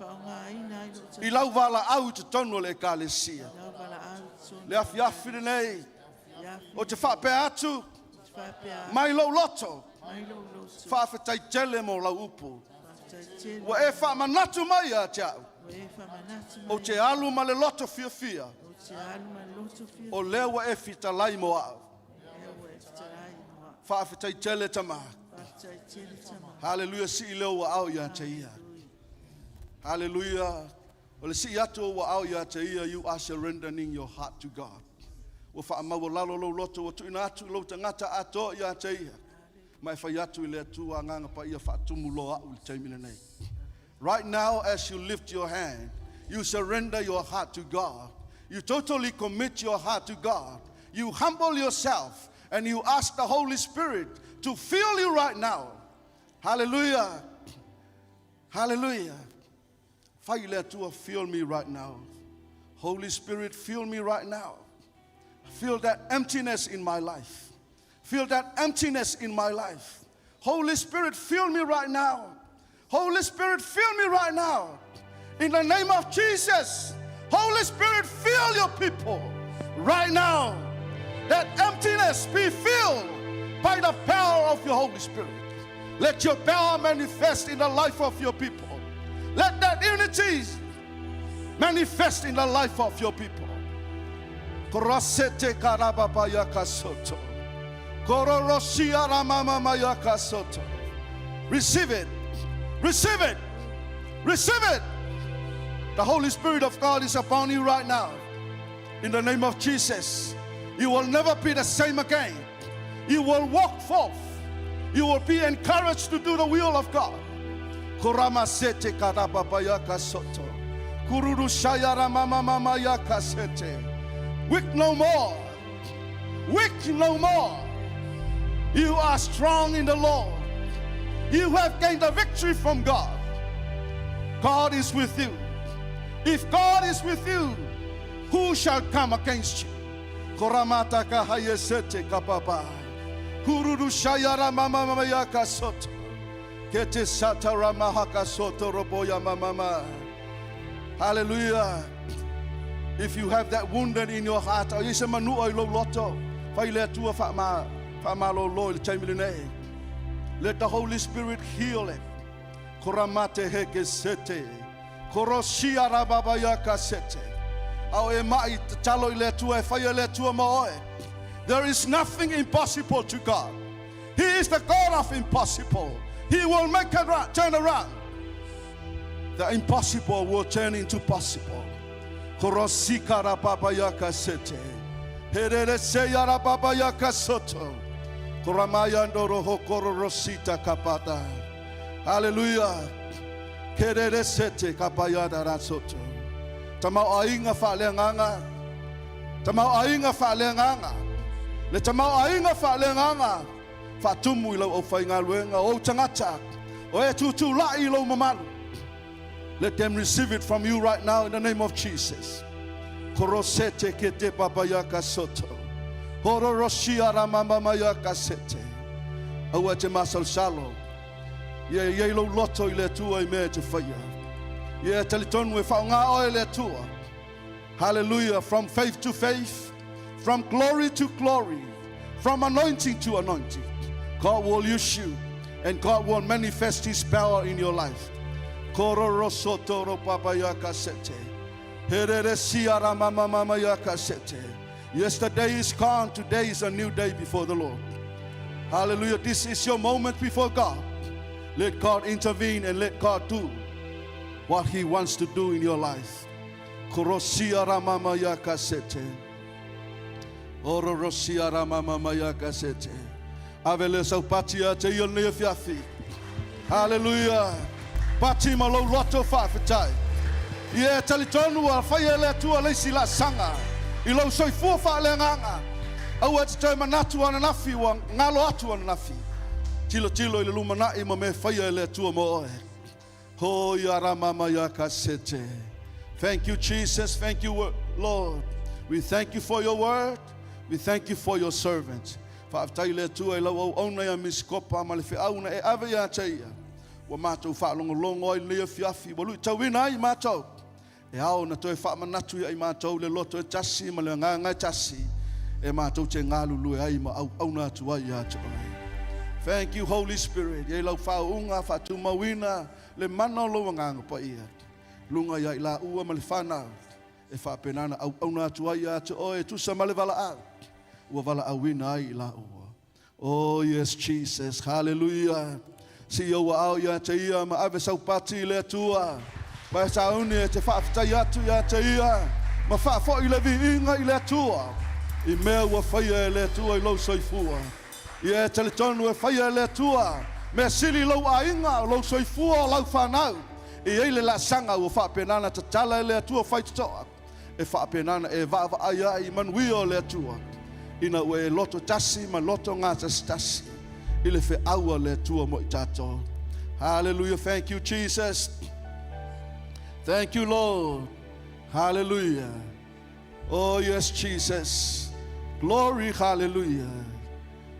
I lau wala au te tono le kālesia. Le afiafi nei. O te whape atu. Mai lo loto. Whawhetai tele mo lau upu. Wa e whamanatu mai a te au. O te alu ma le loto fia fia. O lea wa e fita lai mo au. Whawhetai tele tama. Hallelujah, si leo wa au ya te ia. Hallelujah. Well, si atu wa au ya te ia, you are surrendering your heart to God. Wa fa ma wa lalo lo loto wa tu ina atu lo tangata ato ya te ia. Mai fa yatu ile tu nganga pa ia fa tu mulo au te mina nei. Right now, as you lift your hand, you surrender your heart to God. You totally commit your heart to God. You humble yourself and you ask the Holy Spirit to fill you right now. Hallelujah. Hallelujah. Feel me right now. Holy Spirit, fill me right now. Feel that emptiness in my life. Feel that emptiness in my life. Holy Spirit, fill me right now. Holy Spirit, fill me right now. In the name of Jesus. Holy Spirit, fill your people right now. That emptiness be filled by the power of your Holy Spirit. Let your power manifest in the life of your people. Let that unity manifest in the life of your people. Korosete karababa yakasoto. Kororosia ramama yakasoto. Receive it. Receive it. Receive it. The Holy Spirit of God is upon you right now. In the name of Jesus. You will never be the same again. You will walk forth. You will be encouraged to do the will of God. Kuramasete karababa soto. Kururu shayara mama yakasete. Weak no more. Weak no more. You are strong in the Lord. You have gained the victory from God. God is with you. If God is with you, who shall come against you? Koramata kahayesete kapapa. Kururu shayara mama yaka soto. Kete satara mahaka soto roboya mama. Hallelujah. If you have that wounded in your heart, let the Holy Spirit heal it. Koramate heke sete. Koroshia rababa yaka sete. There is nothing impossible to God. He is the God of impossible. He will make it turn around. The impossible will turn into possible. Hallelujah. Tamau ainga fa'alenganga. Tamau ainga fa'alenganga. Le tamau ainga fa'alenganga. Fa'atumu I lau o whainga luenga o tangata. O e tutu lai lau mamalu. Let them receive it from you right now in the name of Jesus. Korosete kete papayaka soto. Hororoshia ramama mayaka sete. Awa te masal salo. Ye lo loto ile tua I me te whaia. Yeah, hallelujah. From faith to faith, from glory to glory, from anointing to anointing. God will use you and God will manifest His power in your life. Yesterday is gone, today is a new day before the Lord. Hallelujah. This is your moment before God. Let God intervene and let God do what He wants to do in your life. Korosia ramama yakasete. Ororosia ramama yakasete. Avele sau patia te yone fiafi. Hallelujah. Pati malo loto fafitai. Ye talitonu al fayele tu alesi la sanga. Ilo soi fufa lenganga. Awa te manatu ana nafi wa ngalo atu ana nafi. Tilo tilo ile lumana ima me fayele tu mo. Ho yaramama yakasete. Thank you, Jesus. Thank you, Lord. We thank you for your word. We thank you for your servants. Fa'aftaile tu e lau ona ya miskopa malefe auna e ave ya taia. Wa mātou whaalongolongo ai lea fiafi. Wa lui tauina ai mātou. E au na toi whaamanatu ai mātou le loto e tasi ma le nganga e tasi. E mātou te ngālulu e ai ma au na atu ai atu ai. Thank you, Holy Spirit. E lau whaunga whatumawina le mana lo nganga pa ia. Lunga ia ila ua ma le whanau. E whapenana au na atu ai atu oi. Tu sa ma le vala au. Ua vala awina ai ila ua. Oh yes, Jesus. Hallelujah. Si o wa au ya te ia ma ave sau pati le tua. Ma sa uni e te whaafitai atu ya te ia. Ma whaafo i le vi inga i le tua. I mea ua whaia e le tua i lau soifua. I e teletonu e whaia e le tua. Mea sili lau a inga o lau soifua o lau whanau. I eile la sanga ua whaapenana ta tala e le tua whaitoa. E whaapenana e vava aia i manuia o le tua. Ina ue loto tasi ma loto ngata stasi. Ile fe aua le tua mo i tato. Hallelujah. Thank you, Jesus. Thank you, Lord. Hallelujah. Oh, yes, Jesus. Glory, hallelujah.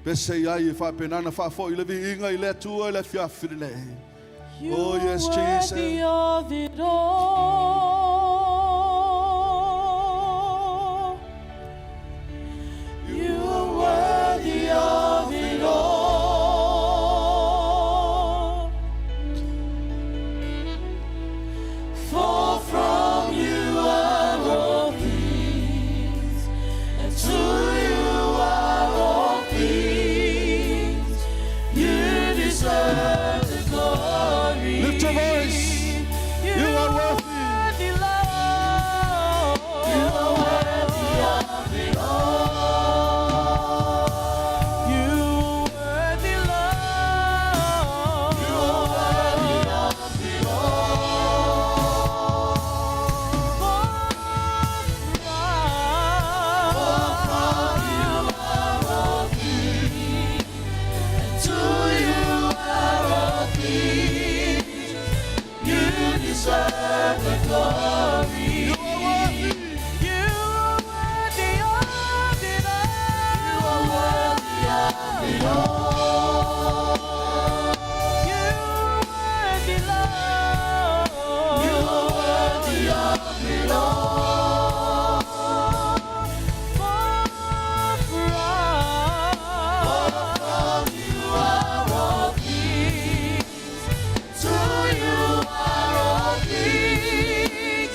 Bese ai fa penana fa fo ile vi inga ile tua ile fia frile. Oh, yes, Jesus. Worthy of it all. You are worthy of it all. For from you are all things, and to you are all things. You deserve the glory. Lift your voice. You are worthy. Lord. You are worthy of it all. You are worthy, Lord. You are worthy of it all. For you are all things, and to you are all things. You deserve the glory. You are worthy. You are worthy of it all. You are worthy of it all. You are worthy, Lord. You are worthy of it all. For from you are all things. To you are all things.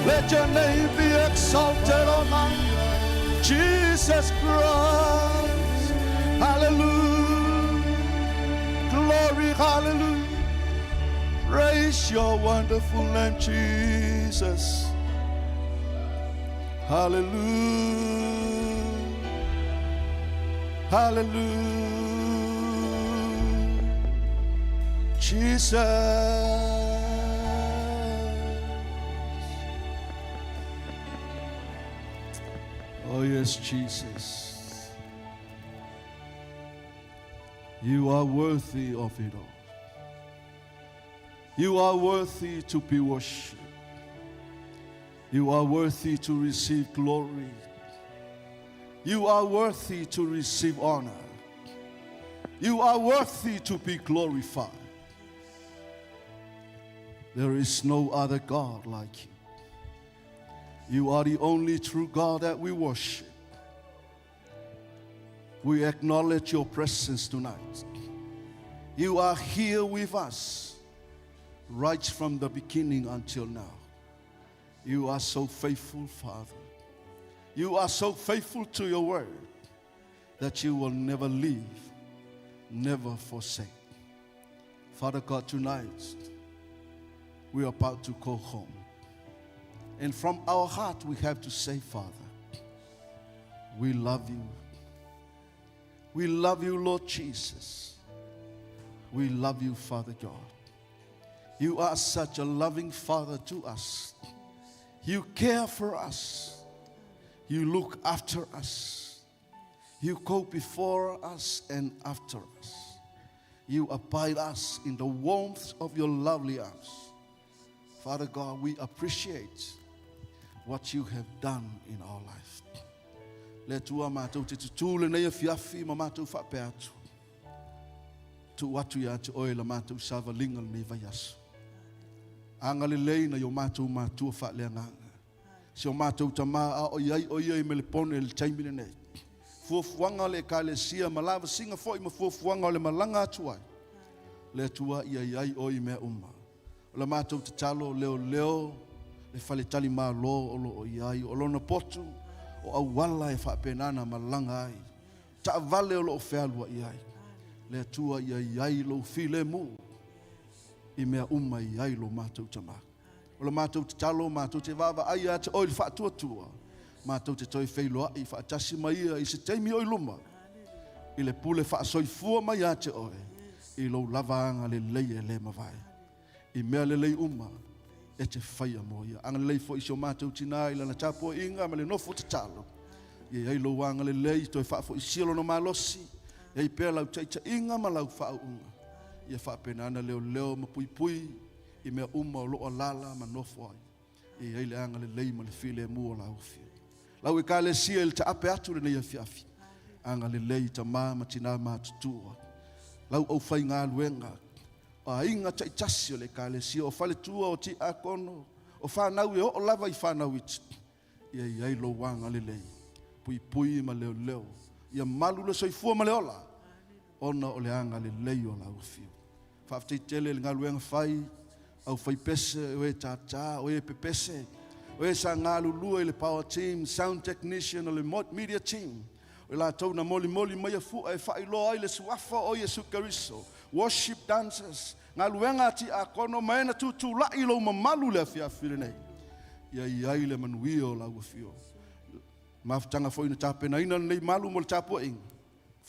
Let your name be exalted on high. Jesus Christ. Hallelujah. Glory, hallelujah. Praise your wonderful name, Jesus. Hallelujah. Hallelujah. Jesus. Oh yes, Jesus. You are worthy of it all. You are worthy to be worshipped. You are worthy to receive glory. You are worthy to receive honor. You are worthy to be glorified. There is no other God like you. You are the only true God that we worship. We acknowledge your presence tonight. You are here with us right from the beginning until now. You are so faithful, Father. You are so faithful to your word that you will never leave, never forsake. Father God, tonight we are about to go home. And from our heart we have to say, Father, we love you. We love you, Lord Jesus. We love you, Father God. You are such a loving Father to us. You care for us. You look after us. You go before us and after us. You abide us in the warmth of your lovely arms. Father God, we appreciate what you have done in our life. Le tua mātou te tutule nei fiafi ma mātou whape atu. Tu atu ia te oe la mātou savalinga nei vai asu. Anga le lei na yo mātou mātua whaelea nganga. Si o mātou tamā a o iai me le pone le taimine nei. Fuafuanga le ka le sia ma lava singa foi ma fuafuanga le malanga atu ai. Le tua iai oi mea uma. O la mātou te talo leo le fale tali mā lo o lo o iai o lona potu o au wala e whapenana malanga ai. Ta vale o lo o whealua iai. Le tua iai lo file mu. I mea uma iai lo mātou tamā. O la mātou te talo, mātou te vava ai a te oi whaatua tua. Mātou te toi whailoa i whaatasi mai ia i se teimi oi luma. I le pule whaasoi fua mai a te oi. I lo lavaanga le lei e le mawai. I mea le lei uma. E te whaia moia. Anga lei fo isio mātou tina i lana tāpua inga ma le nofo te talo. I ei lo wanga le lei toi wha fo isielo no malosi. I ei pēr lau teita inga ma lau wha unga. I e wha penana leo ma pui pui. I mea uma o loa lala ma nofo ai. I ei le anga le lei ma le file mua lau fia. Lau e ka le sia il te ape atu le nei a fiafi. Anga le lei ta maa ma tina maa tutua. Lau au whai ngā luenga. A inga tai tasi o le ka le sia o fale tua o ti a kono. O whanau e o lava I whanau iti. Ia iai lo wanga le lei. Pui pui ma leo. Ia malu le soifua ma leola. Ona o le anga le lei o lau fio. Whaaftei tele le ngā luenga whai. Au whai pese o e tata o e pepese. O e sa ngā lulua I le power team, sound technician o le media team. O la tau na moli mai a fua e whai loa ai le suafa o Yesu Kariso. Worship dancers. Ngā luenga ti a kono maena tu lai lo mamalu le fia whire nei. Ia iai le manuia o lau fio. Mafutanga fo ina tāpena ina nei malu mo le tāpua inga.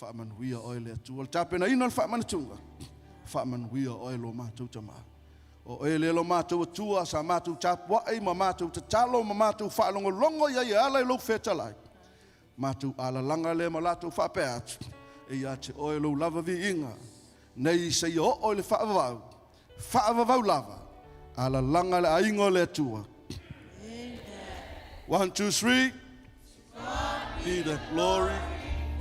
Wha manuia oe le atu. O le tāpena ina le wha manatunga. Wha manuia oe lo mātou tamaa. O e le lo mātou atua sa mātou tāpua ei ma mātou te talo ma mātou whaalongolongo ia ala I lo whetalai. Mātou ala langa le ma lātou whape atu. E ia te oe lo lava vi inga. Nei se I o le whaavavau. Whaavavau lava. Ala langa le aingo le atua. 1, 2, 3. Be the glory.